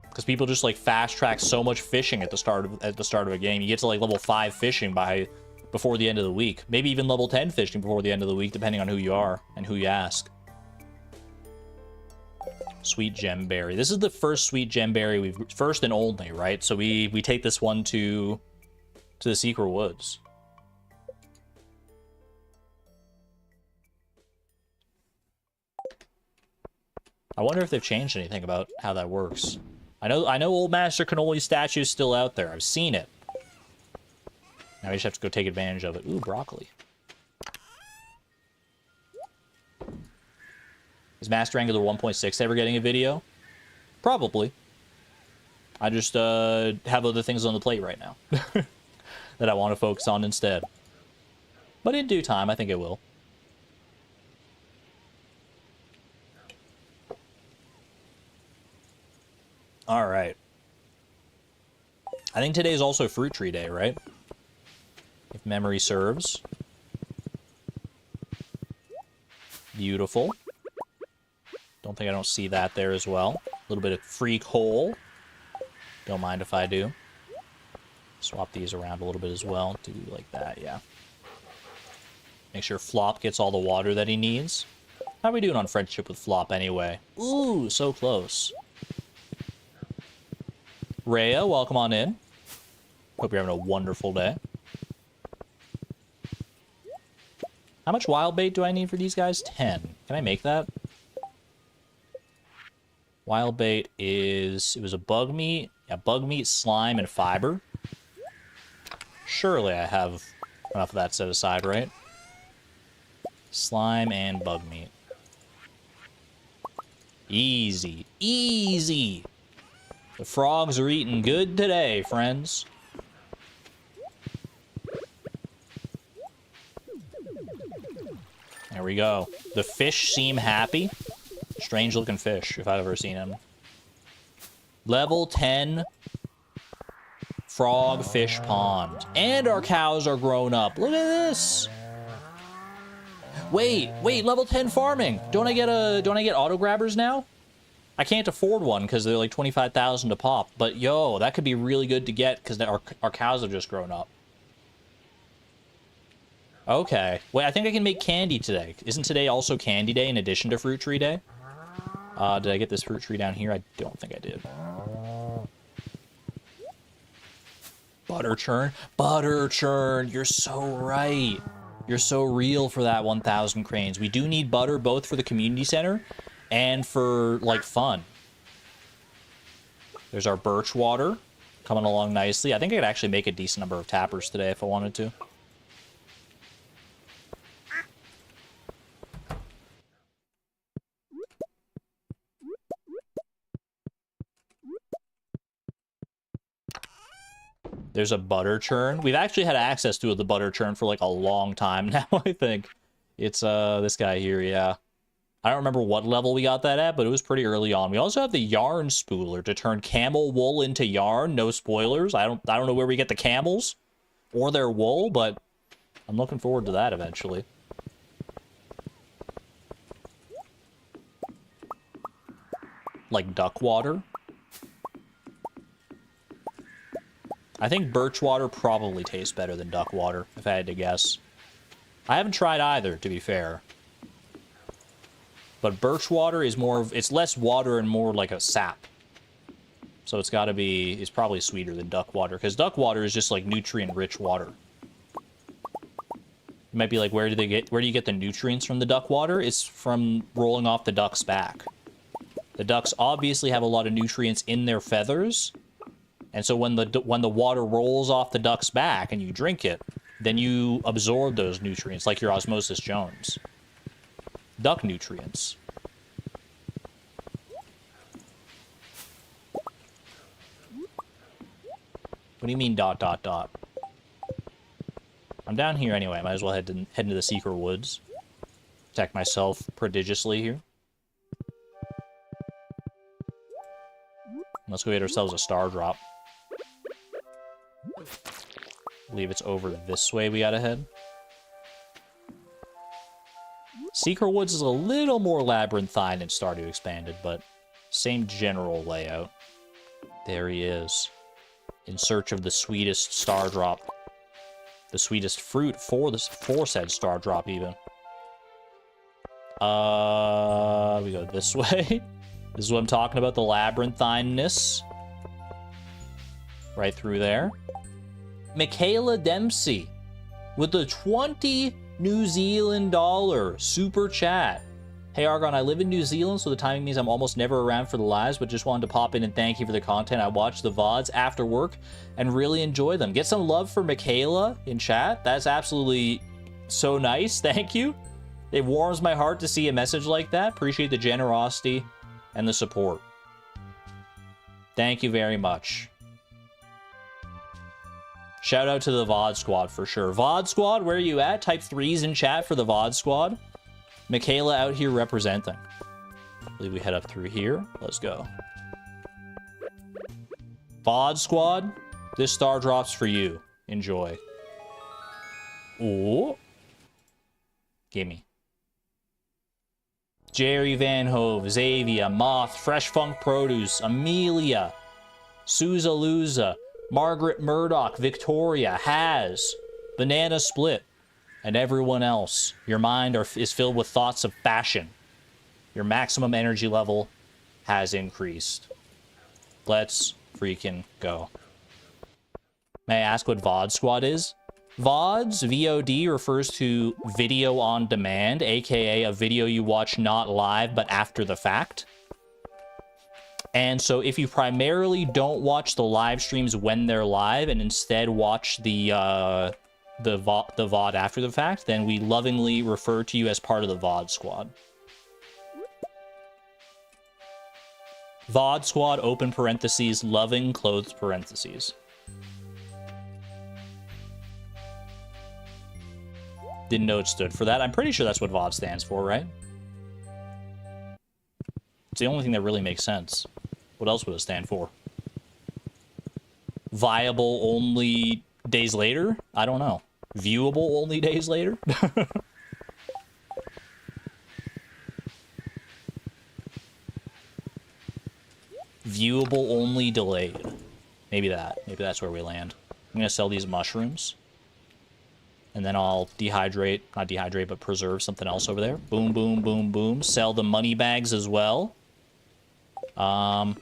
Because people just like fast track so much fishing at the start of a game. You get to like level 5 fishing before the end of the week. Maybe even level 10 fishing before the end of the week, depending on who you are and who you ask. Sweet gemberry. This is the first sweet gemberry first and only, right? So we take this one to the secret woods. I wonder if they've changed anything about how that works. I know Old Master Cannoli statue is still out there. I've seen it. Now we just have to go take advantage of it. Ooh, broccoli. Is Master Angler 1.6 ever getting a video? Probably. I just have other things on the plate right now that I want to focus on instead. But in due time, I think it will. All right. I think today is also fruit tree day, right? If memory serves. Beautiful. Don't think I don't see that there as well. A little bit of free coal. Don't mind if I do. Swap these around a little bit as well. Do like that, yeah. Make sure Flop gets all the water that he needs. How are we doing on friendship with Flop anyway? Ooh, so close. Rhea, welcome on in. Hope you're having a wonderful day. How much wild bait do I need for these guys? 10. Can I make that? Wild bait is... It was a bug meat. Yeah, bug meat, slime, and fiber. Surely I have enough of that set aside, right? Slime and bug meat. Easy. Easy! The frogs are eating good today, friends. There we go. The fish seem happy. Strange looking fish, if I've ever seen them. Level 10 frog fish pond. And our cows are grown up. Look at this. Wait, level 10 farming. Don't I get auto grabbers now? I can't afford one because they're like 25,000 a pop. But yo, that could be really good to get because our cows have just grown up. Okay. Wait, I think I can make candy today. Isn't today also candy day in addition to fruit tree day? Did I get this fruit tree down here? I don't think I did. Butter churn? Butter churn! You're so right. You're so real for that 1,000 cranes. We do need butter both for the community center and for, like, fun. There's our birch water coming along nicely. I think I could actually make a decent number of tappers today if I wanted to. There's a butter churn. We've actually had access to the butter churn for like a long time now, I think. It's this guy here, yeah. I don't remember what level we got that at, but it was pretty early on. We also have the yarn spooler to turn camel wool into yarn. No spoilers. I don't know where we get the camels or their wool, but I'm looking forward to that eventually. Like duck water. I think birch water probably tastes better than duck water, if I had to guess. I haven't tried either, to be fair. But birch water is more of, it's less water and more like a sap. So it's gotta be, it's probably sweeter than duck water, because duck water is just like nutrient-rich water. You might be like, where do you get the nutrients from the duck water? It's from rolling off the duck's back. The ducks obviously have a lot of nutrients in their feathers, and so when the water rolls off the duck's back and you drink it, then you absorb those nutrients like your Osmosis Jones. Duck nutrients. What do you mean dot dot dot? I'm down here anyway. Might as well head into the secret woods. Protect myself prodigiously here. Let's go get ourselves a star drop. I believe it's over this way we gotta head. Secret Woods is a little more labyrinthine than Stardew Expanded, but same general layout. There he is. In search of the sweetest star drop. The sweetest fruit for said star drop, even. We go this way. This is what I'm talking about, the labyrinthineness. Right through there. Michaela Dempsey with the 20 New Zealand dollar super chat. Hey Argon, I live in New Zealand, so the timing means I'm almost never around for the lives, but just wanted to pop in and thank you for the content. I watch the VODs after work and really enjoy them. Get some love for Michaela in chat. That's absolutely so nice. Thank you. It warms my heart to see a message like that. Appreciate the generosity and the support. Thank you very much. Shout out to the VOD squad for sure. VOD squad, where are you at? Type 3s in chat for the VOD squad. Michaela out here representing. I believe we head up through here. Let's go. VOD squad, this star drop's for you. Enjoy. Ooh. Gimme. Jerry Van Hove, Xavier, Moth, Fresh Funk Produce, Amelia, Souza Luza, Margaret Murdoch, Victoria, Has, Banana Split, and everyone else. Your mind is filled with thoughts of fashion. Your maximum energy level has increased. Let's freaking go. May I ask what VOD Squad is? VODs, VOD, refers to video on demand, aka a video you watch not live but after the fact. And so if you primarily don't watch the live streams when they're live and instead watch the VOD after the fact, then we lovingly refer to you as part of the VOD squad. VOD squad, open parentheses, loving, closed parentheses. Didn't know it stood for that. I'm pretty sure that's what VOD stands for, right? It's the only thing that really makes sense. What else would it stand for? Viable only days later? I don't know. Viewable only days later? Viewable only delayed. Maybe that. Maybe that's where we land. I'm gonna sell these mushrooms. And then I'll dehydrate, not dehydrate, but preserve something else over there. Boom, boom, boom, boom. Sell the money bags as well. Put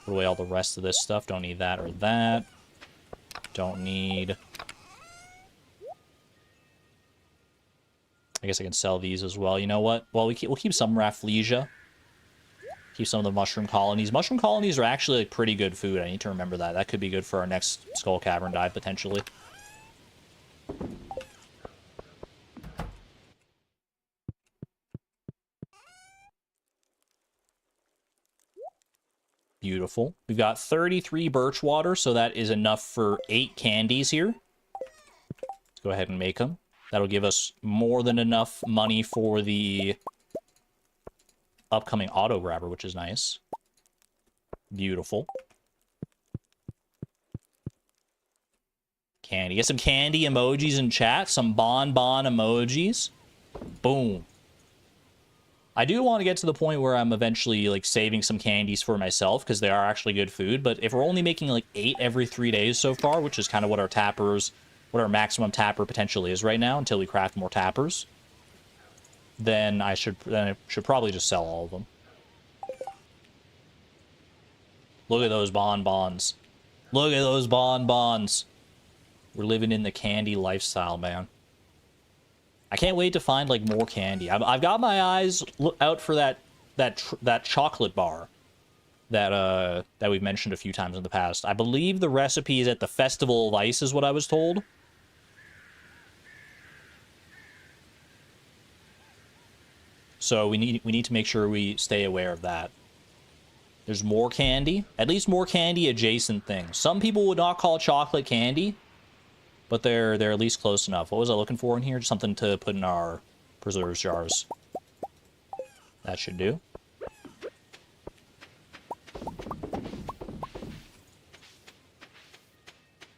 away all the rest of this stuff. Don't need that or that. Don't need... I guess I can sell these as well. You know what? Well, we'll keep some Rafflesia. Keep some of the mushroom colonies. Mushroom colonies are actually like, pretty good food. I need to remember that. That could be good for our next Skull Cavern dive, potentially. Beautiful. We've got 33 birch water, so that is enough for 8 candies here. Let's go ahead and make them. That'll give us more than enough money for the upcoming auto grabber, which is nice. Beautiful. Candy. Get some candy emojis in chat. Some bonbon emojis. Boom. I do want to get to the point where I'm eventually like saving some candies for myself because they are actually good food. But if we're only making like 8 every 3 days so far, which is kind of what our maximum tapper potentially is right now until we craft more tappers, then I should probably just sell all of them. Look at those bonbons. Look at those bonbons. We're living in the candy lifestyle, man. I can't wait to find like more candy. I've got my eyes out for that chocolate bar that we've mentioned a few times in the past. I believe the recipe is at the Festival of Ice, is what I was told. So we need to make sure we stay aware of that. There's more candy, at least more candy adjacent things. Some people would not call chocolate candy, but they're at least close enough. What was I looking for in here? Just something to put in our preserves jars. That should do.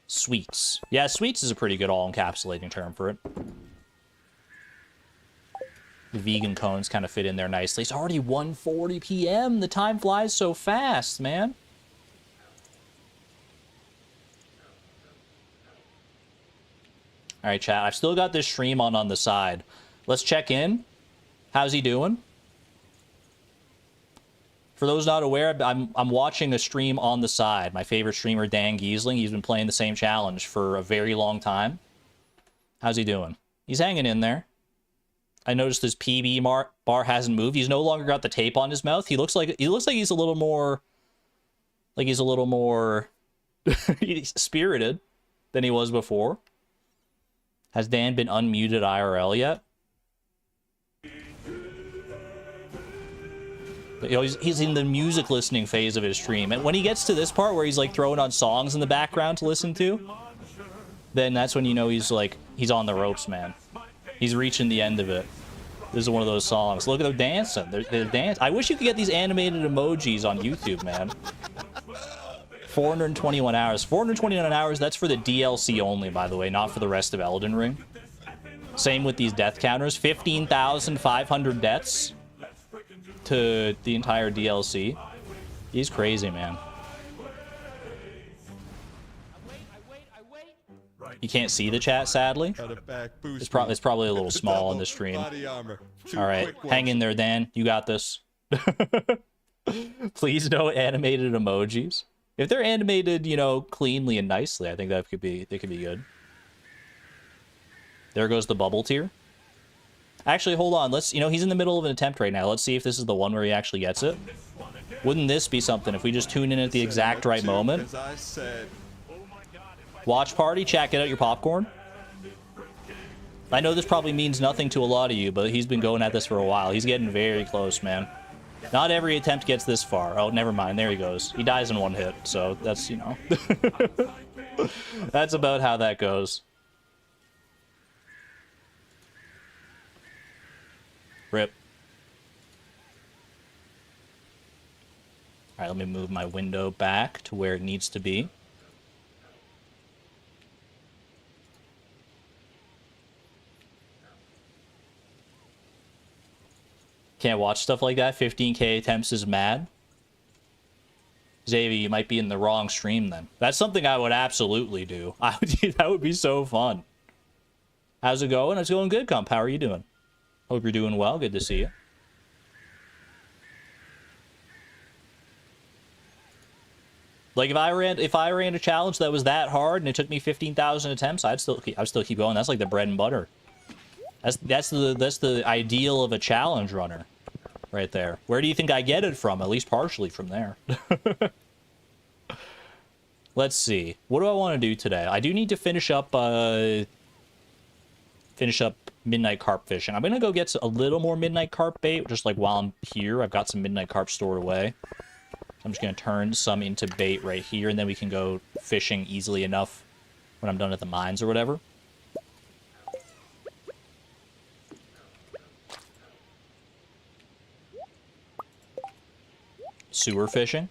Sweets. Yeah, sweets is a pretty good all-encapsulating term for it. The vegan cones kind of fit in there nicely. It's already 1:40 p.m. The time flies so fast, man. All right, chat. I've still got this stream on the side. Let's check in. How's he doing? For those not aware, I'm watching a stream on the side. My favorite streamer, Dan Giesling. He's been playing the same challenge for a very long time. How's he doing? He's hanging in there. I noticed his PB bar hasn't moved. He's no longer got the tape on his mouth. He looks like he's a little more spirited than he was before. Has Dan been unmuted IRL yet? But, you know, he's in the music listening phase of his stream. And when he gets to this part where he's like throwing on songs in the background to listen to, then that's when you know he's on the ropes, man. He's reaching the end of it. This is one of those songs. Look at them dancing. They're dancing. I wish you could get these animated emojis on YouTube, man. 421 hours. 421 hours, that's for the DLC only, by the way, not for the rest of Elden Ring. Same with these death counters. 15,500 deaths to the entire DLC. He's crazy, man. You can't see the chat, sadly. It's probably a little small on the stream. Alright, hang in there, Dan. You got this. Please no animated emojis. If they're animated, you know, cleanly and nicely, I think they could be good. There goes the bubble tier. Actually, hold on. He's in the middle of an attempt right now. Let's see if this is the one where he actually gets it. Wouldn't this be something if we just tune in at the exact right moment? Watch party, chat, get out your popcorn. I know this probably means nothing to a lot of you, but he's been going at this for a while. He's getting very close, man. Not every attempt gets this far. Oh, never mind. There he goes. He dies in one hit, so that's, you know. That's about how that goes. Rip. Alright, let me move my window back to where it needs to be. Can't watch stuff like that. 15k attempts is mad. Xavier, you might be in the wrong stream then. That's something I would absolutely do. That would be so fun. How's it going? It's going good, Comp. How are you doing? Hope you're doing well. Good to see you. Like if I ran a challenge that was that hard and it took me 15,000 attempts, I'd still keep going. That's like the bread and butter. That's the ideal of a challenge runner, right there. Where do you think I get it from? At least partially from there. Let's see. What do I want to do today? I do need to finish up midnight carp fishing. I'm gonna go get a little more midnight carp bait, just like while I'm here. I've got some midnight carp stored away. I'm just gonna turn some into bait right here, and then we can go fishing easily enough when I'm done at the mines or whatever. Sewer fishing.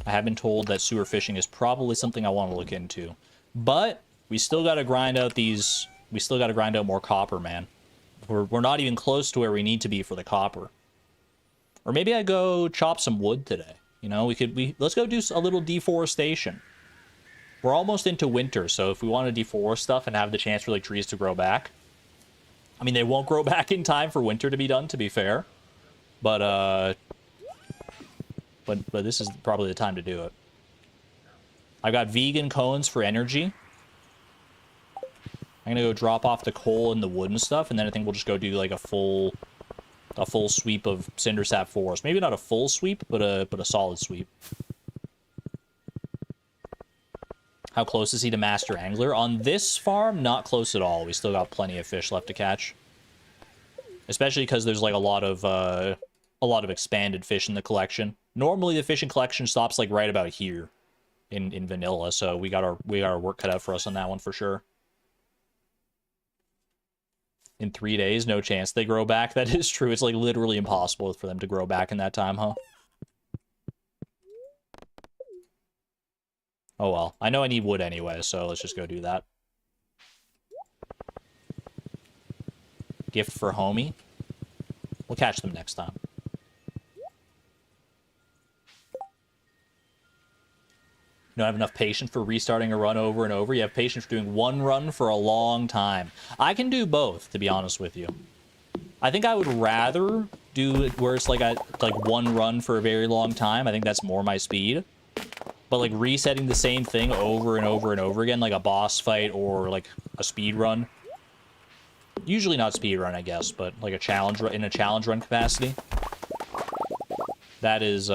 I have been told that sewer fishing is probably something I want to look into. But we still got to grind out these... We still got to grind out more copper, man. We're not even close to where we need to be for the copper. Or maybe I go chop some wood today. You know, let's go do a little deforestation. We're almost into winter, so if we want to deforest stuff and have the chance for like trees to grow back. I mean, they won't grow back in time for winter to be done, to be fair. But this is probably the time to do it. I've got vegan cones for energy. I'm gonna go drop off the coal and the wood and stuff, and then I think we'll just go do like a full sweep of cindersap forest. Maybe not a full sweep, but a solid sweep. How close is he to master angler? On this farm, not close at all. We still got plenty of fish left to catch. Especially because there's like a lot of expanded fish in the collection. Normally the fishing collection stops like right about here in vanilla, so we got our work cut out for us on that one for sure. In 3 days, no chance they grow back. That is true. It's like literally impossible for them to grow back in that time, huh? Oh well. I know I need wood anyway, so let's just go do that. Gift for homie. We'll catch them next time. You don't have enough patience for restarting a run over and over. You have patience for doing one run for a long time. I can do both, to be honest with you. I think I would rather do it where it's like one run for a very long time. I think that's more my speed. But like resetting the same thing over and over and over again, like a boss fight or like a speed run. Usually not speed run, I guess, but like a challenge in a challenge run capacity. That is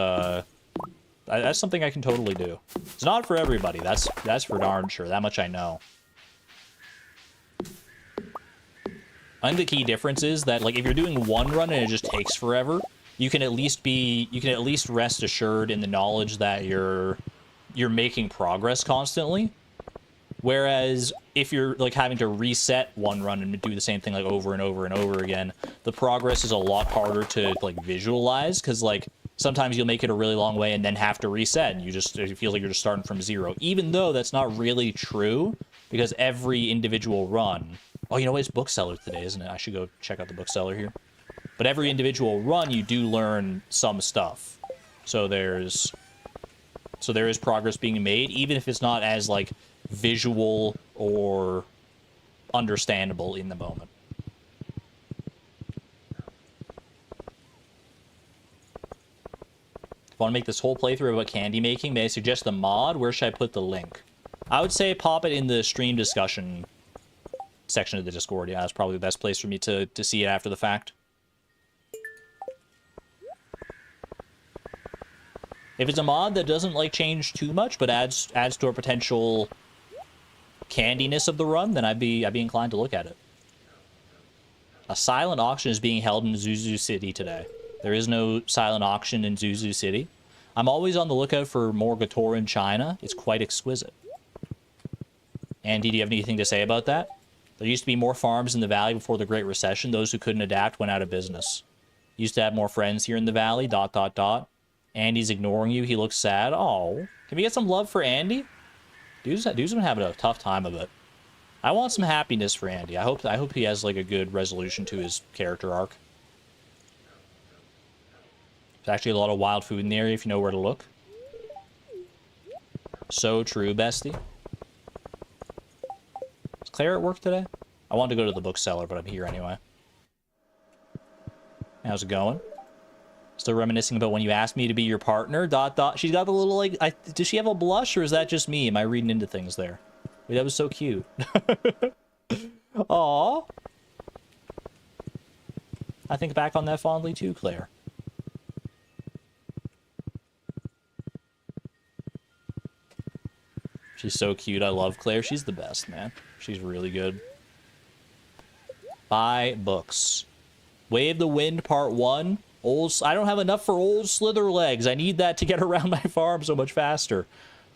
that's something I can totally do. It's not for everybody. That's for darn sure. That much I know. I think the key difference is that like if you're doing one run and it just takes forever, you can at least rest assured in the knowledge that you're making progress constantly. Whereas if you're like having to reset one run and do the same thing like over and over and over again, the progress is a lot harder to like visualize, because like sometimes you'll make it a really long way and then have to reset, and it feels like you're just starting from zero, even though that's not really true, because every individual run... Oh, you know what? It's bookseller today, isn't it? I should go check out the bookseller here. But every individual run, you do learn some stuff. So there is progress being made, even if it's not as like visual or understandable in the moment. If I want to make this whole playthrough about candy making, may I suggest the mod? Where should I put the link? I would say pop it in the stream discussion section of the Discord. Yeah, that's probably the best place for me to see it after the fact. If it's a mod that doesn't like change too much, but adds to our potential candiness of the run, then I'd be inclined to look at it. A silent auction is being held in Zuzu City today. There is no silent auction in Zuzu City. I'm always on the lookout for more Gatoran china. It's quite exquisite. Andy, do you have anything to say about that? There used to be more farms in the valley before the Great Recession. Those who couldn't adapt went out of business. Used to have more friends here in the valley, ... Andy's ignoring you. He looks sad. Oh, can we get some love for Andy? Dude's been having a tough time of it. I want some happiness for Andy. I hope he has like a good resolution to his character arc. There's actually a lot of wild food in the area if you know where to look. So true, bestie. Claire at work today? I wanted to go to the bookseller, but I'm here anyway. How's it going? Still reminiscing about when you asked me to be your partner, ... She's got the little, like, does she have a blush, or is that just me? Am I reading into things there? Wait, that was so cute. Aww. I think back on that fondly too, Claire. She's so cute. I love Claire. She's the best, man. She's really good. Buy books. Wave the Wind Part 1. I don't have enough for old Slither legs. I need that to get around my farm so much faster.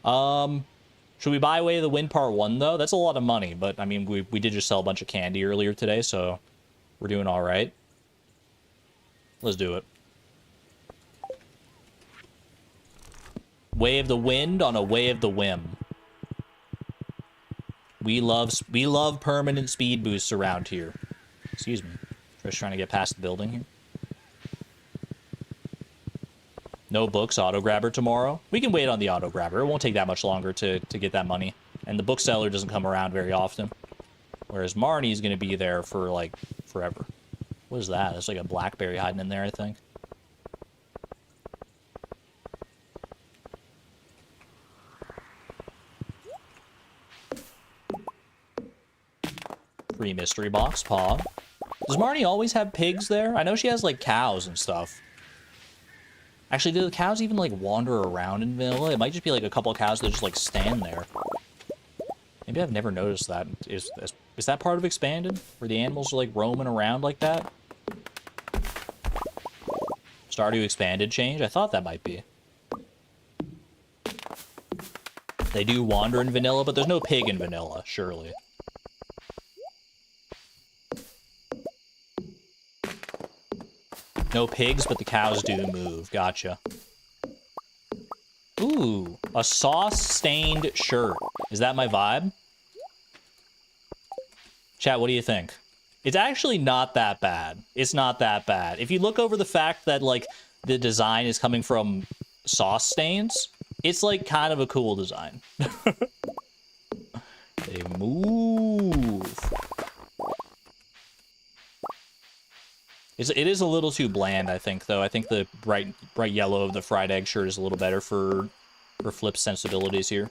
Should we buy Wave the Wind Part 1, though? That's a lot of money, but, I mean, we did just sell a bunch of candy earlier today, so we're doing all right. Let's do it. Way of the Wind on a Way of the Whim. We love permanent speed boosts around here. Excuse me. Just trying to get past the building here. No books, auto grabber tomorrow. We can wait on the auto grabber. It won't take that much longer to get that money. And the bookseller doesn't come around very often. Whereas Marnie's going to be there for, like, forever. What is that? There's like a blackberry hiding in there, I think. Free mystery box, paw. Does Marnie always have pigs there? I know she has, like, cows and stuff. Actually, do the cows even, like, wander around in vanilla? It might just be, like, a couple of cows that just, like, stand there. Maybe I've never noticed that. Is that part of Expanded? Where the animals are, like, roaming around like that? Stardew Expanded change? I thought that might be. They do wander in vanilla, but there's no pig in vanilla, surely. No pigs, but the cows do move. Gotcha. Ooh, a sauce-stained shirt. Is that my vibe? Chat, what do you think? It's actually not that bad. It's not that bad. If you look over the fact that, like, the design is coming from sauce stains, it's, like, kind of a cool design. They move. It is a little too bland, I think, though. I think the bright yellow of the fried egg shirt is a little better for Flip's sensibilities here.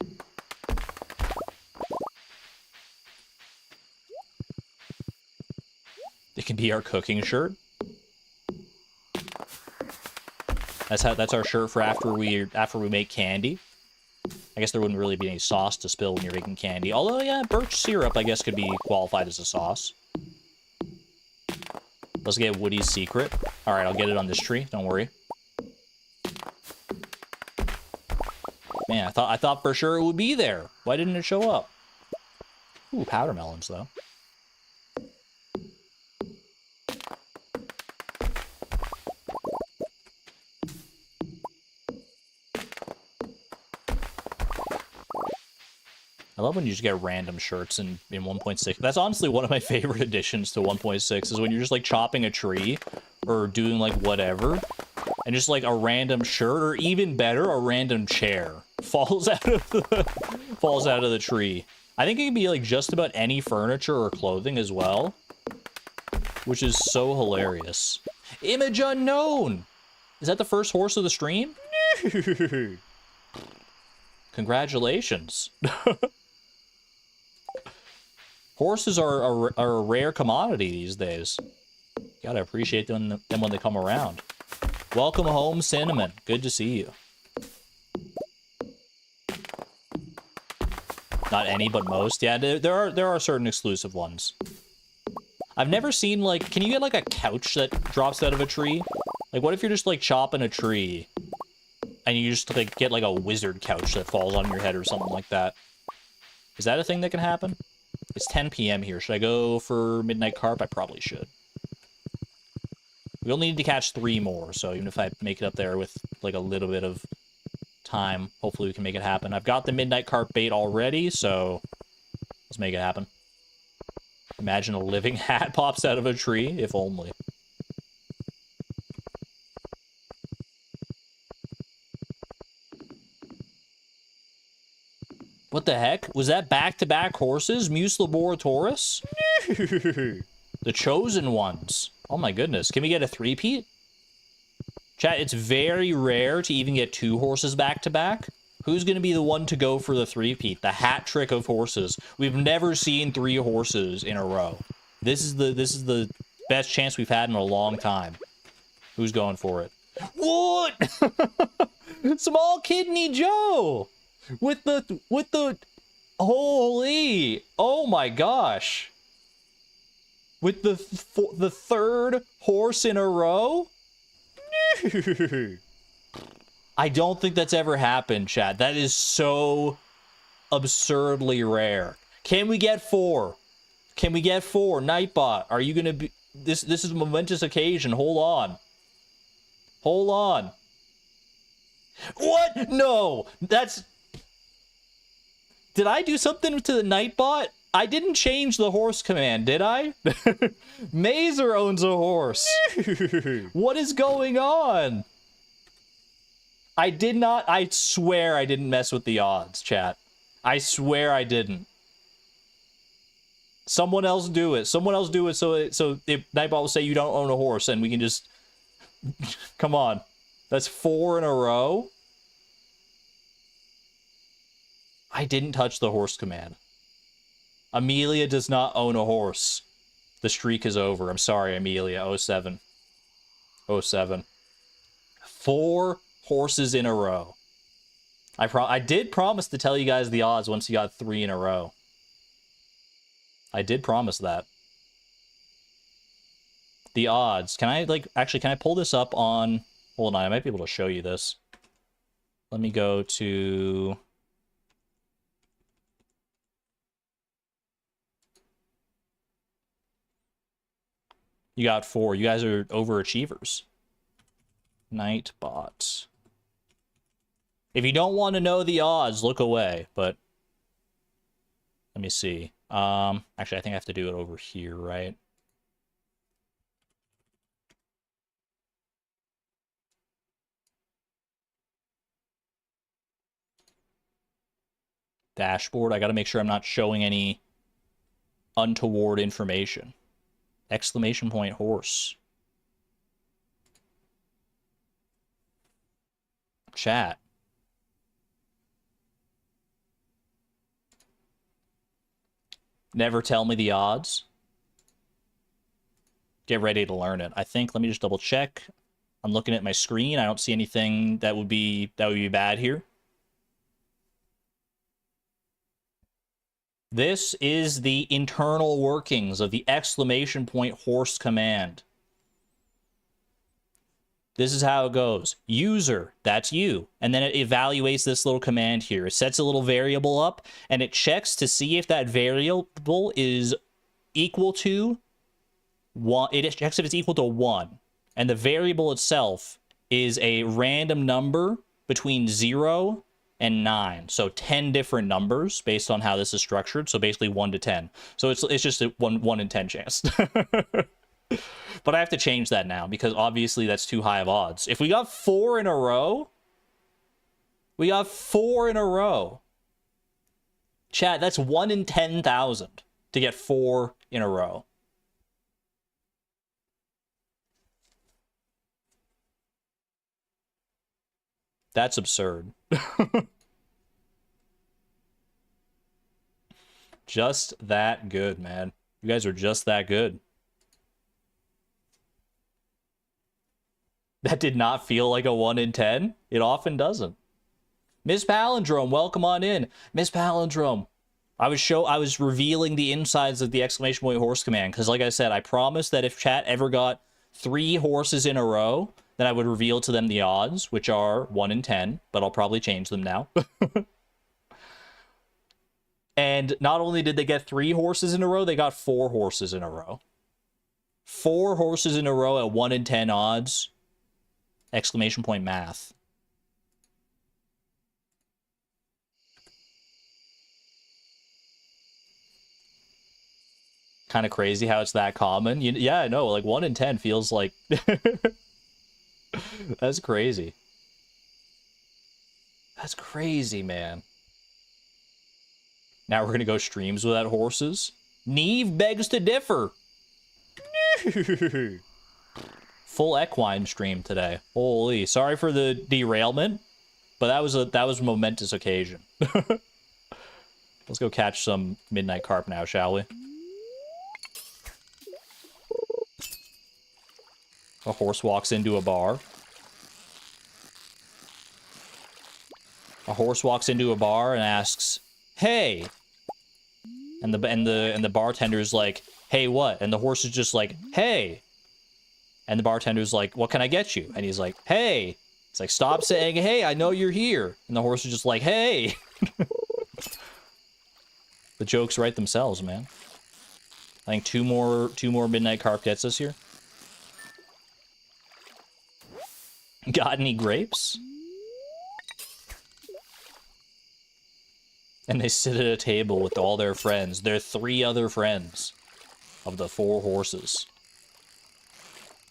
It can be our cooking shirt. That's our shirt for after we make candy. I guess there wouldn't really be any sauce to spill when you're making candy. Although, yeah, birch syrup, I guess, could be qualified as a sauce. Let's get Woody's secret. Alright, I'll get it on this tree. Don't worry. Man, I thought for sure it would be there. Why didn't it show up? Ooh, powder melons, though. I love when you just get random shirts in 1.6. That's honestly one of my favorite additions to 1.6 is when you're just like chopping a tree or doing like whatever and just like a random shirt or even better, a random chair falls out of the tree. I think it can be like just about any furniture or clothing as well, which is so hilarious. Image unknown. Is that the first horse of the stream? Congratulations. Horses are a rare commodity these days. Gotta appreciate them when they come around. Welcome home, Cinnamon. Good to see you. Not any, but most. Yeah, there are certain exclusive ones. I've never seen, like... Can you get, like, a couch that drops out of a tree? Like, what if you're just, like, chopping a tree and you just, like, get, like, a wizard couch that falls on your head or something like that? Is that a thing that can happen? It's 10 p.m. here. Should I go for Midnight Carp? I probably should. We only need to catch 3 more, so even if I make it up there with, like, a little bit of time, hopefully we can make it happen. I've got the Midnight Carp bait already, so let's make it happen. Imagine a living hat pops out of a tree, if only. What the heck? Was that back-to-back horses? Muse Laboratoris? The chosen ones. Oh my goodness. Can we get a three-peat? Chat, it's very rare to even get 2 horses back-to-back. Who's going to be the one to go for the three-peat? The hat trick of horses. We've never seen 3 horses in a row. This is the best chance we've had in a long time. Who's going for it? What? Small Kidney Joe! With the... Holy... Oh my gosh. With the 3rd horse in a row? I don't think that's ever happened, chat. That is so absurdly rare. Can we get 4? Can we get 4? Nightbot, are you gonna be... This is a momentous occasion. Hold on. Hold on. What? No! That's... Did I do something to the Nightbot? I didn't change the horse command, did I? Mazer owns a horse. What is going on? I did not... I swear I didn't mess with the odds, chat. I swear I didn't. Someone else do it. Someone else do it so if Nightbot will say you don't own a horse and we can just... Come on. That's 4 in a row? I didn't touch the horse command. Amelia does not own a horse. The streak is over. I'm sorry, Amelia. 07. 07. 4 horses in a row. I did promise to tell you guys the odds once you got 3 in a row. I did promise that. The odds. Can I, like, actually, can I pull this up on... Hold on, I might be able to show you this. Let me go to... You got 4. You guys are overachievers. Nightbot. If you don't want to know the odds, look away, but... Let me see. Actually, I think I have to do it over here, right? Dashboard. I gotta make sure I'm not showing any untoward information. Exclamation point horse. Chat. Never tell me the odds. Get ready to learn it. I think, let me just double check. I'm looking at my screen. I don't see anything that would be bad here. This is the internal workings of the exclamation point horse command. This is how it goes. User, that's you. And then it evaluates this little command here. It sets a little variable up, and it checks to see if that variable is equal to 1. It checks if it's equal to 1. And the variable itself is a random number between 0 and 9. So 10 different numbers based on how this is structured. So basically 1 to 10. So it's just a 1 in 10 chance. But I have to change that now because obviously that's too high of odds. If we got 4 in a row, we got 4 in a row. Chat, that's 1 in 10,000 to get 4 in a row. That's absurd. Just that good, man. You guys are just that good. That did not feel like a 1 in 10. It often doesn't. Miss Palindrome, welcome on in. Miss Palindrome. I was revealing the insides of the exclamation point horse command because, like I said, I promised that if chat ever got 3 horses in a row, then I would reveal to them the odds, which are 1 in 10, but I'll probably change them now. And not only did they get 3 horses in a row, they got 4 horses in a row. 4 horses in a row at 1 in 10 odds. Exclamation point math. Kind of crazy how it's that common. Yeah, I know. Like 1 in 10 feels like... That's crazy. That's crazy, man. Now we're gonna go streams without horses. Neve begs to differ. Full equine stream today. Holy, sorry for the derailment, but that was a momentous occasion. Let's go catch some midnight carp now, shall we? A horse walks into a bar. A horse walks into a bar and asks, "Hey," and the bartender's like, "Hey, what?" And the horse is just like, "Hey," and the bartender's like, "What can I get you?" And he's like, "Hey." It's like, "Stop saying, 'Hey, I know you're here.'" And the horse is just like, "Hey." The jokes write themselves, man. I think two more midnight carp gets us here. Got any grapes? And they sit at a table with all their friends. Their 3 other friends of the 4 horses.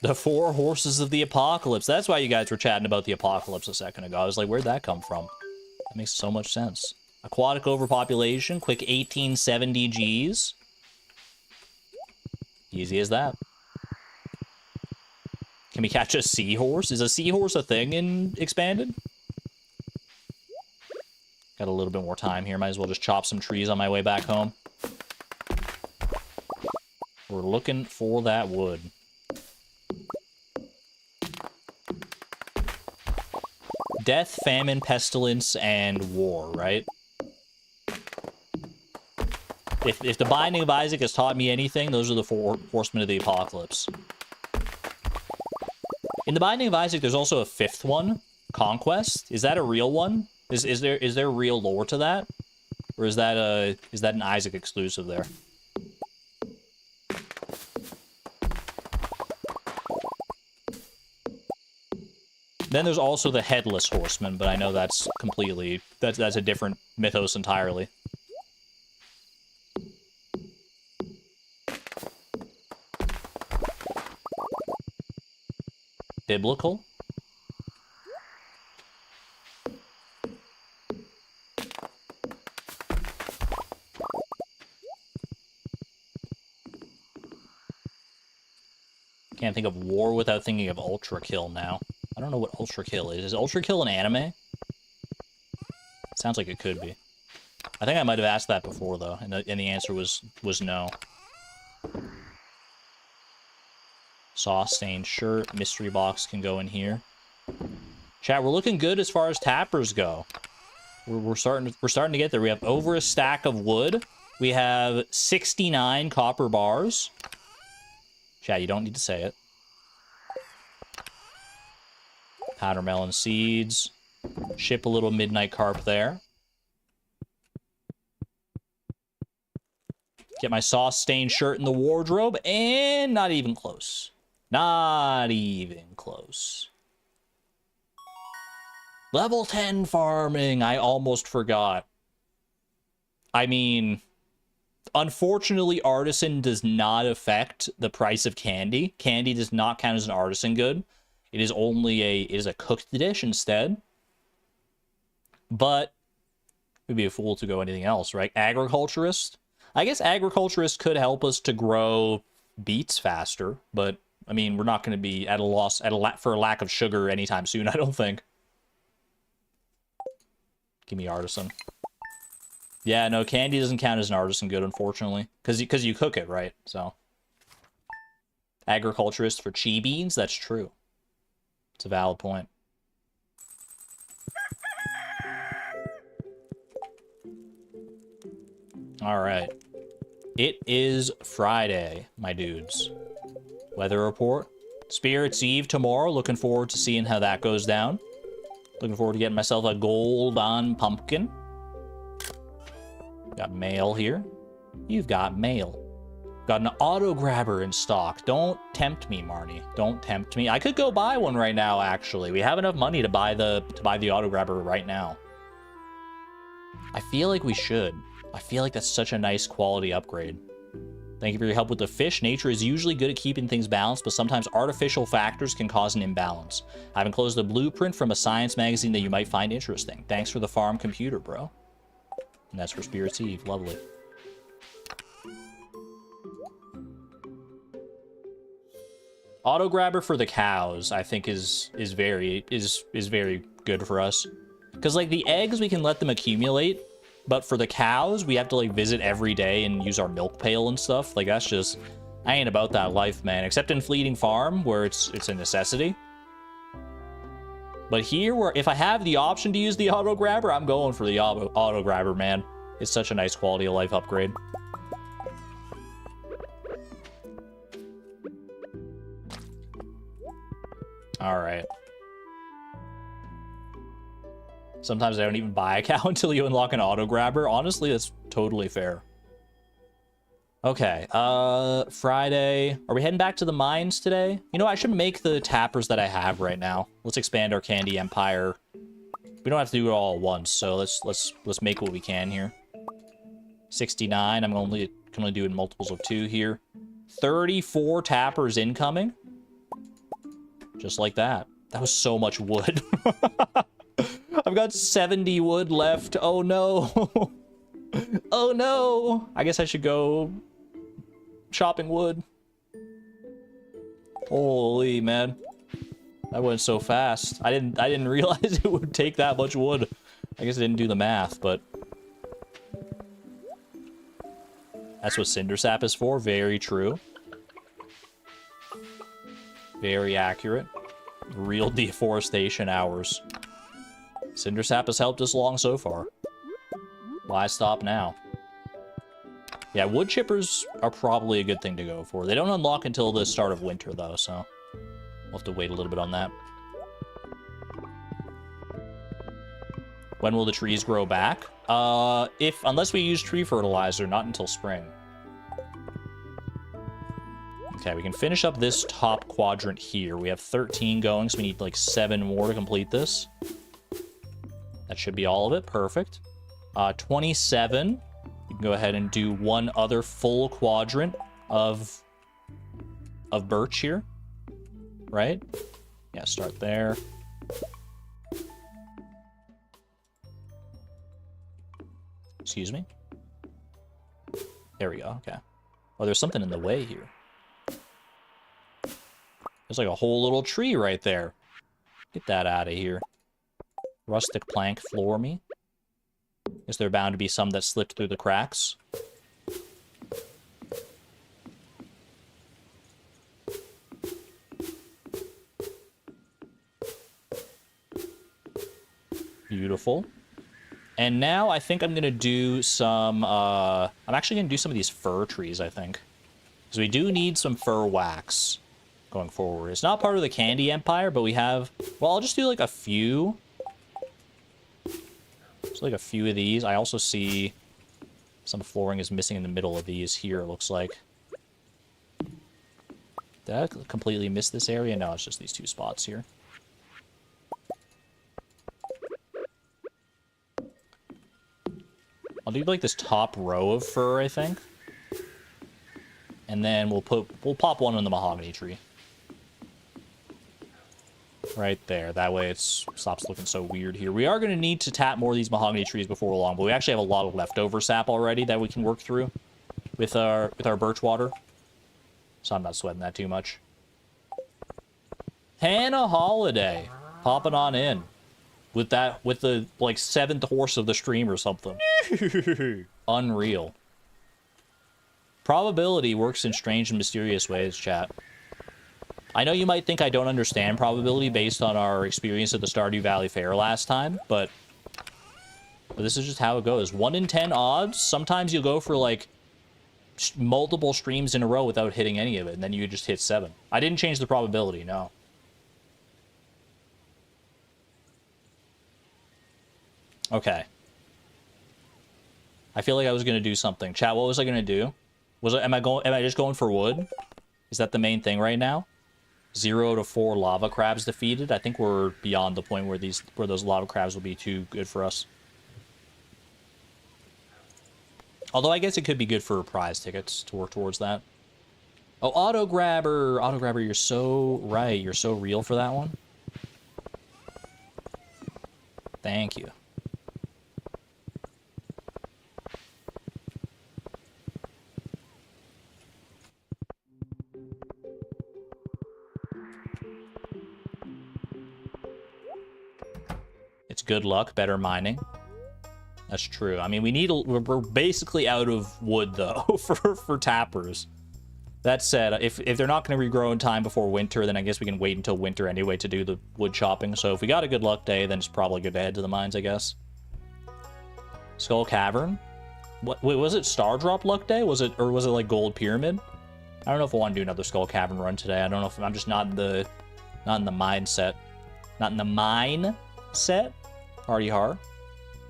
The 4 horses of the apocalypse. That's why you guys were chatting about the apocalypse a second ago. I was like, where'd that come from? That makes so much sense. Aquatic overpopulation, quick 1870 Gs. Easy as that. Can we catch a seahorse? Is a seahorse a thing in Expanded? Got a little bit more time here. Might as well just chop some trees on my way back home. We're looking for that wood. Death, famine, pestilence, and war, right? If the Binding of Isaac has taught me anything, those are the 4 horsemen of the apocalypse. In the Binding of Isaac, there's also a 5th one, Conquest. Is that a real one? Is there real lore to that, or is that an Isaac exclusive there? Then there's also the Headless Horseman, but I know that's completely that's a different mythos entirely. Biblical? Can't think of war without thinking of Ultra Kill now. I don't know what Ultra Kill is. Is Ultra Kill an anime? Sounds like it could be. I think I might have asked that before, though, and the answer was no. Sauce-stained shirt. Mystery box can go in here. Chat, we're looking good as far as tappers go. We're starting to get there. We have over a stack of wood. We have 69 copper bars. Chat, you don't need to say it. Powdermelon seeds. Ship a little midnight carp there. Get my sauce-stained shirt in the wardrobe, and not even close. Not even close. Level 10 farming. I almost forgot. I mean, unfortunately, artisan does not affect the price of candy. Candy does not count as an artisan good. It is only a cooked dish instead. But we'd be a fool to go anything else, right? Agriculturist. I guess agriculturist could help us to grow beets faster, but I mean, we're not going to be at a loss for a lack of sugar anytime soon, I don't think. Give me artisan. Yeah, no, candy doesn't count as an artisan good, unfortunately, because you cook it, right? So agriculturist for chi beans, that's true. It's a valid point. All right. It is Friday, my dudes. Weather report. Spirits Eve tomorrow. Looking forward to seeing how that goes down. Looking forward to getting myself a golden pumpkin. Got mail here. You've got mail. Got an auto grabber in stock. Don't tempt me, Marnie. Don't tempt me. I could go buy one right now, actually. We have enough money to buy the auto grabber right now. I feel like we should. I feel like that's such a nice quality upgrade. Thank you for your help with the fish. Nature is usually good at keeping things balanced, but sometimes artificial factors can cause an imbalance. I have enclosed a blueprint from a science magazine that you might find interesting. Thanks for the farm computer, bro. And that's for Spirit's Eve. Lovely. Auto grabber for the cows, I think is very good for us. Because like the eggs, we can let them accumulate, but for the cows, we have to like visit every day and use our milk pail and stuff. Like that's just, I ain't about that life, man. Except in Fleeting Farm, where it's a necessity. But here, where if I have the option to use the auto grabber, I'm going for the auto grabber, man. It's such a nice quality of life upgrade. All right. Sometimes I don't even buy a cow until you unlock an auto grabber. Honestly, that's totally fair. Okay, Friday. Are we heading back to the mines today? You know, I should make the tappers that I have right now. Let's expand our candy empire. We don't have to do it all at once, so let's make what we can here. 69. I'm only can only do it in multiples of 2 here. 34 tappers incoming. Just like that. That was so much wood. I've got 70 wood left. Oh no. Oh no. I guess I should go chopping wood. Holy man. That went so fast. I didn't realize it would take that much wood. I guess I didn't do the math, but that's what Cinder Sap is for. Very true. Very accurate. Real deforestation hours. Cinder Sap has helped us along so far. Why stop now? Yeah, wood chippers are probably a good thing to go for. They don't unlock until the start of winter, though, so we'll have to wait a little bit on that. When will the trees grow back? Unless we use tree fertilizer, not until spring. Okay, we can finish up this top quadrant here. We have 13 going, so we need like 7 more to complete this. That should be all of it. Perfect. 27. You can go ahead and do one other full quadrant of birch here. Right? Yeah, start there. Excuse me. There we go. Okay. Oh, there's something in the way here. There's like a whole little tree right there. Get that out of here. Rustic plank floor me. Is there bound to be some that slipped through the cracks? Beautiful. And now I think I'm going to do some... I'm actually going to do some of these fir trees, I think. Because we do need some fir wax going forward. It's not part of the candy empire, but we have... Well, I'll just do like a few... Just like a few of these. I also see some flooring is missing in the middle of these here, it looks like. Did I completely miss this area? No, it's just these 2 spots here. I'll do like this top row of fir, I think. And then we'll pop one on the mahogany tree. Right there. That way it stops looking so weird here. We are going to need to tap more of these mahogany trees before long, but we actually have a lot of leftover sap already that we can work through with our birch water. So I'm not sweating that too much. Hannah Holiday popping on in with the like 7th horse of the stream or something. Unreal. Probability works in strange and mysterious ways, chat. I know you might think I don't understand probability based on our experience at the Stardew Valley Fair last time, but this is just how it goes. 1 in 10 odds. Sometimes you'll go for like multiple streams in a row without hitting any of it, and then you just hit 7. I didn't change the probability, no. Okay. I feel like I was gonna do something. Chat, what was I gonna do? Am I just going for wood? Is that the main thing right now? 0 to 4 lava crabs defeated. I think we're beyond the point where those lava crabs will be too good for us. Although I guess it could be good for prize tickets to work towards that. Oh, auto grabber! Auto grabber, you're so right. You're so real for that one. Thank you. good luck, better mining. That's true. I mean, we're basically out of wood, though, for tappers. That said, if they're not going to regrow in time before winter, then I guess we can wait until winter anyway to do the wood chopping. So if we got a good luck day, then it's probably good to head to the mines, I guess. Skull Cavern? What? Wait, was it Star Drop luck day? Was it like Gold Pyramid? I don't know if I want to do another Skull Cavern run today. I don't know if I'm just not in the mindset. Not in the mine set. Hardy har.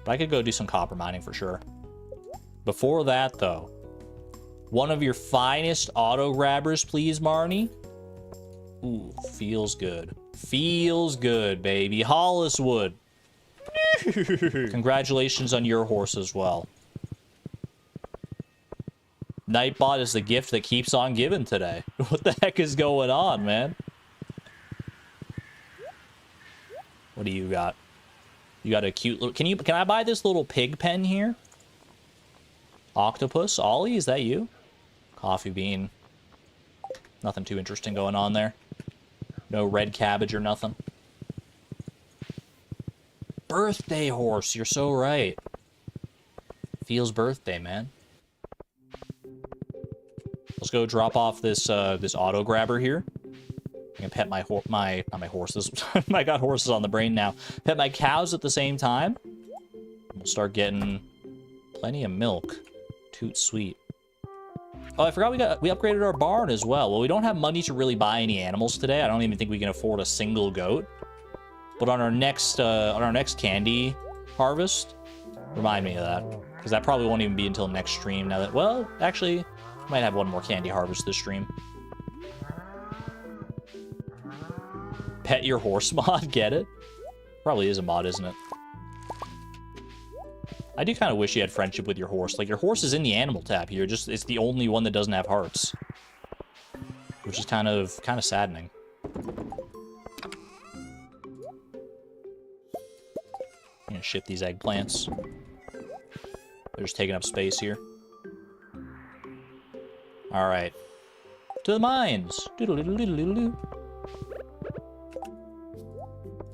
But I could go do some copper mining for sure. Before that, though, one of your finest auto grabbers, please, Marnie. Ooh, feels good. Feels good, baby. Holliswood. Congratulations on your horse as well. Nightbot is the gift that keeps on giving today. What the heck is going on, man? What do you got? You got a cute little... Can I buy this little pig pen here? Octopus? Ollie, is that you? Coffee bean. Nothing too interesting going on there. No red cabbage or nothing. Birthday horse, you're so right. Feels birthday, man. Let's go drop off this this auto grabber here. I can pet not my horses. I got horses on the brain now. Pet my cows at the same time. We'll start getting plenty of milk. Toot sweet. Oh, I forgot we upgraded our barn as well. Well, we don't have money to really buy any animals today. I don't even think we can afford a single goat. But on our next candy harvest, remind me of that, because that probably won't even be until next stream. Now that, well, actually, might have one more candy harvest this stream. Pet your horse mod, get it? Probably is a mod, isn't it? I do kind of wish you had friendship with your horse. Like, your horse is in the animal tab here. Just it's the only one that doesn't have hearts, which is kind of saddening. I'm gonna ship these eggplants. They're just taking up space here. All right, to the mines. Doodle-doodle-doodle-doodle.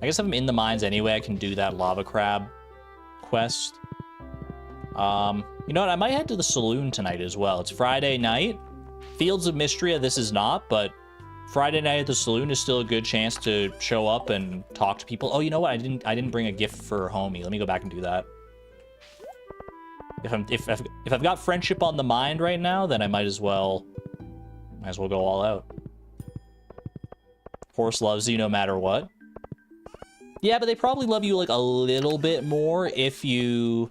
I guess if I'm in the mines anyway, I can do that lava crab quest. You know what? I might head to the saloon tonight as well. It's Friday night. Fields of Mystria, this is not, but Friday night at the saloon is still a good chance to show up and talk to people. Oh, you know what? I didn't bring a gift for homie. Let me go back and do that. If I've got friendship on the mind right now, then I might as well go all out. Horse loves you no matter what. Yeah, but they probably love you like a little bit more if you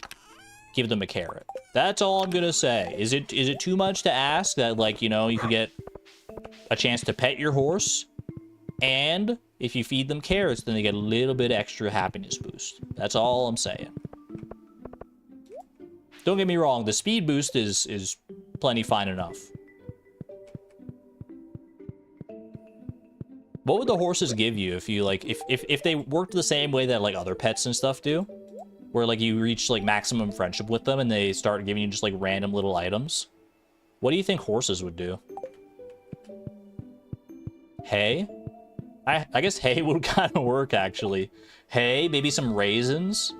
give them a carrot. That's all I'm gonna say. Is it too much to ask that, like, you know, you can get a chance to pet your horse, and if you feed them carrots, then they get a little bit extra happiness boost. That's all I'm saying. Don't get me wrong, the speed boost is plenty fine enough. What would the horses give you if you, like, if they worked the same way that, like, other pets and stuff do? Where, like, you reach, like, maximum friendship with them and they start giving you just, like, random little items? What do you think horses would do? Hay? I guess hay would kind of work, actually. Hay, maybe some raisins?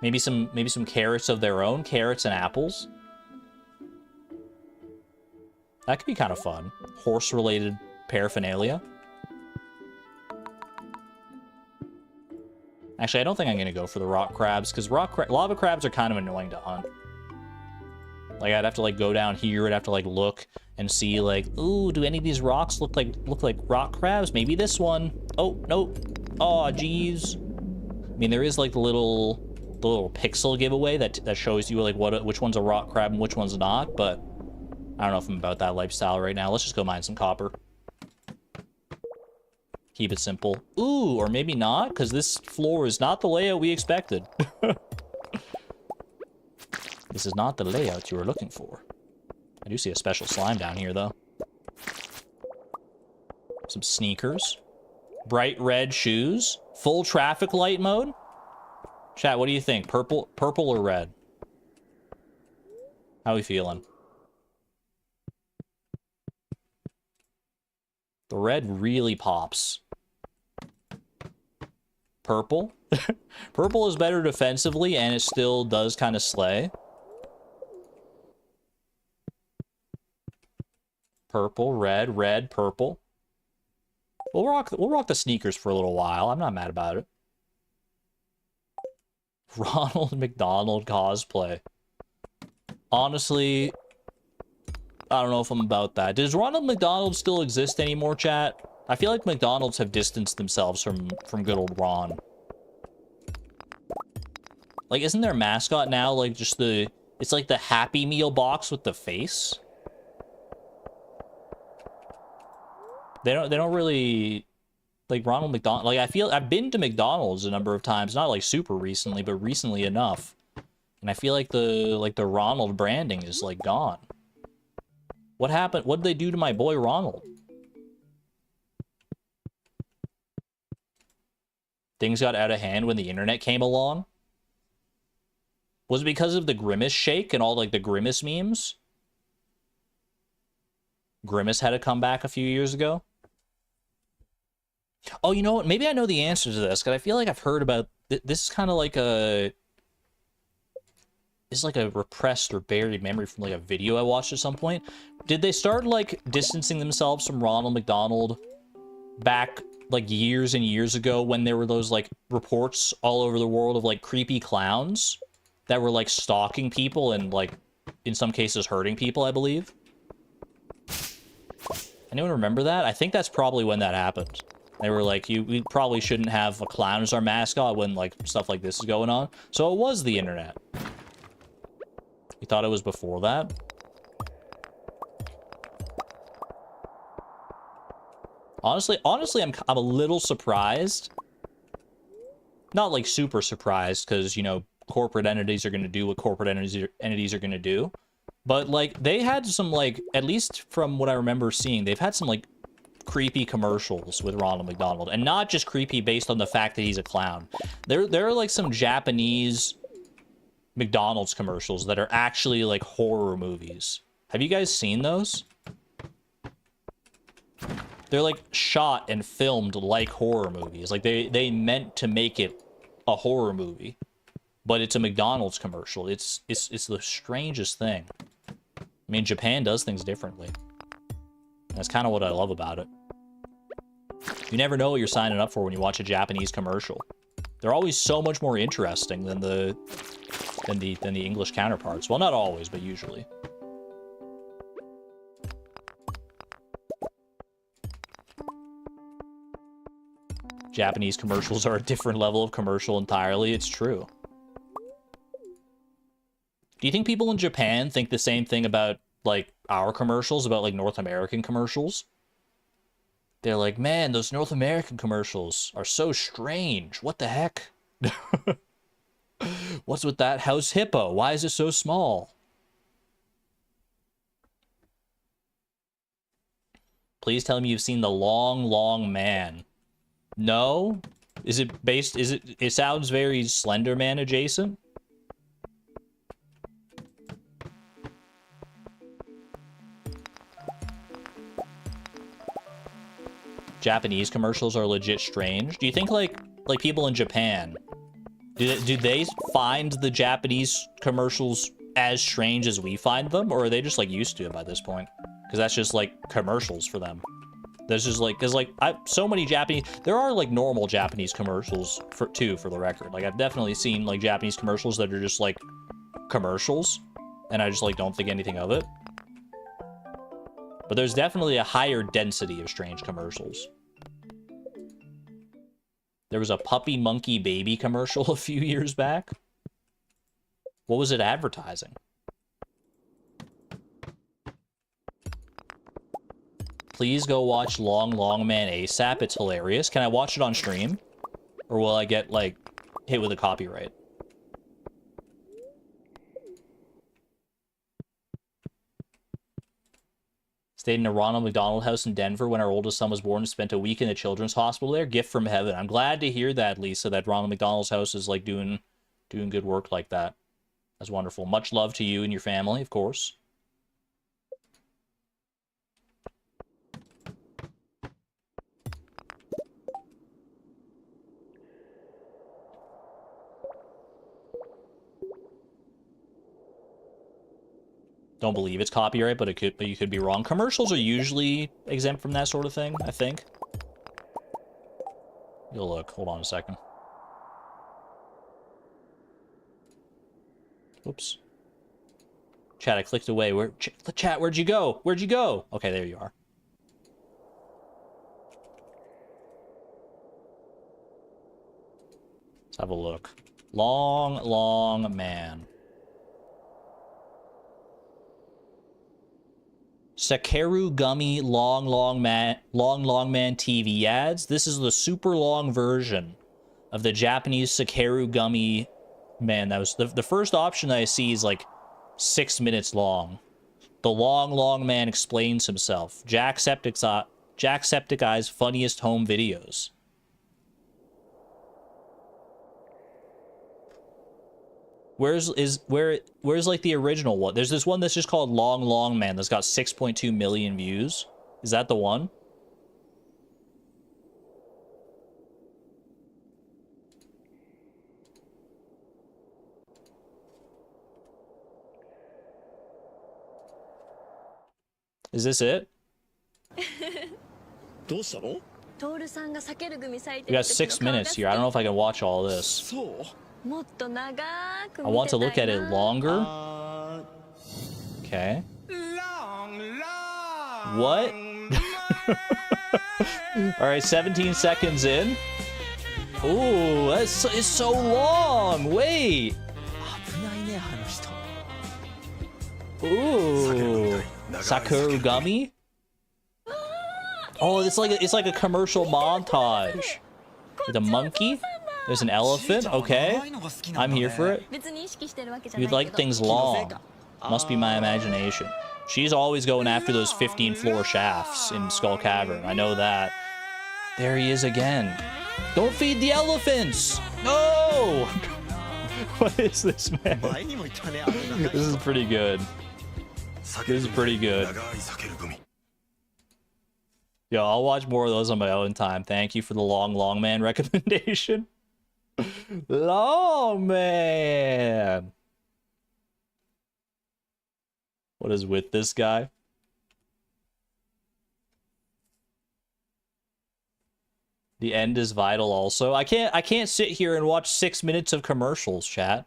Maybe some carrots of their own, carrots and apples? That could be kind of fun. Horse-related paraphernalia. Actually, I don't think I'm going to go for the rock crabs, because lava crabs are kind of annoying to hunt. Like, I'd have to, like, go down here, I'd have to, like, look and see, like, ooh, do any of these rocks look like rock crabs? Maybe this one. Oh, nope. Oh, geez. I mean, there is, like, the little pixel giveaway that shows you, like, which one's a rock crab and which one's not, but I don't know if I'm about that lifestyle right now. Let's just go mine some copper. Keep it simple. Ooh, or maybe not, because this floor is not the layout we expected. This is not the layout you were looking for. I do see a special slime down here, though. Some sneakers. Bright red shoes. Full traffic light mode. Chat, what do you think? Purple or red? How are we feeling? The red really pops. Purple. Purple is better defensively, and it still does kind of slay. Purple, red, red, purple. We'll rock the sneakers for a little while. I'm not mad about it. Ronald McDonald cosplay. Honestly, I don't know if I'm about that. Does Ronald McDonald still exist anymore, chat? I feel like McDonald's have distanced themselves from good old Ron. Like, isn't their mascot now like just the... It's like the Happy Meal box with the face? They don't really... Like, Ronald McDonald... Like, I feel... I've been to McDonald's a number of times. Not, like, super recently, but recently enough. And I feel like the Ronald branding is, like, gone. What happened? What did they do to my boy Ronald? Things got out of hand when the internet came along? Was it because of the Grimace shake and all, like, the Grimace memes? Grimace had a comeback a few years ago? Oh, you know what? Maybe I know the answer to this, because I feel like I've heard about... This is kind of like a... It's like a repressed or buried memory from, like, a video I watched at some point. Did they start, like, distancing themselves from Ronald McDonald back, like, years and years ago when there were those, like, reports all over the world of, like, creepy clowns that were, like, stalking people and, like, in some cases hurting people, I believe? Anyone remember that? I think that's probably when that happened. They were like, we probably shouldn't have a clown as our mascot when, like, stuff like this is going on. So it was the internet. You thought it was before that? Honestly, I'm a little surprised. Not, like, super surprised, because, you know, corporate entities are going to do what corporate entities are going to do. But, like, they had some, like, at least from what I remember seeing, they've had some, like, creepy commercials with Ronald McDonald. And not just creepy based on the fact that he's a clown. There are, like, some Japanese McDonald's commercials that are actually, like, horror movies. Have you guys seen those? They're, like, shot and filmed like horror movies. Like, they meant to make it a horror movie. But it's a McDonald's commercial. It's the strangest thing. I mean, Japan does things differently. That's kind of what I love about it. You never know what you're signing up for when you watch a Japanese commercial. They're always so much more interesting than the English counterparts. Well, not always, but usually. Japanese commercials are a different level of commercial entirely. It's true. Do you think people in Japan think the same thing about, like, our commercials, about, like, North American commercials? They're like, man, those North American commercials are so strange. What the heck? What's with that house hippo? Why is it so small? Please tell me you've seen The Long, Long Man. No? Is it based... It sounds very Slender Man adjacent? Japanese commercials are legit strange. Do you think, like people in Japan, do they find the Japanese commercials as strange as we find them? Or are they just, like, used to it by this point? Because that's just, like, commercials for them. There's just, like, because, like, so many Japanese... There are, like, normal Japanese commercials, for the record. Like, I've definitely seen, like, Japanese commercials that are just, like, commercials. And I just, like, don't think anything of it. But there's definitely a higher density of strange commercials. There was a puppy monkey baby commercial a few years back. What was it advertising? Please go watch Long Long Man ASAP. It's hilarious. Can I watch it on stream? Or will I get, like, hit with a copyright? Stayed in a Ronald McDonald house in Denver when our oldest son was born and spent a week in a children's hospital there. Gift from heaven. I'm glad to hear that, Lisa, that Ronald McDonald's house is, like, doing good work like that. That's wonderful. Much love to you and your family, of course. don't believe it's copyright, but you could be wrong. Commercials are usually exempt from that sort of thing, I think. You'll look. Hold on a second. Oops. Chat, I clicked away. Chat, where'd you go? Where'd you go? Okay, there you are. Let's have a look. Long man. Sakeru Gummy long man TV ads. This is the super long version of the Japanese Sakeru Gummy. Man, that was the first option that I see is like 6 minutes long. The long man explains himself. Jacksepticeye's funniest home videos. Where's like the original one? There's this one that's just called Long Man that's got 6.2 million views. Is that the one? Is this it? We got 6 minutes here. I don't know if I can watch all this. I want to look at it longer. Okay. What? All right, 17 seconds in. Ooh, it's so long. Wait. Ooh, Sakura Gummy. Oh, it's like a commercial montage. The monkey. There's an elephant. Okay, I'm here for it. You'd like things long. Must be my imagination. She's always going after those 15-floor shafts in Skull Cavern. I know that. There he is again. Don't feed the elephants. No. What is this, man? This is pretty good. This is pretty good. Yo, I'll watch more of those on my own time. Thank you for the long man recommendation. Long man. What is with this guy? The end is vital also. I can't sit here and watch 6 minutes of commercials, chat.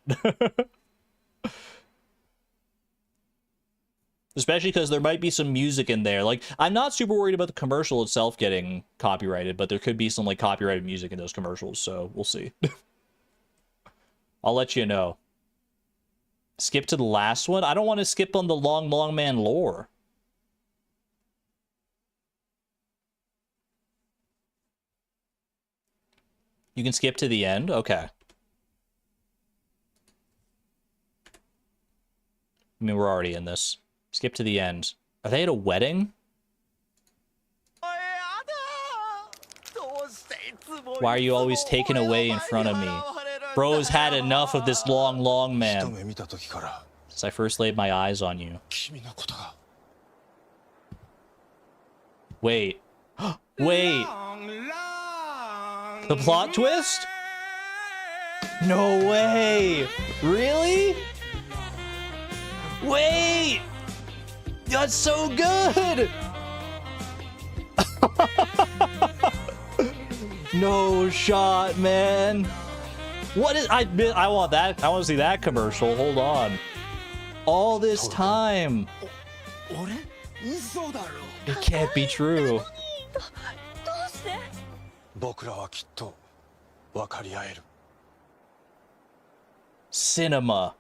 Especially because there might be some music in there. Like, I'm not super worried about the commercial itself getting copyrighted, but there could be some, like, copyrighted music in those commercials, so we'll see. I'll let you know. Skip to the last one? I don't want to skip on the long man lore. You can skip to the end? Okay. I mean, we're already in this. Skip to the end. Are they at a wedding? Why are you always taken away in front of me? Bro's had enough of this long man. Since I first laid my eyes on you. Wait. Wait. The plot twist? No way. Really? Wait. That's so good! No shot, man. What is... I want that. I want to see that commercial. Hold on. All this time. It can't be true. Cinema.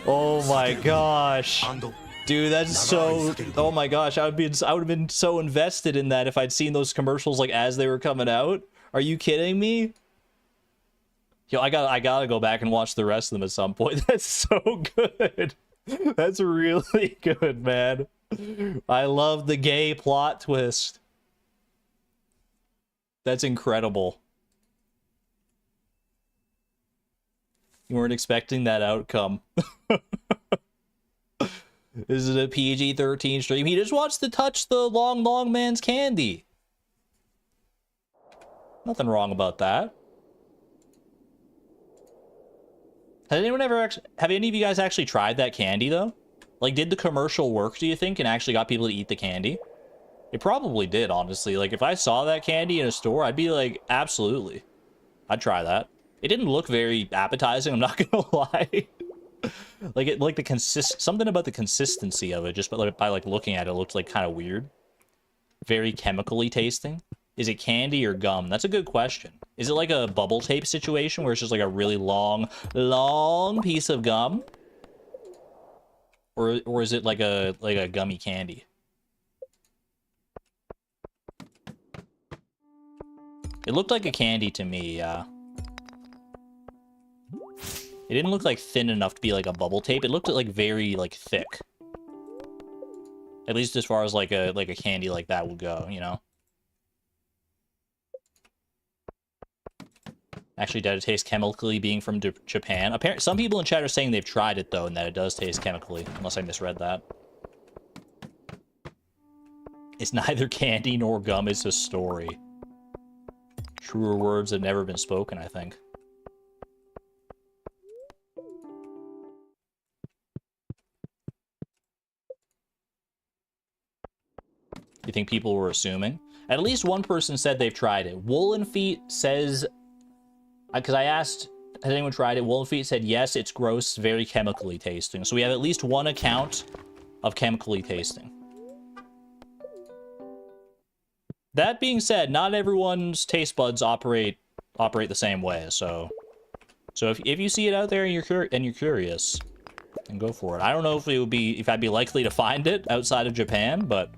Oh my gosh. Dude, that's so... Oh my gosh, I would have been so invested in that if I'd seen those commercials like as they were coming out. Are you kidding me? Yo, I gotta go back and watch the rest of them at some point. That's so good. That's really good, man. I love the gay plot twist. That's incredible. You weren't expecting that outcome. Is it a PG-13 stream? He just wants to touch the long man's candy. Nothing wrong about that. Has anyone ever have any of you guys actually tried that candy though? Like, did the commercial work, do you think, and actually got people to eat the candy? It probably did, honestly. Like, if I saw that candy in a store, I'd be like, absolutely. I'd try that. It didn't look very appetizing, I'm not gonna lie. Like the something about the consistency of it, just by like looking at it, looked like kind of weird. Very chemically tasting. Is it candy or gum? That's a good question. Is it like a bubble tape situation where it's just like a really long piece of gum? Or is it like a gummy candy? It looked like a candy to me, yeah. It didn't look like thin enough to be like a bubble tape. It looked like very like thick. At least as far as like a candy like that would go, you know? Actually, does it taste chemically being from Japan? Apparently, some people in chat are saying they've tried it though, and that it does taste chemically, unless I misread that. It's neither candy nor gum, it's a story. Truer words have never been spoken, I think. You think people were assuming? At least one person said they've tried it. Woolen Feet says... Because I asked, has anyone tried it? Woolen Feet said, yes, it's gross, very chemically tasting. So we have at least one account of chemically tasting. That being said, not everyone's taste buds operate the same way. So if you see it out there and you're curious, then go for it. I don't know if I'd be likely to find it outside of Japan, but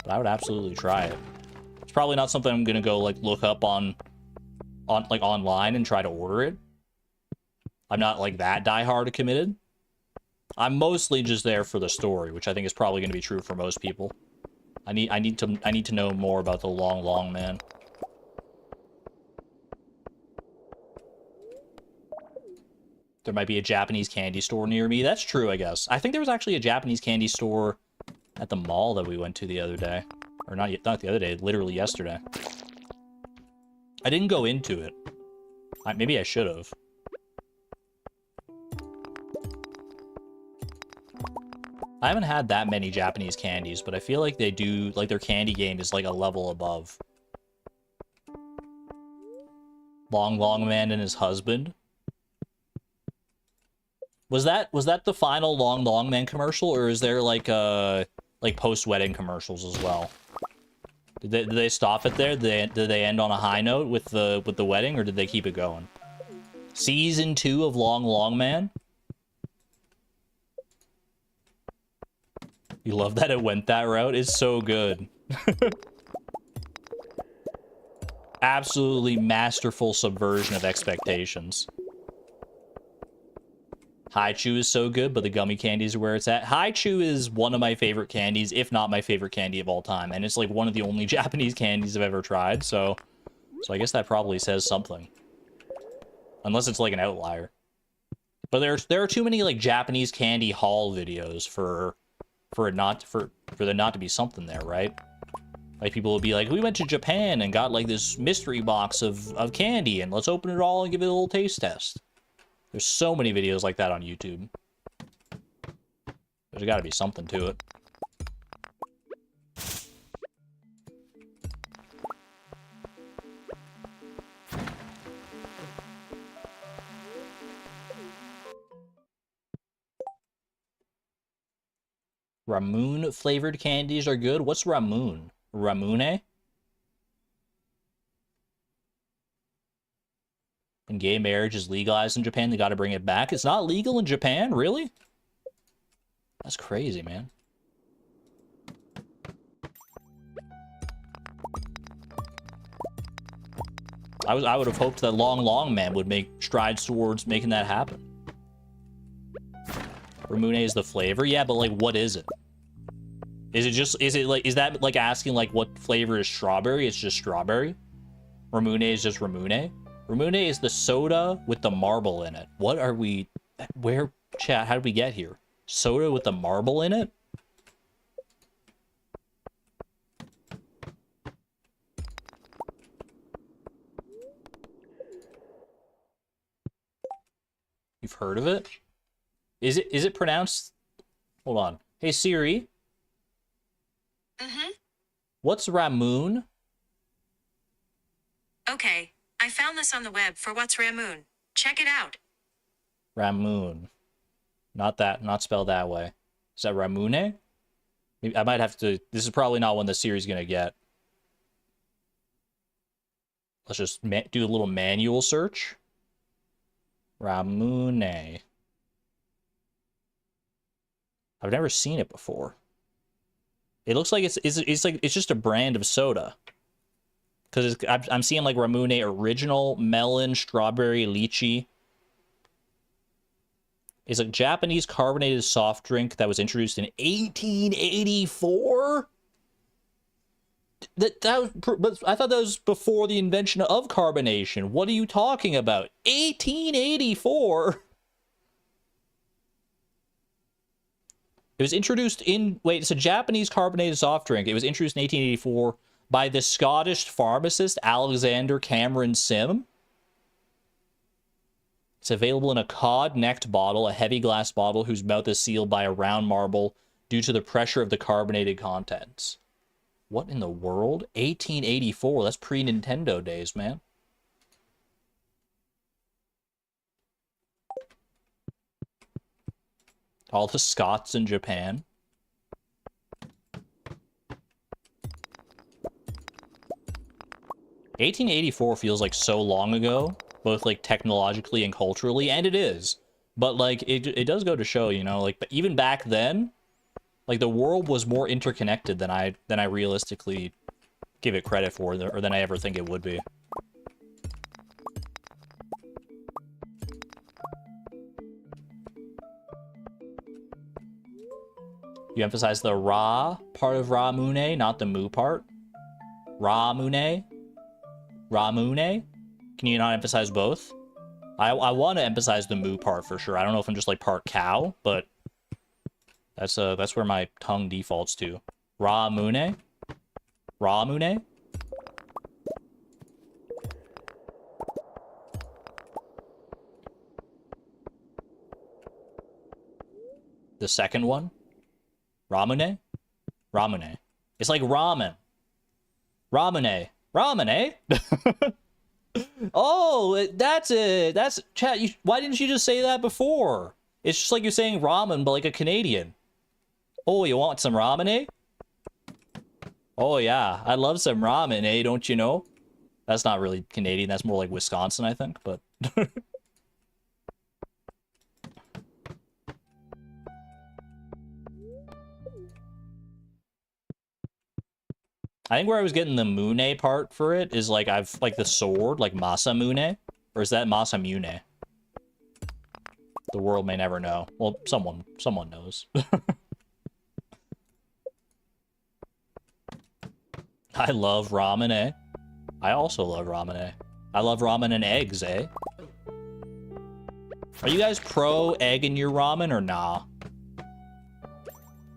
I would absolutely try it. It's probably not something I'm gonna go like look up on like online and try to order it. I'm not like that diehard committed. I'm mostly just there for the story, which I think is probably going to be true for most people. I need to know more about the long man. There might be a Japanese candy store near me. That's true, I guess. I think there was actually a Japanese candy store at the mall that we went to the other day. Or not the other day, literally yesterday. I didn't go into it. Maybe I should have. I haven't had that many Japanese candies, but I feel like they do, like their candy game is like a level above. Long Man and his husband. Was that the final Long Man commercial, or is there like post-wedding commercials as well? Did they stop it there? Did they end on a high note with the wedding, or did they keep it going? Season 2 of Long Man? You love that it went that route? It's so good. Absolutely masterful subversion of expectations. Haichu is so good, but the gummy candies are where it's at. Haichu is one of my favorite candies, if not my favorite candy of all time. And it's like one of the only Japanese candies I've ever tried, so I guess that probably says something. Unless it's like an outlier. But there are too many like Japanese candy haul videos for there not to be something there, right? Like people will be like, we went to Japan and got like this mystery box of candy, and let's open it all and give it a little taste test. There's so many videos like that on YouTube. There's got to be something to it. Ramoon flavored candies are good. What's Ramoon? Ramune? And gay marriage is legalized in Japan. They got to bring it back. It's not legal in Japan? Really? That's crazy, man. I would have hoped that Long Man would make strides towards making that happen. Ramune is the flavor? Yeah, but like, what is it? Is that like asking like what flavor is strawberry? It's just strawberry? Ramune is just Ramune? Ramune is the soda with the marble in it. What are we... Where... Chat, how did we get here? Soda with the marble in it? You've heard of it? Is it pronounced? Hold on. Hey Siri. Mm-hmm. What's Ramoon? Okay, I found this on the web for what's Ramoon. Check it out. Ramoon. Not that, not spelled that way. Is that Ramune? Maybe I might have to, this is probably not one the Siri's gonna get. Let's just do a little manual search. Ramune. I've never seen it before. It looks like it's just a brand of soda. Because I'm seeing like Ramune Original, Melon, Strawberry, Lychee. It's a Japanese carbonated soft drink that was introduced in 1884? But I thought that was before the invention of carbonation. What are you talking about? 1884? It was introduced in... Wait, it's a Japanese carbonated soft drink. It was introduced in 1884 by the Scottish pharmacist Alexander Cameron Sim. It's available in a cod-necked bottle, a heavy glass bottle whose mouth is sealed by a round marble due to the pressure of the carbonated contents. What in the world? 1884. That's pre-Nintendo days, man. All the Scots in Japan. $1884 feels like so long ago, both like technologically and culturally, and it is. But like it does go to show, you know, like, but even back then, like the world was more interconnected than I realistically give it credit for, or than I ever think it would be. You emphasize the ra part of Ramune, not the mu part. Ramune? Ramune? Can you not emphasize both? I want to emphasize the mu part for sure. I don't know if I'm just like part cow, but that's where my tongue defaults to. Ramune? Ramune? The second one? Ramune? Ramune. It's like ramen. Ramune. Ramune? Oh, that's it. That's chat. Why didn't you just say that before? It's just like you're saying ramen, but like a Canadian. Oh, you want some ramen, eh? Oh, yeah. I love some ramen, eh? Don't you know? That's not really Canadian. That's more like Wisconsin, I think, but... I think where I was getting the Mune part for it is like I've like the sword, like Masamune, or is that Masamune? The world may never know. Well, someone knows. I love ramen, eh? I also love ramen, eh? I love ramen and eggs, eh? Are you guys pro egg in your ramen or nah?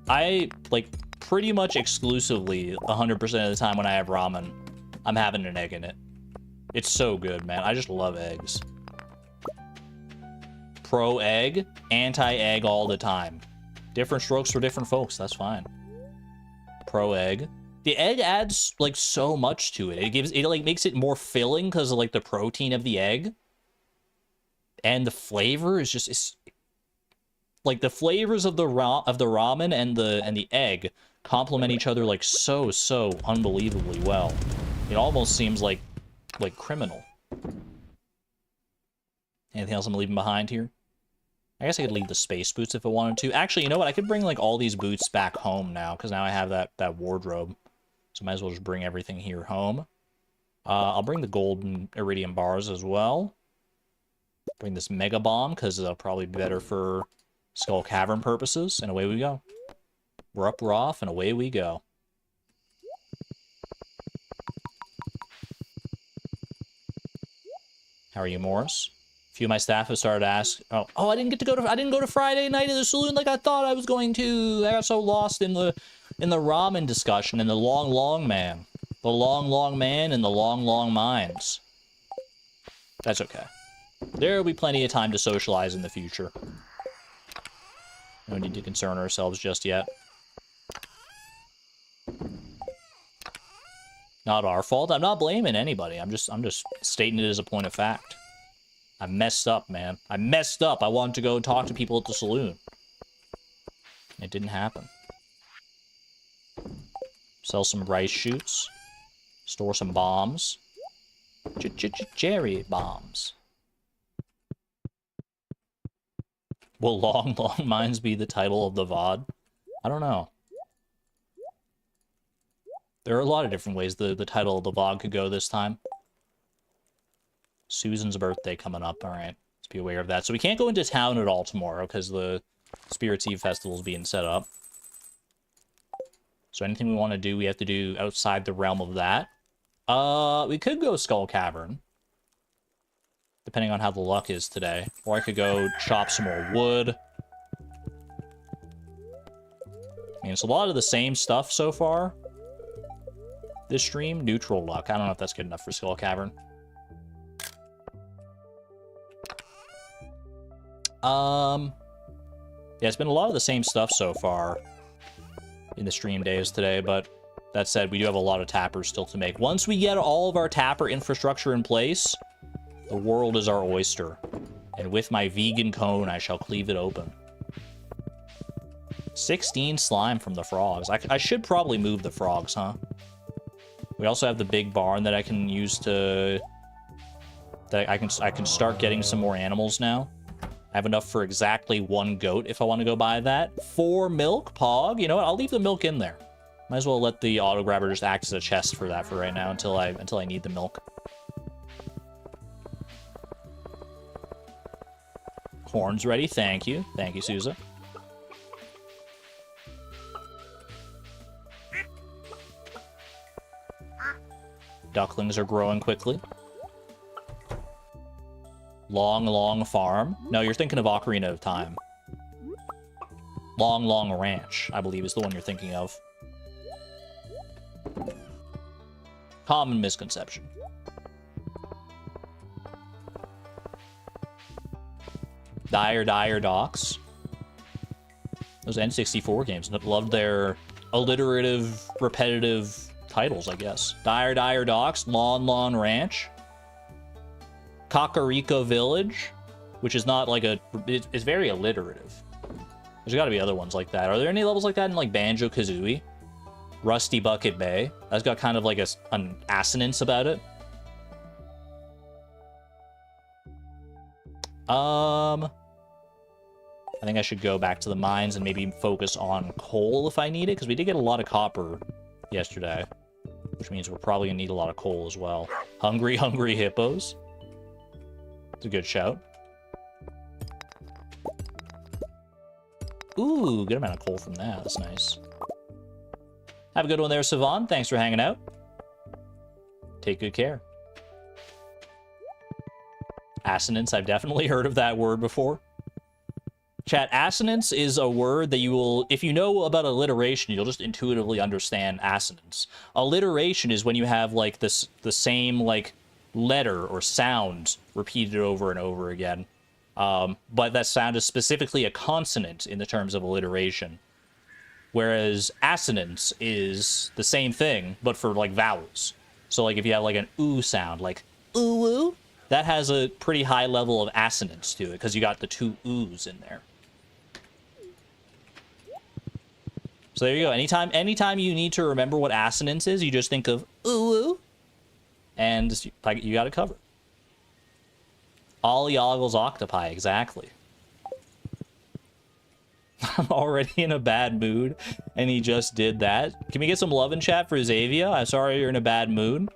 I like pretty much exclusively 100% of the time when I have ramen, I'm having an egg in it. It's so good, man. I just love eggs. Pro egg, anti egg all the time. Different strokes for different folks. That's fine. Pro egg. The egg adds like so much to it. It like makes it more filling because of like the protein of the egg. And the flavor is just like the flavors of the ramen and the egg complement each other like so unbelievably well. It almost seems like criminal. Anything else I'm leaving behind here? I guess I could leave the space boots if I wanted to. Actually, you know what? I could bring like all these boots back home now because now I have that wardrobe. So might as well just bring everything here home. I'll bring the golden iridium bars as well. Bring this mega bomb because they'll probably be better for Skull Cavern purposes, and away we go. We're up, we're off, and away we go. How are you, Morris? A few of my staff have started to ask, oh, I didn't go to Friday night at the saloon like I thought I was going to. I got so lost in the ramen discussion and the long man. The long man and the long minds. That's okay. There will be plenty of time to socialize in the future. No need to concern ourselves just yet. Not our fault. I'm not blaming anybody. I'm just stating it as a point of fact. I messed up, man. I messed up. I wanted to go and talk to people at the saloon. It didn't happen. Sell some rice shoots. Store some bombs. Cherry bombs. Will Long Long Mines be the title of the VOD? I don't know. There are a lot of different ways the title of the VOD could go this time. Susan's birthday coming up. All right. Let's be aware of that. So we can't go into town at all tomorrow because the Spirits Eve Festival is being set up. So anything we want to do, we have to do outside the realm of that. We could go Skull Cavern. Depending on how the luck is today. Or I could go chop some more wood. I mean, it's a lot of the same stuff so far. This stream, neutral luck. I don't know if that's good enough for Skull Cavern. Yeah, it's been a lot of the same stuff so far in the stream days today, but that said, we do have a lot of tappers still to make. Once we get all of our tapper infrastructure in place, the world is our oyster. And with my vegan cone, I shall cleave it open. 16 slime from the frogs. I should probably move the frogs, huh? We also have the big barn that I can use to... I can start getting some more animals now. I have enough for exactly 1 goat if I want to go buy that. 4 milk, Pog. You know what? I'll leave the milk in there. Might as well let the auto grabber just act as a chest for that for right now until I need the milk. Corn's ready. Thank you. Thank you, Sousa. Ducklings are growing quickly. Long, long farm. No, you're thinking of Ocarina of Time. Long, long ranch, I believe, is the one you're thinking of. Common misconception. Dire Docks. Those N64 games loved their alliterative, repetitive titles, I guess. Dire Docks, Lon Ranch. Kakariko Village, which is not like a... It's very alliterative. There's got to be other ones like that. Are there any levels like that in, like, Banjo-Kazooie? Rusty Bucket Bay. That's got kind of like an assonance about it. I think I should go back to the mines and maybe focus on coal if I need it, because we did get a lot of copper yesterday, which means we're probably gonna need a lot of coal as well. Hungry hippos. It's a good shout. Ooh, good amount of coal from that. That's nice. Have a good one there, Savon. Thanks for hanging out. Take good care. Assonance. I've definitely heard of that word before. Chat, assonance is a word that you will... If you know about alliteration, you'll just intuitively understand assonance. Alliteration is when you have, like, the same, like, letter or sound repeated over and over again. But that sound is specifically a consonant in the terms of alliteration. Whereas assonance is the same thing, but for, like, vowels. So, like, if you have, like, an ooh sound, like, ooh-woo, that has a pretty high level of assonance to it, because you got the 2 oohs in there. So there you go. Anytime you need to remember what assonance is, you just think of ooh-woo, and like you got it covered. Ollie Oggles Octopi, exactly. I'm already in a bad mood, and he just did that. Can we get some love in chat for Xavier? I'm sorry you're in a bad mood.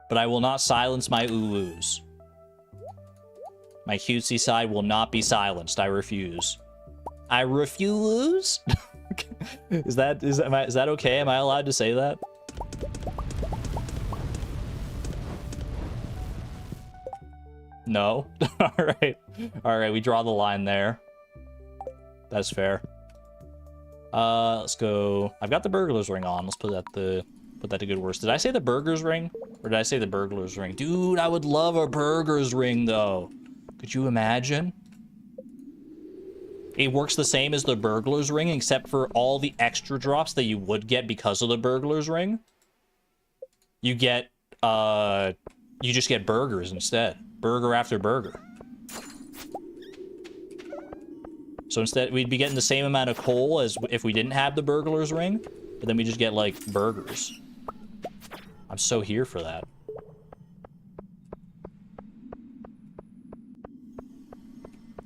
But I will not silence my ooh-woos. My cutesy side will not be silenced. I refuse. I refuse? Is that okay? Am I allowed to say that? No? Alright. Alright, we draw the line there. That's fair. Let's go. I've got the burglar's ring on. Let's put that to good worse. Did I say the burglar's ring? Or did I say the burglar's ring? Dude, I would love a burglar's ring, though. Could you imagine? It works the same as the burglar's ring, except for all the extra drops that you would get because of the burglar's ring. You get, you just get burgers instead. Burger after burger. So instead, we'd be getting the same amount of coal as if we didn't have the burglar's ring, but then we just get, like, burgers. I'm so here for that.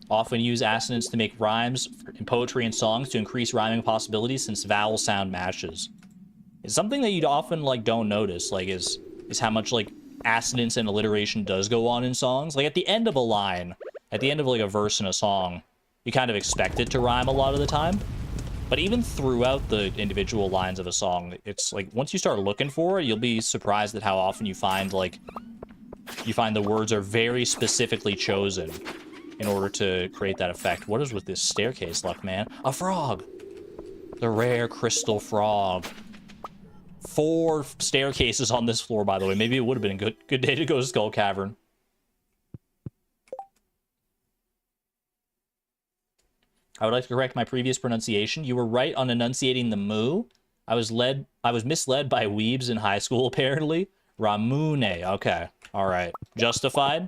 Often use assonance to make rhymes in poetry and songs to increase rhyming possibilities since vowel sound matches. It's something that you'd often, like, don't notice, like, is how much, like, assonance and alliteration does go on in songs. Like, at the end of a line, at the end of, like, a verse in a song, you kind of expect it to rhyme a lot of the time. But even throughout the individual lines of a song, it's, like, once you start looking for it, you'll be surprised at how often you find, like, you find the words are very specifically chosen in order to create that effect. What is with this staircase, luck man? A frog! The rare crystal frog. 4 staircases on this floor, by the way. Maybe it would have been a good day to go to Skull Cavern. I would like to correct my previous pronunciation. You were right on enunciating the moo. I was misled by weebs in high school, apparently. Ramune. Okay. All right. Justified.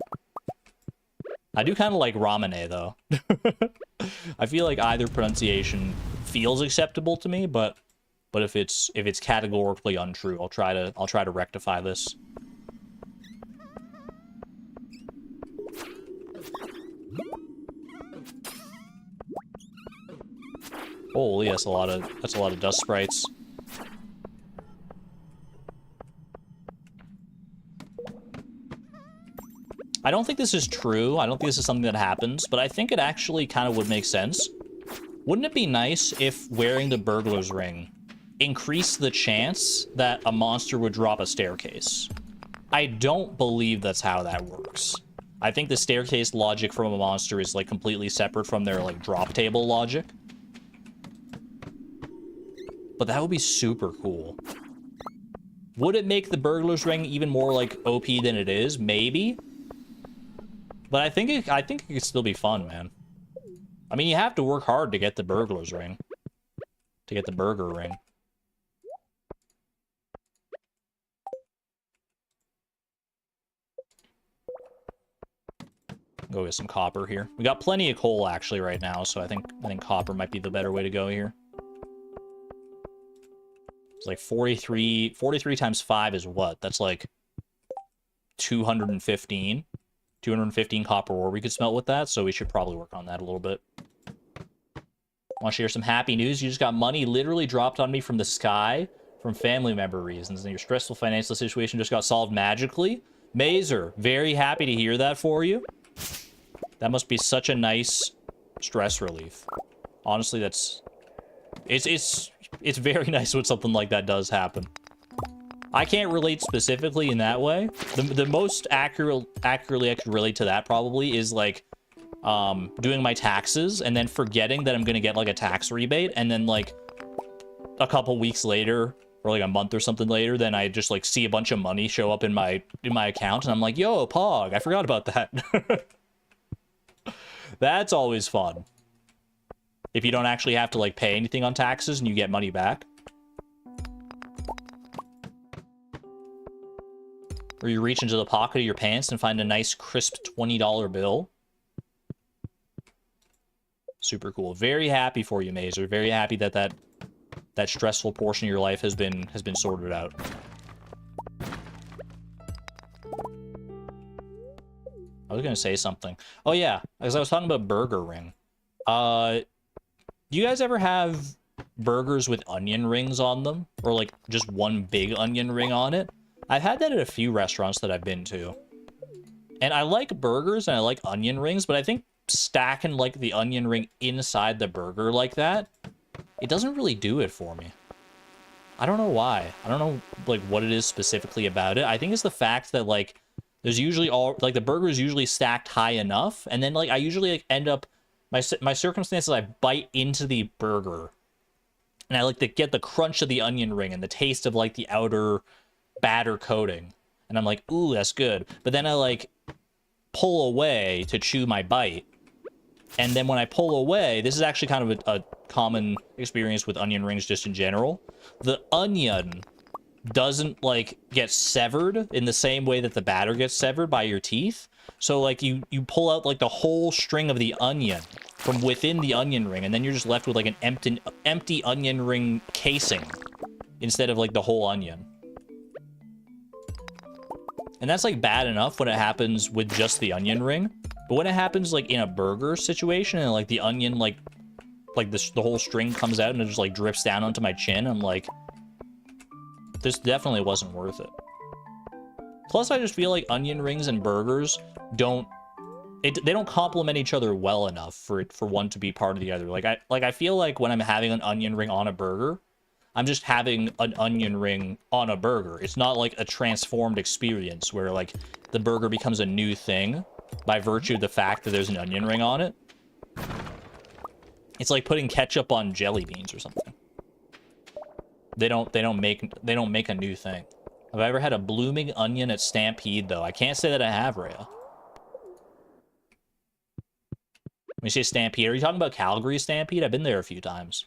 I do kind of like Ramune, though. I feel like either pronunciation feels acceptable to me, but if it's categorically untrue, I'll try to rectify this. Holy, that's a lot of dust sprites. I don't think this is true. I don't think this is something that happens, but I think it actually kind of would make sense. Wouldn't it be nice if wearing the burglar's ring increased the chance that a monster would drop a staircase? I don't believe that's how that works. I think the staircase logic from a monster is, like, completely separate from their, like, drop table logic. But that would be super cool. Would it make the burglar's ring even more, like, OP than it is? Maybe. But I think it could still be fun, man. I mean, you have to work hard to get the burglar's ring. To get the burger ring. Go get some copper here. We got plenty of coal, actually, right now, so I think copper might be the better way to go here. It's like 43 times 5 is what? That's like 215 copper ore we could smelt with that, so we should probably work on that a little bit. Want to share some happy news? You just got money literally dropped on me from the sky from family member reasons, and your stressful financial situation just got solved magically. Mazer, very happy to hear that for you. That must be such a nice stress relief. Honestly, it's very nice when something like that does happen. I can't relate specifically in that way. The most accurately I could relate to that probably is, like, doing my taxes and then forgetting that I'm gonna get, like, a tax rebate, and then, like, a couple weeks later or like a month or something later, then I just, like, see a bunch of money show up in my account, and I'm like, yo, Pog, I forgot about that. That's always fun. If you don't actually have to, like, pay anything on taxes and you get money back. Or you reach into the pocket of your pants and find a nice crisp $20 bill. Super cool. Very happy for you, Mazer. Very happy that that stressful portion of your life has been sorted out. I was gonna say something. Oh yeah, because I was talking about burger ring. Do you guys ever have burgers with onion rings on them? Or, like, just one big onion ring on it? I've had that at a few restaurants that I've been to. And I like burgers and I like onion rings, but I think stacking, like, the onion ring inside the burger like that, it doesn't really do it for me. I don't know why. I don't know, like, what it is specifically about it. I think it's the fact that, like, there's usually the burger is usually stacked high enough, and then, like, I usually, like, end up, my circumstances, I bite into the burger, and I like to get the crunch of the onion ring and the taste of, like, the outer batter coating. and I'm like, ooh, that's good. But then I like pull away to chew my bite. And then when I pull away, this is actually kind of a common experience with onion rings just in general. The onion doesn't like get severed in the same way that the batter gets severed by your teeth. So like you pull out like the whole string of the onion from within the onion ring, and then you're just left with like an empty onion ring casing instead of like the whole onion. And that's like bad enough when it happens with just the onion ring, but when it happens like in a burger situation and like the onion like the whole string comes out and it just like drips down onto my chin, I'm like, this definitely wasn't worth it. Plus, I just feel like onion rings and burgers they don't complement each other well enough for one to be part of the other. Like I feel like when I'm having an onion ring on a burger, I'm just having an onion ring on a burger. It's not like a transformed experience where like the burger becomes a new thing by virtue of the fact that there's an onion ring on it. It's like putting ketchup on jelly beans or something. They don't make a new thing. Have I ever had a blooming onion at Stampede though? I can't say that I have, Rhea. When you say Stampede, are you talking about Calgary Stampede? I've been there a few times.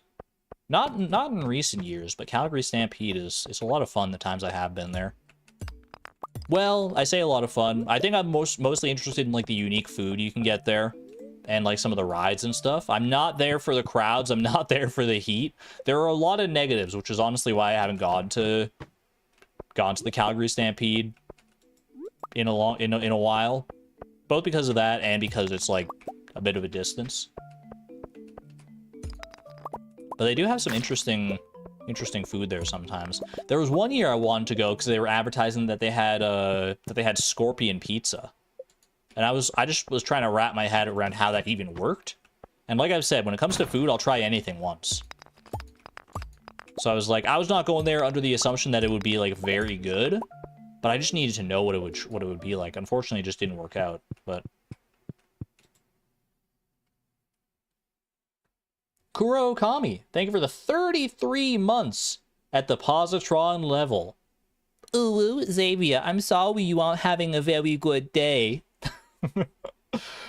Not in recent years, but Calgary Stampede is a lot of fun the times I have been there. Well, I say a lot of fun. I think I'm mostly interested in like the unique food you can get there and like some of the rides and stuff. I'm not there for the crowds. I'm not there for the heat. There are a lot of negatives, which is honestly why I haven't gone to the Calgary Stampede in a while. Both because of that and because it's like a bit of a distance. But they do have some interesting food there sometimes. There was one year I wanted to go because they were advertising that they had scorpion pizza. And I just was trying to wrap my head around how that even worked. And like I've said, when it comes to food, I'll try anything once. So I was like, I was not going there under the assumption that it would be like very good, but I just needed to know what it would be like. Unfortunately, it just didn't work out, but Kuro Okami, thank you for the 33 months at the positron level. Ooh, Xavier, I'm sorry you aren't having a very good day.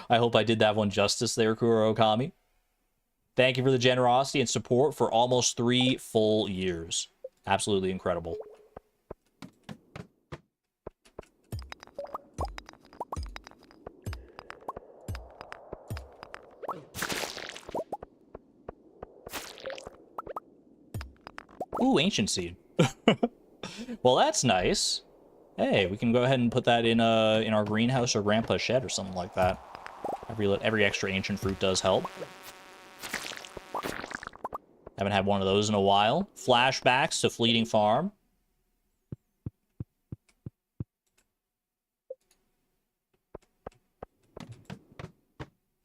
I hope I did that one justice there, Kuro Okami. Thank you for the generosity and support for almost 3 full years. Absolutely incredible. Ooh, ancient seed. Well, that's nice. Hey, we can go ahead and put that in our greenhouse or grandpa's shed or something like that. Every extra ancient fruit does help. Haven't had one of those in a while. Flashbacks to Fleeting Farm.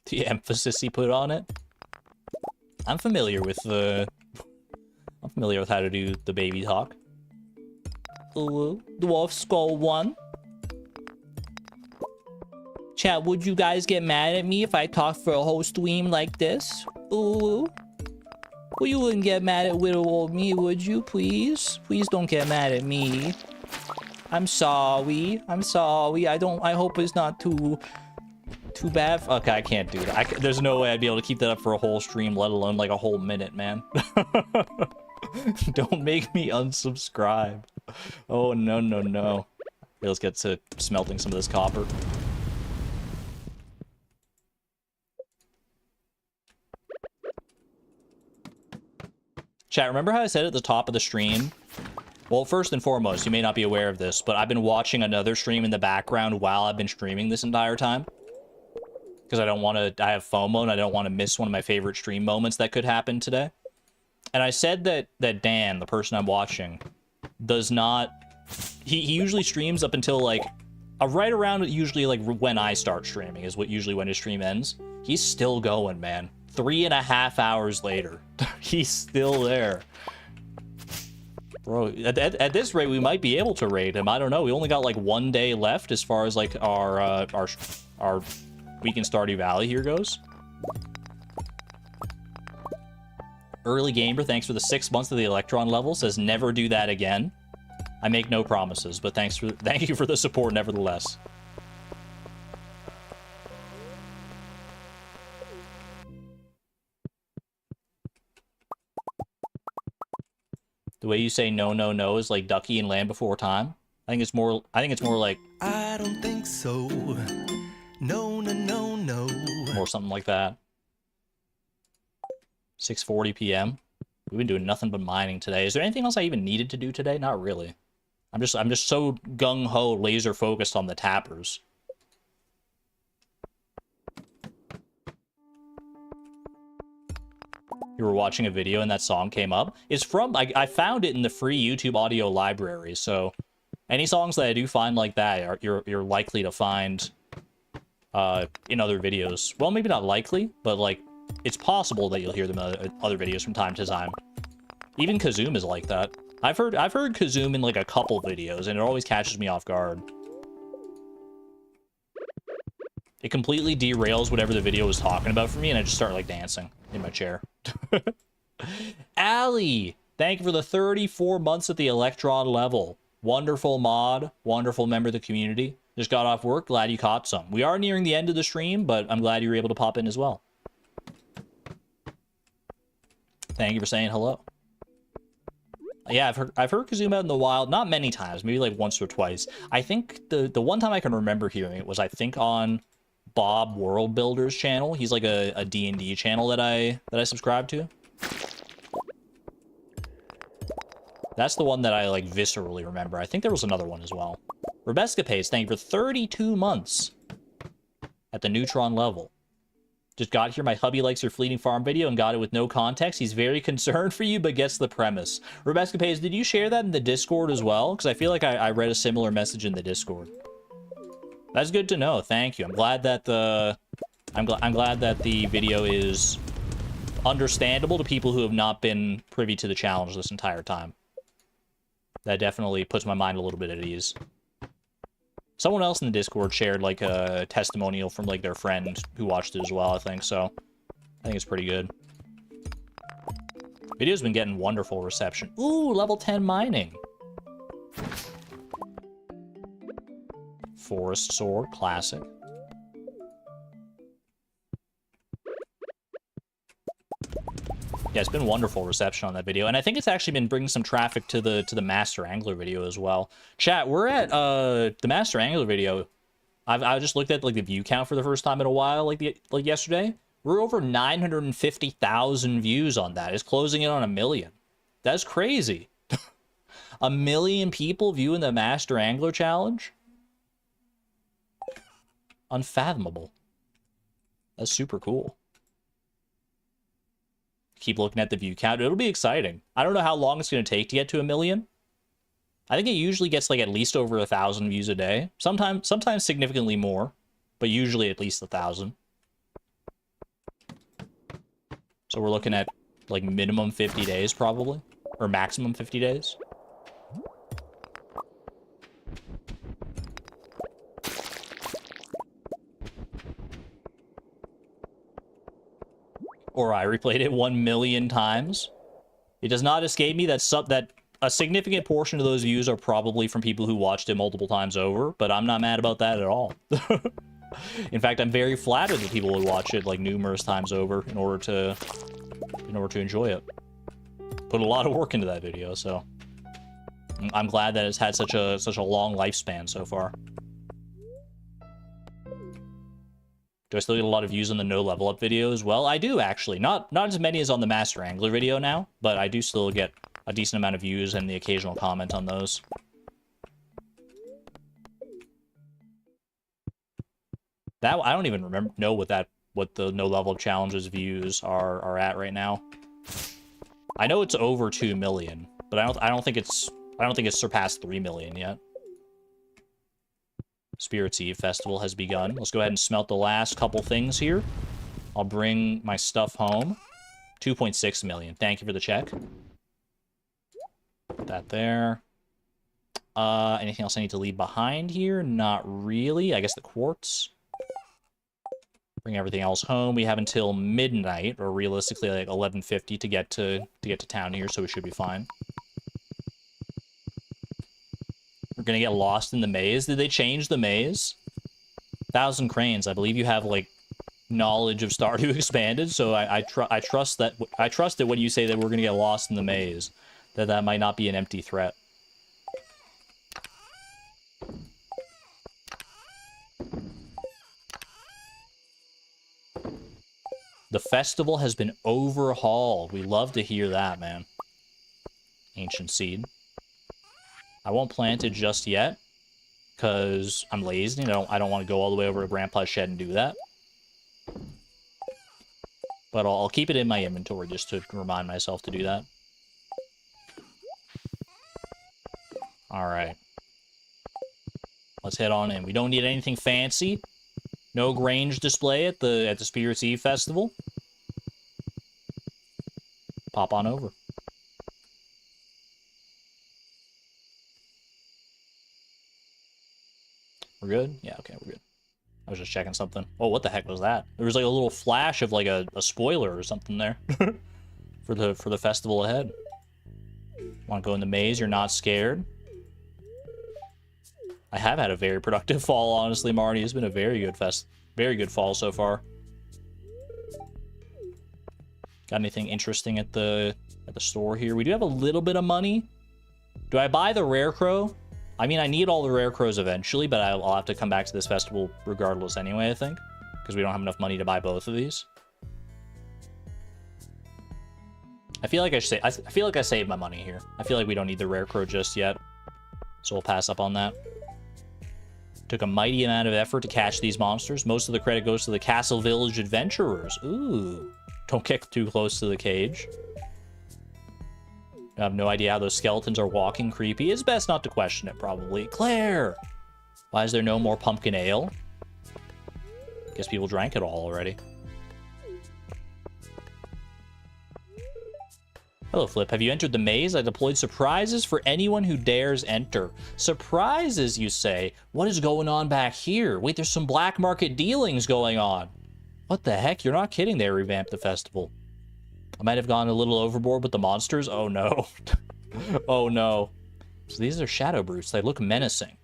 The emphasis he put on it. I'm familiar with how to do the baby talk. Ooh, Dwarf Skull 1. Chat, would you guys get mad at me if I talked for a whole stream like this? Ooh. Well, you wouldn't get mad at little old me, would you, please? Please don't get mad at me. I'm sorry. I'm sorry. I hope it's not too bad. Okay, I can't do that. There's no way I'd be able to keep that up for a whole stream, let alone like a whole minute, man. Don't make me unsubscribe. Oh, no, no, no. Okay, let's get to smelting some of this copper. Chat, remember how I said at the top of the stream? Well, first and foremost, you may not be aware of this, but I've been watching another stream in the background while I've been streaming this entire time. Because I have FOMO and I don't want to miss one of my favorite stream moments that could happen today. And I said that Dan, the person I'm watching, does not... He usually streams up until, like, right around usually, like, when I start streaming is usually when his stream ends. He's still going, man. 3.5 hours later. He's still there. Bro, at this rate, we might be able to raid him. I don't know. We only got, like, 1 day left as far as, like, our Week in Stardew Valley here goes. Early Gamer, thanks for the 6 months of the Electron level, says never do that again. I make no promises, but thank you for the support nevertheless. The way you say no, no, no is like ducky and land before time. I think it's more like I don't think so. No, no, no, no. Or something like that. 6:40 p.m. We've been doing nothing but mining today. Is there anything else I even needed to do today? Not really. I'm just so gung-ho, laser focused on the tappers. You were watching a video and that song came up. It's from, I found it in the free YouTube audio library, so any songs that I do find like that, you're likely to find in other videos. Well, maybe not likely, but like, it's possible that you'll hear them in other videos from time to time. Even Kazoom is like that. I've heard Kazoom in like a couple videos, and it always catches me off guard. It completely derails whatever the video was talking about for me, and I just start like dancing in my chair. Allie, thank you for the 34 months at the Electron level. Wonderful mod, wonderful member of the community. Just got off work, glad you caught some. We are nearing the end of the stream, but I'm glad you were able to pop in as well. Thank you for saying hello. Yeah, I've heard Kazoom out in the wild, not many times, maybe like once or twice. I think the one time I can remember hearing it was, I think, on Bob World Builder's channel. He's like a D&D channel that I subscribe to. That's the one that I like viscerally remember. I think there was another one as well. Rebescapades, thank you for 32 months at the Neutron level. Just got here. My hubby likes your Fleeting Farm video and got it with no context. He's very concerned for you, but gets the premise. Rebescapades, did you share that in the Discord as well? Because I feel like I read a similar message in the Discord. That's good to know. Thank you. I'm glad that I'm glad that the video is understandable to people who have not been privy to the challenge this entire time. That definitely puts my mind a little bit at ease. Someone else in the Discord shared like a testimonial from like their friend who watched it as well, I think, so I think it's pretty good. Video's been getting wonderful reception. Ooh, level 10 mining. Forest Sword, classic. Yeah, it's been wonderful reception on that video, and I think it's actually been bringing some traffic to the Master Angler video as well. Chat, we're at the Master Angler video. I just looked at like the view count for the first time in a while, like yesterday. We're over 950,000 views on that. It's closing in on 1 million. That's crazy. 1 million people viewing the Master Angler challenge. Unfathomable. That's super cool. Keep looking at the view count. It'll be exciting. I don't know how long it's going to take to get to 1 million. I think it usually gets like at least over 1,000 views a day. Sometimes significantly more, but usually at least 1,000. So we're looking at like minimum 50 days probably, or maximum 50 days. Or I replayed it 1 million times. It does not escape me that a significant portion of those views are probably from people who watched it multiple times over, but I'm not mad about that at all. In fact, I'm very flattered that people would watch it like numerous times over in order to enjoy it. Put a lot of work into that video, so I'm glad that it's had such a long lifespan so far. Do I still get a lot of views on the no level up video as well? I do, actually. Not as many as on the Master Angler video now, but I do still get a decent amount of views and the occasional comment on those. That I don't even know what the no level challenges views are at right now. I know it's over 2 million, but I don't think it's surpassed 3 million yet. Spirits Eve Festival has begun. Let's go ahead and smelt the last couple things here. I'll bring my stuff home. 2.6 million. Thank you for the check. Put that there. Anything else I need to leave behind here? Not really. I guess the quartz. Bring everything else home. We have until midnight, or realistically like 11:50 to get to town here, so we should be fine. gonna get lost in the maze. Did they change the maze? 1,000 Cranes. I believe you have, like, knowledge of Stardew Expanded, so I trust that. I trust it when you say that we're gonna get lost in the maze. That might not be an empty threat. The festival has been overhauled. We love to hear that, man. Ancient seed. I won't plant it just yet, because I'm lazy. I don't want to go all the way over to Grandpa's shed and do that. But I'll keep it in my inventory just to remind myself to do that. Alright. Let's head on in. We don't need anything fancy. No Grange display at the Spirits Eve Festival. Pop on over. We're good? Yeah, okay, we're good. I was just checking something. Oh, what the heck was that? There was like a little flash of like a spoiler or something there. for the festival ahead. Want to go in the maze? You're not scared? I have had a very productive fall, honestly, Marty. It's been a very good fall so far. Got anything interesting at the store here? We do have a little bit of money. Do I buy the rare crow? I mean, I need all the rare crows eventually, but I'll have to come back to this festival regardless anyway, I think, because we don't have enough money to buy both of these. I feel like I saved my money here. I feel like we don't need the rare crow just yet, so we'll pass up on that. Took a mighty amount of effort to catch these monsters. Most of the credit goes to the Castle Village adventurers. Ooh, don't get too close to the cage. I have no idea how those skeletons are walking creepy. It's best not to question it, probably. Claire! Why is there no more pumpkin ale? Guess people drank it all already. Hello, Flip. Have you entered the maze? I deployed surprises for anyone who dares enter. Surprises, you say? What is going on back here? Wait, there's some black market dealings going on. What the heck? You're not kidding they revamped the festival. I might have gone a little overboard with the monsters. Oh, no. Oh, no. So these are shadow brutes. They look menacing.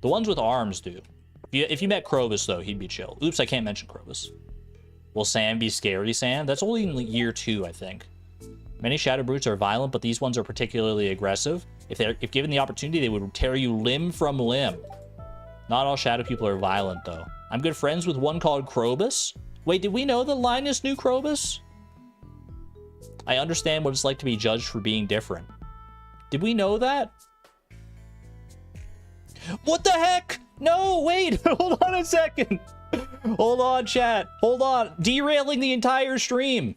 The ones with arms do. If you met Krobus, though, he'd be chill. Oops, I can't mention Krobus. Will Sam be scary, Sam? That's only in year 2, I think. Many shadow brutes are violent, but these ones are particularly aggressive. If given the opportunity, they would tear you limb from limb. Not all shadow people are violent, though. I'm good friends with one called Krobus. Wait, did we know that Linus knew Krobus? I understand what it's like to be judged for being different. Did we know that? What the heck? No, wait, hold on a second. Hold on, chat. Hold on. Derailing the entire stream.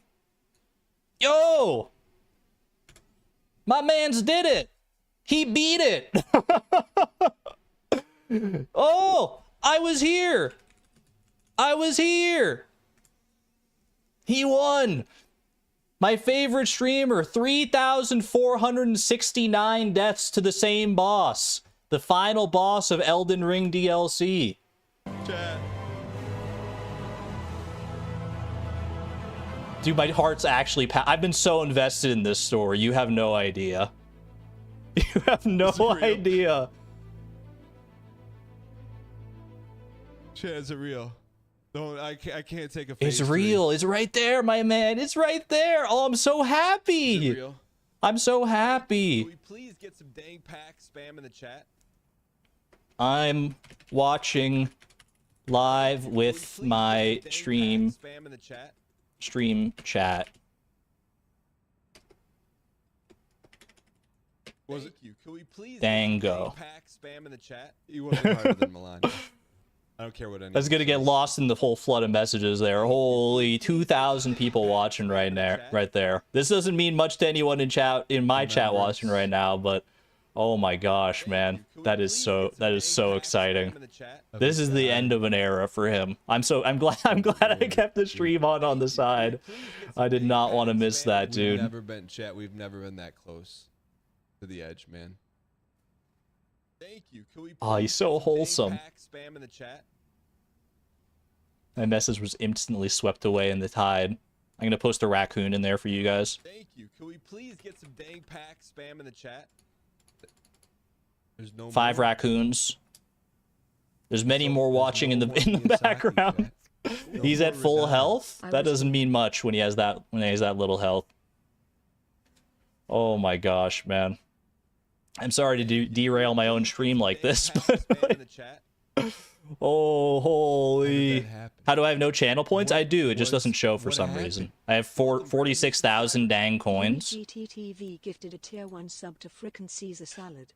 Yo! My mans did it. He beat it. Oh, I was here. I was here. He won. My favorite streamer, 3,469 deaths to the same boss. The final boss of Elden Ring DLC. Chat. Dude, my heart's actually... I've been so invested in this story. You have no idea. You have no idea. Chat, is it real? No, I can't take a face. It's real. It's right there, my man. It's right there. Oh, I'm so happy. Is it real? I'm so happy. Can we please get some dang pack spam in the chat? I'm watching live with my stream. Spam in the chat. Stream chat. Was it you? Can we please Dango. pack spam in the chat? He wasn't harder than Milan. I don't care what anyone That's gonna get lost in the whole flood of messages there. Holy 2,000 people watching right there. This doesn't mean much to anyone in chat, in my chat watching right now, but oh my gosh, man, that is so exciting. This is the end of an era for him. I'm glad I kept the stream on the side. I did not want to miss that, dude. We've never been chat. We've never been that close to the edge, man. Thank you. Can we Oh, he's so wholesome. Spam in the chat? My message was instantly swept away in the tide. I'm gonna post a raccoon in there for you guys. Thank you. Can we please get some dang pack spam in the chat? There's no 5 more. raccoons. There's many more There's watching no in the more background. Miyazaki, chat. No He's more at full Radon. health. That doesn't mean much when he has that little health. Oh my gosh, man. I'm sorry to derail my own stream like this, but Spam in the chat. oh holy. How did that happen? How do I have no channel points? I do. It just was- doesn't show for what some happened? reason. I have 46,000 dang coins. GTTV gifted a tier 1 sub to frickin' Caesar salad.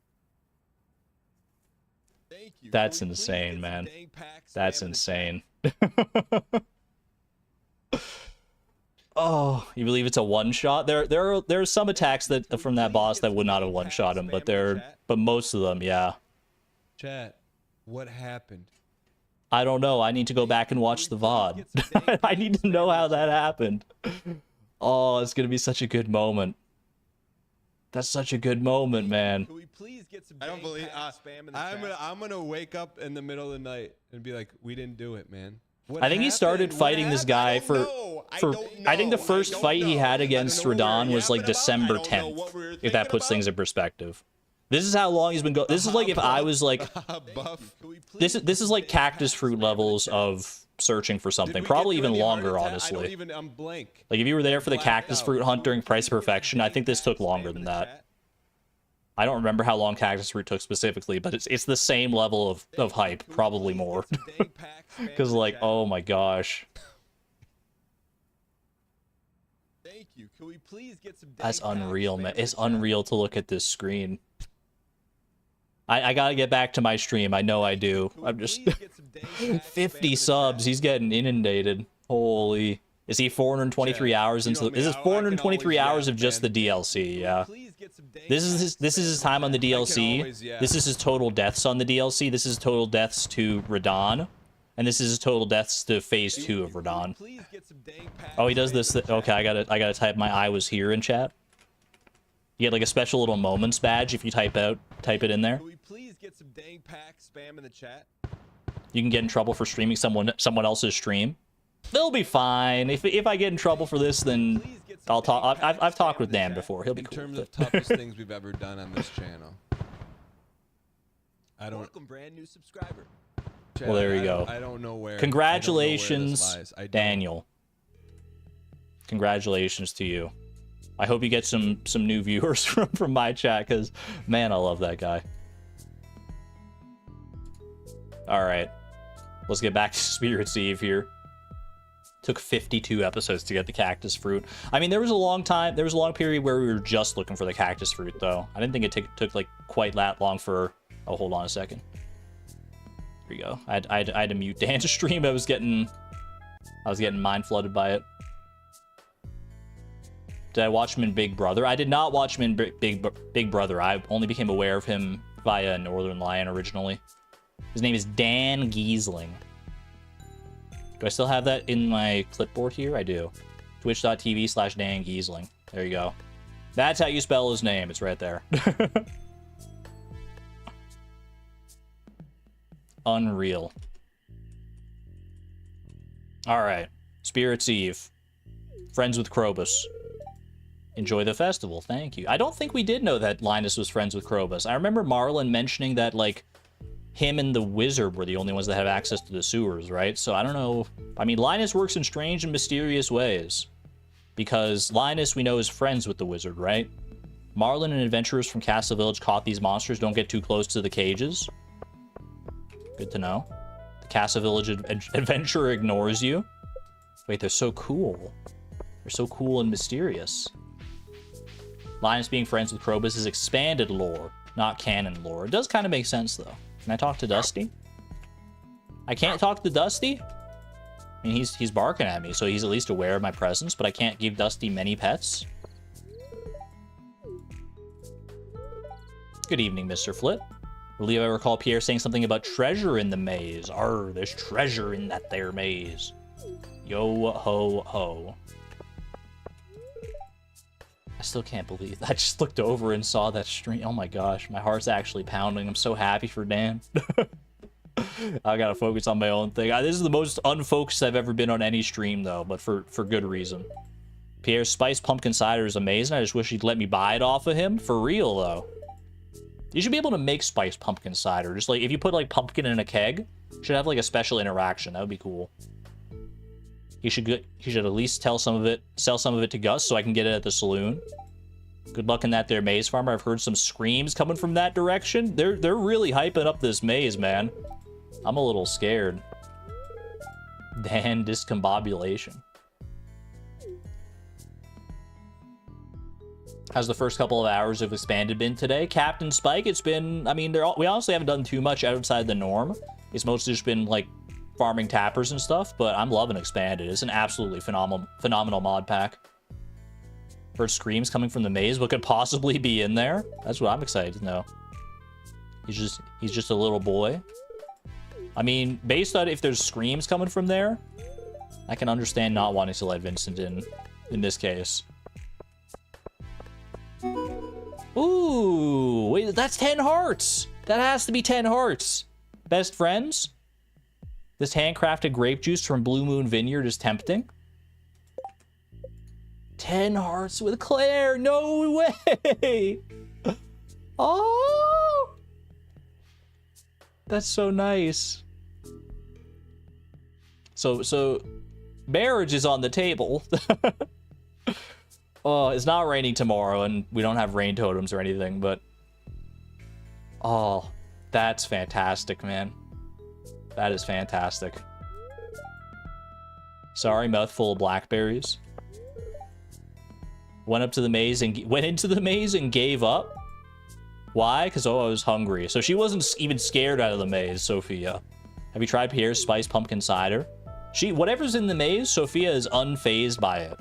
Thank you. That's Can we please insane, get some man. dang packs That's spam in the insane. Oh, you believe it's a one shot? There are some attacks that from that boss that would not have one shot him, but most of them, yeah. Chat, what happened? I don't know. I need to go back and watch the VOD. I need to know how that happened. Oh, it's gonna be such a good moment. That's such a good moment, man. Can we please get some I don't dang believe packs spam in the chat? I'm gonna wake up in the middle of the night and be like, we didn't do it, man. What I think he started happened? fighting What this happened? guy I think the don't first know. fight he had I against don't know what we Radon were was like yapping about. December I don't know what 10th. we were If that thinking puts about. things in perspective. This is how long he's been going. This is like if I was like Buff. Can we please this is like cactus fruit levels of searching for Did something. we Probably get through even any heart longer, attack? honestly. I'm blank. Like if you were there for the Blacked cactus out. fruit hunt during Price of Perfection, I think this took longer than that. I don't remember how long cactus fruit took specifically, but it's the same level of hype, probably more. Because like, oh my gosh, Thank you. Can we please get some that's dang packs unreal, spam man. in the It's chat? unreal to look at this screen. I gotta get back to my stream. I know I do. Can we I'm just please get some dang packs spam in 50 the subs. chat? He's getting inundated. Holy. Is he 423 Chat, hours you into know the, me, This is I can 423 always hours yap, of just man. the DLC, Can we yeah. please get some dang This is packs this is spam his in time the on the chat? DLC. always yap. This is his total deaths on the DLC. This is total deaths to Radon. And this is his total deaths to phase 2 of Radon. Please get some dang packs Oh, he does spam in this. the chat. Okay, I gotta type my I was here in chat. You get like a special little moments badge if you type it in there. Can we please get some dang packs spam in the chat? You can get in trouble for streaming someone else's stream. They'll be fine. If I get in trouble for this, then Please get some I'll talk. dang I've packs talked spam with in the Dan chat. before. He'll be In cool. terms with of it. toughest things we've ever done on this channel. I don't. Welcome, brand new subscriber. Chat, Well, there you I go. don't- I don't know where. Congratulations, I don't know where this lies. I don't. Daniel. Congratulations to you. I hope you get some new viewers from my chat, because man, I love that guy. All right, let's get back to Spirit's Eve here. Took 52 episodes to get the cactus fruit. I mean, there was a long period where we were just looking for the cactus fruit, though. I didn't think it took like quite that long for. Oh, hold on a second. Here we go. I had to mute Dan's stream. I was getting mind flooded by it. Did I watch him in Big Brother? I did not watch him in Big Brother. I only became aware of him via Northern Lion originally. His name is Dan Giesling. Do I still have that in my clipboard here? I do. Twitch.tv/Dan Giesling. There you go. That's how you spell his name. It's right there. Unreal. All right. Spirit's Eve. Friends with Krobus. Enjoy the festival. Thank you. I don't think we did know that Linus was friends with Krobus. I remember Marlon mentioning that, like, him and the wizard were the only ones that have access to the sewers, right? So I don't know. I mean, Linus works in strange and mysterious ways. Because Linus, we know, is friends with the wizard, right? Marlon and adventurers from Castle Village caught these monsters. Don't get too close to the cages. Good to know. The Castle Village adventurer ignores you. Wait, they're so cool. They're so cool and mysterious. Linus being friends with Krobus is expanded lore, not canon lore. It does kind of make sense, though. Can I talk to Dusty? I can't talk to Dusty? I mean, he's barking at me, so he's at least aware of my presence, but I can't give Dusty many pets. Good evening, Mr. Flit. I believe I recall Pierre saying something about treasure in the maze. Arr, there's treasure in that there maze. Yo ho ho. I still can't believe that. I just looked over and saw that stream. Oh my gosh, my heart's actually pounding. I'm so happy for Dan. I gotta focus on my own thing. This is the most unfocused I've ever been on any stream, though, but for good reason. Pierre's spiced pumpkin cider is amazing. I just wish he'd let me buy it off of him. For real, though. You should be able to make spiced pumpkin cider. Just like if you put like pumpkin in a keg, it should have like a special interaction. That would be cool. He should at least sell some of it to Gus so I can get it at the saloon. Good luck in that there, maze farmer. I've heard some screams coming from that direction. They're really hyping up this maze, man. I'm a little scared. Dan discombobulation. How's the first couple of hours of Expanded been today? Captain Spike, it's been, I mean, we honestly haven't done too much outside the norm. It's mostly just been, like, farming tappers and stuff, but I'm loving Expanded. It's an absolutely phenomenal mod pack. Heard screams coming from the maze. What could possibly be in there? That's what I'm excited to know. He's just a little boy. I mean, based on if there's screams coming from there, I can understand not wanting to let Vincent in this case. Ooh, wait, that's 10 hearts. That has to be 10 hearts. Best friends? This handcrafted grape juice from Blue Moon Vineyard is tempting. 10 hearts with Claire. No way. Oh, that's so nice. So marriage is on the table. Oh, it's not raining tomorrow, and we don't have rain totems or anything, but... Oh, that's fantastic, man. That is fantastic. Sorry, mouthful of blackberries. Went into the maze and gave up? Why? Because, oh, I was hungry. So she wasn't even scared out of the maze, Sophia. Have you tried Pierre's Spice Pumpkin Cider? Whatever's in the maze, Sophia is unfazed by it.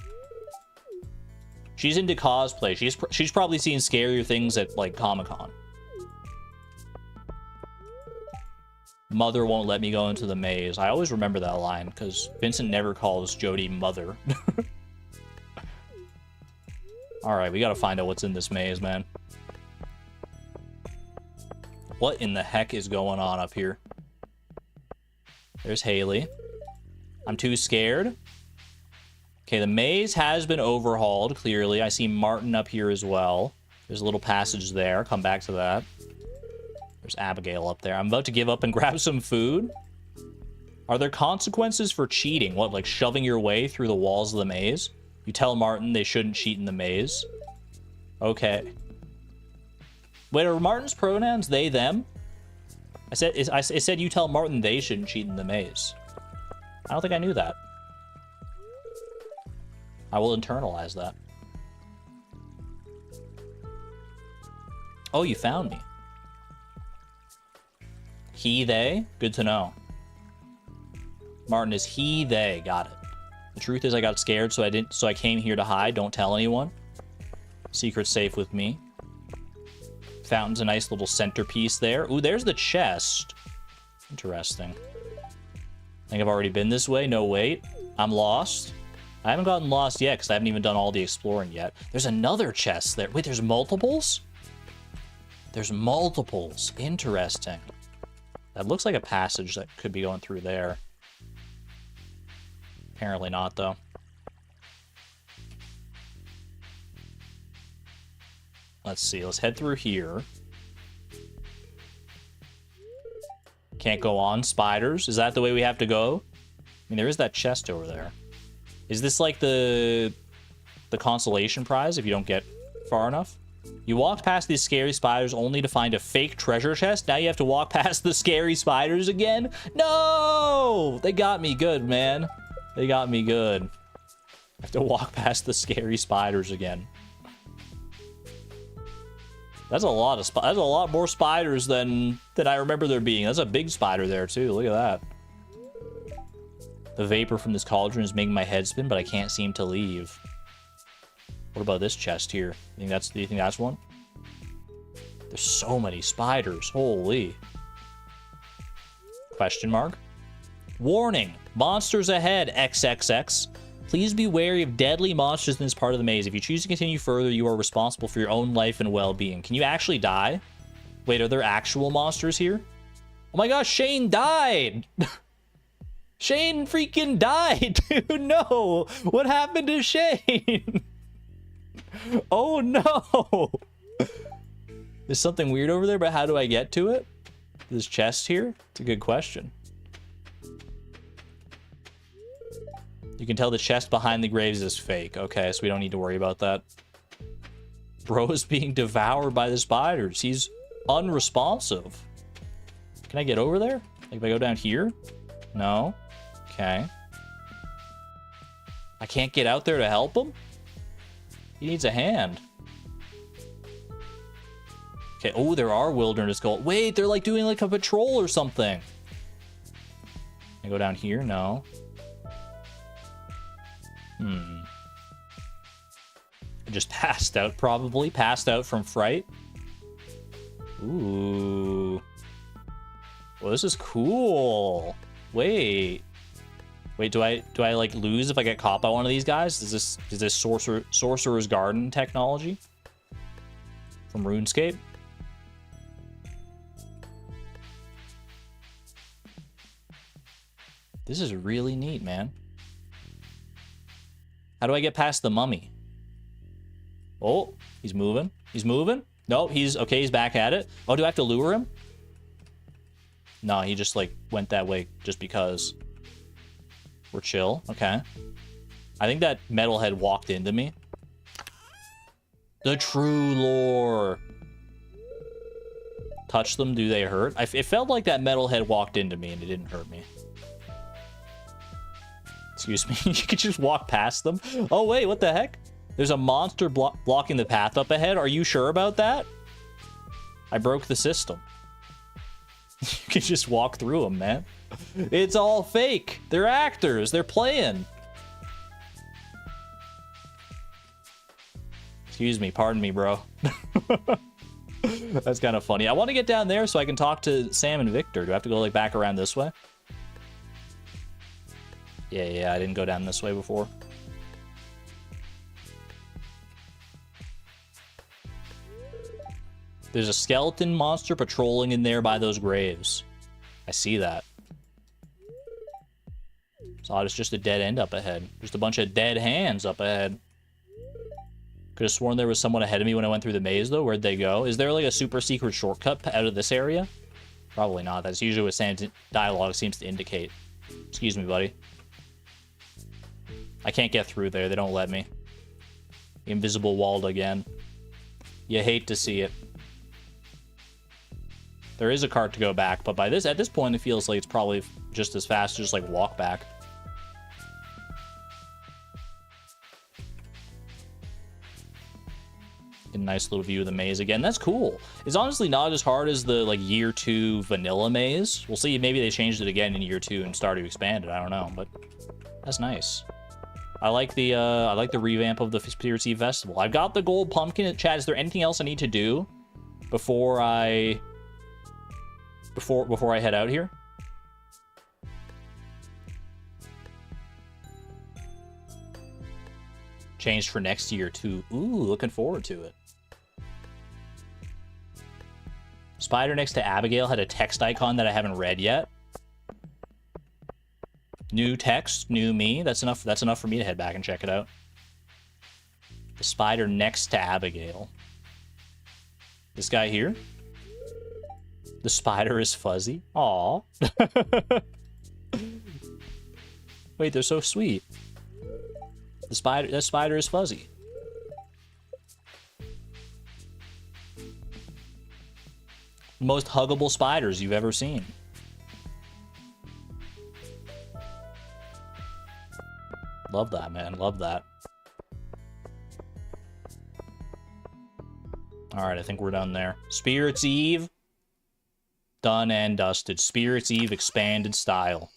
She's into cosplay. She's probably seen scarier things at, like, Comic-Con. Mother won't let me go into the maze. I always remember that line, because Vincent never calls Jody mother. Alright, we gotta find out what's in this maze, man. What in the heck is going on up here? There's Haley. I'm too scared. Okay, the maze has been overhauled, clearly. I see Martin up here as well. There's a little passage there. Come back to that. There's Abigail up there. I'm about to give up and grab some food. Are there consequences for cheating? What, like shoving your way through the walls of the maze? You tell Martin they shouldn't cheat in the maze. Okay. Wait, are Martin's pronouns they, them? It said you tell Martin they shouldn't cheat in the maze. I don't think I knew that. I will internalize that. Oh, you found me. He, they? Good to know. Martin is he, they. Got it. The truth is I got scared, so I came here to hide. Don't tell anyone. Secret safe with me. Fountain's a nice little centerpiece there. Ooh, there's the chest. Interesting. I think I've already been this way. No, wait. I'm lost. I haven't gotten lost yet because I haven't even done all the exploring yet. There's another chest there. Wait, there's multiples? There's multiples. Interesting. That looks like a passage that could be going through there. Apparently not, though. Let's see. Let's head through here. Can't go on. Spiders. Is that the way we have to go? I mean, there is that chest over there. Is this like the consolation prize if you don't get far enough? You walked past these scary spiders only to find a fake treasure chest. Now you have to walk past the scary spiders again? No! They got me good, man. They got me good. I have to walk past the scary spiders again. That's a lot of that's a lot more spiders than I remember there being. That's a big spider there too. Look at that. The vapor from this cauldron is making my head spin, but I can't seem to leave. What about this chest here? Do you think that's one? There's so many spiders. Holy. Question mark. Warning. Monsters ahead, XXX. Please be wary of deadly monsters in this part of the maze. If you choose to continue further, you are responsible for your own life and well-being. Can you actually die? Wait, are there actual monsters here? Oh my gosh, Shane died! Shane freaking died, dude! No! What happened to Shane? Oh no! There's something weird over there, but how do I get to it? This chest here? It's a good question. You can tell the chest behind the graves is fake. Okay, so we don't need to worry about that. Bro is being devoured by the spiders. He's unresponsive. Can I get over there? Like if I go down here? No. Okay. I can't get out there to help him? He needs a hand. Okay, oh, there are wilderness gold. Wait, they're like doing like a patrol or something. Can I go down here? No. I just passed out, probably. Passed out from fright. Ooh. Well, this is cool. Wait. Wait, do I like lose if I get caught by one of these guys? Is this Sorcerer's Garden technology? From RuneScape? This is really neat, man. How do I get past the mummy? Oh, he's moving. He's moving. No, he's okay. He's back at it. Oh, do I have to lure him? No, he just like went that way just because. We're chill. Okay. I think that metalhead walked into me. The true lore. Touch them. Do they hurt? It felt like that metalhead walked into me and it didn't hurt me. Excuse me. You could just walk past them. Oh, wait. What the heck? There's a monster blocking the path up ahead. Are you sure about that? I broke the system. You can just walk through them, man. It's all fake. They're actors. They're playing. Excuse me. Pardon me, bro. That's kind of funny. I want to get down there so I can talk to Sam and Victor. Do I have to go like back around this way? Yeah, I didn't go down this way before. There's a skeleton monster patrolling in there by those graves. I see that. So it's just a dead end up ahead. Just a bunch of dead hands up ahead. Could have sworn there was someone ahead of me when I went through the maze, though. Where'd they go? Is there like a super secret shortcut out of this area? Probably not. That's usually what Sam's dialogue seems to indicate. Excuse me, buddy. I can't get through there. They don't let me. Invisible walled again. You hate to see it. There is a cart to go back, but at this point, it feels like it's probably just as fast to just like walk back. A nice little view of the maze again. That's cool. It's honestly not as hard as the like year 2 vanilla maze. We'll see. Maybe they changed it again in year 2 and Stardew Expanded. I don't know, but that's nice. I like the revamp of the Spirits Eve Festival. I've got the gold pumpkin. Chad, is there anything else I need to do before I head out here? Changed for next year too. Ooh, looking forward to it. Spider next to Abigail had a text icon that I haven't read yet. New text, new me. That's enough for me to head back and check it out. The spider next to Abigail. This guy here. The spider is fuzzy. Aw. Wait, they're so sweet. That spider is fuzzy. Most huggable spiders you've ever seen. Love that, man. Love that. All right, I think we're done there. Spirits Eve. Done and dusted. Spirits Eve Expanded style.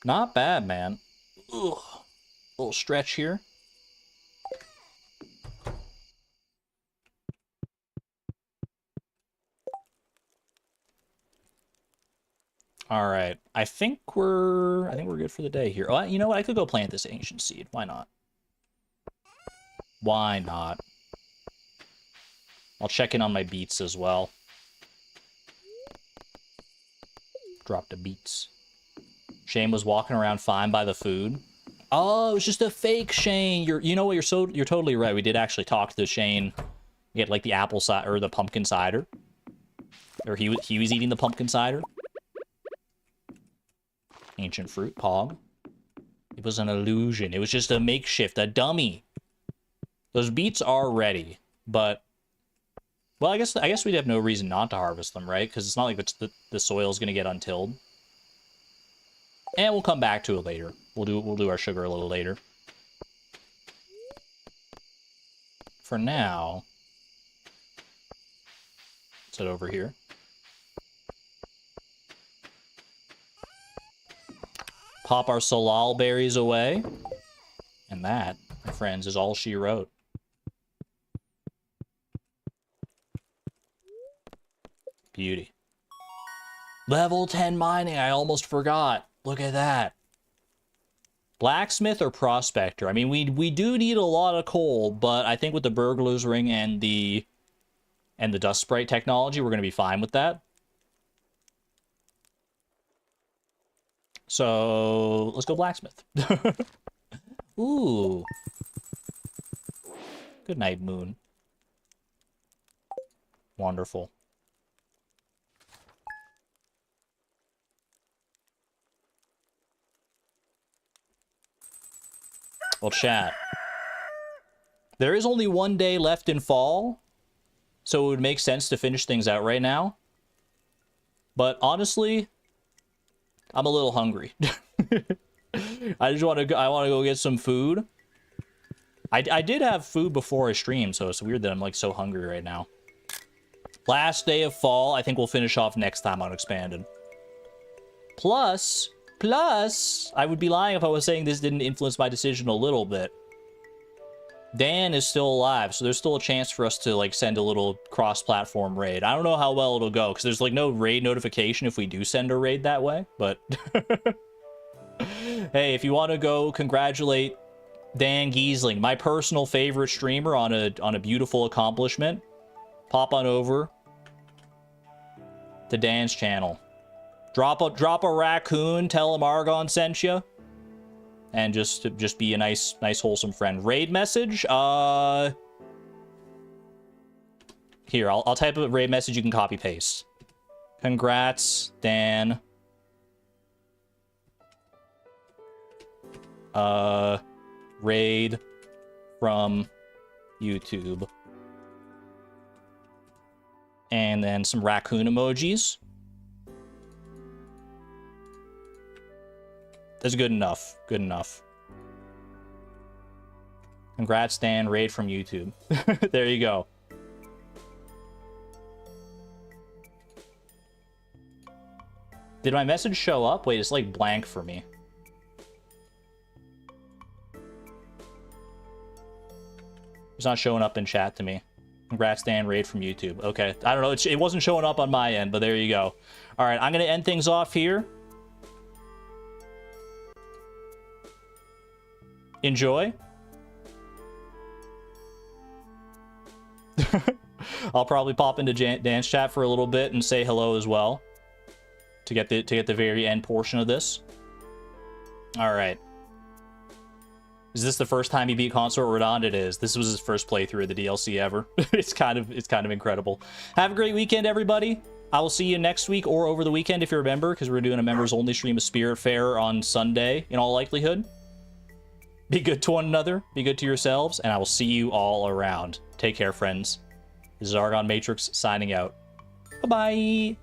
Not bad, man. Ugh. Little stretch here. All right. I think we're good for the day here. Oh, you know what? I could go plant this ancient seed. Why not? Why not? I'll check in on my beets as well. Drop the beets. Shane was walking around fine by the food. Oh, it was just a fake Shane. You know what? You're totally right. We did actually talk to Shane You get like the apple cider or the pumpkin cider. Or he was eating the pumpkin cider. Ancient fruit, Pog. It was an illusion. It was just a makeshift, a dummy. Those beets are ready, but well, I guess we'd have no reason not to harvest them, right? Because it's not like the soil's gonna get untilled. And we'll come back to it later. We'll do our sugar a little later. For now, let's head over here. Pop our salal berries away. And that, my friends, is all she wrote. Beauty. Level 10 mining, I almost forgot. Look at that. Blacksmith or prospector? I mean, we do need a lot of coal, but I think with the burglar's ring and the dust sprite technology, we're going to be fine with that. So, let's go blacksmith. Ooh. Good night, moon. Wonderful. Well, chat. There is only one day left in fall, so it would make sense to finish things out right now. But honestly, I'm a little hungry. I want to go get some food. I did have food before I streamed, so it's weird that I'm like so hungry right now. Last day of fall, I think we'll finish off next time on Expanded. Plus, I would be lying if I was saying this didn't influence my decision a little bit. Dan is still alive, so there's still a chance for us to like send a little cross-platform raid. I don't know how well it'll go, because there's like no raid notification if we do send a raid that way, but hey, if you want to go congratulate Dan Giesling, my personal favorite streamer, on a beautiful accomplishment, pop on over to Dan's channel. Drop a raccoon, tell him Argon sent you, and just be a nice wholesome friend. Raid message? Here, I'll type a raid message, you can copy paste. Congrats, Dan. Raid from YouTube. And then some raccoon emojis. That's good enough. Good enough. Congrats, Dan. Raid from YouTube. There you go. Did my message show up? Wait, it's like blank for me. It's not showing up in chat to me. Congrats, Dan. Raid from YouTube. Okay. I don't know. It wasn't showing up on my end, but there you go. All right. I'm going to end things off here. Enjoy. I'll probably pop into Dan's chat for a little bit and say hello as well to get the very end portion of this. All right. Is this the first time he beat Consort Rodon? It is. This was his first playthrough of the DLC ever. It's kind of incredible. Have a great weekend, everybody. I will see you next week or over the weekend if you're a member, because we're doing a members only stream of Spirit Fair on Sunday in all likelihood. Be good to one another, be good to yourselves, and I will see you all around. Take care, friends. This is Argon Matrix signing out. Bye-bye.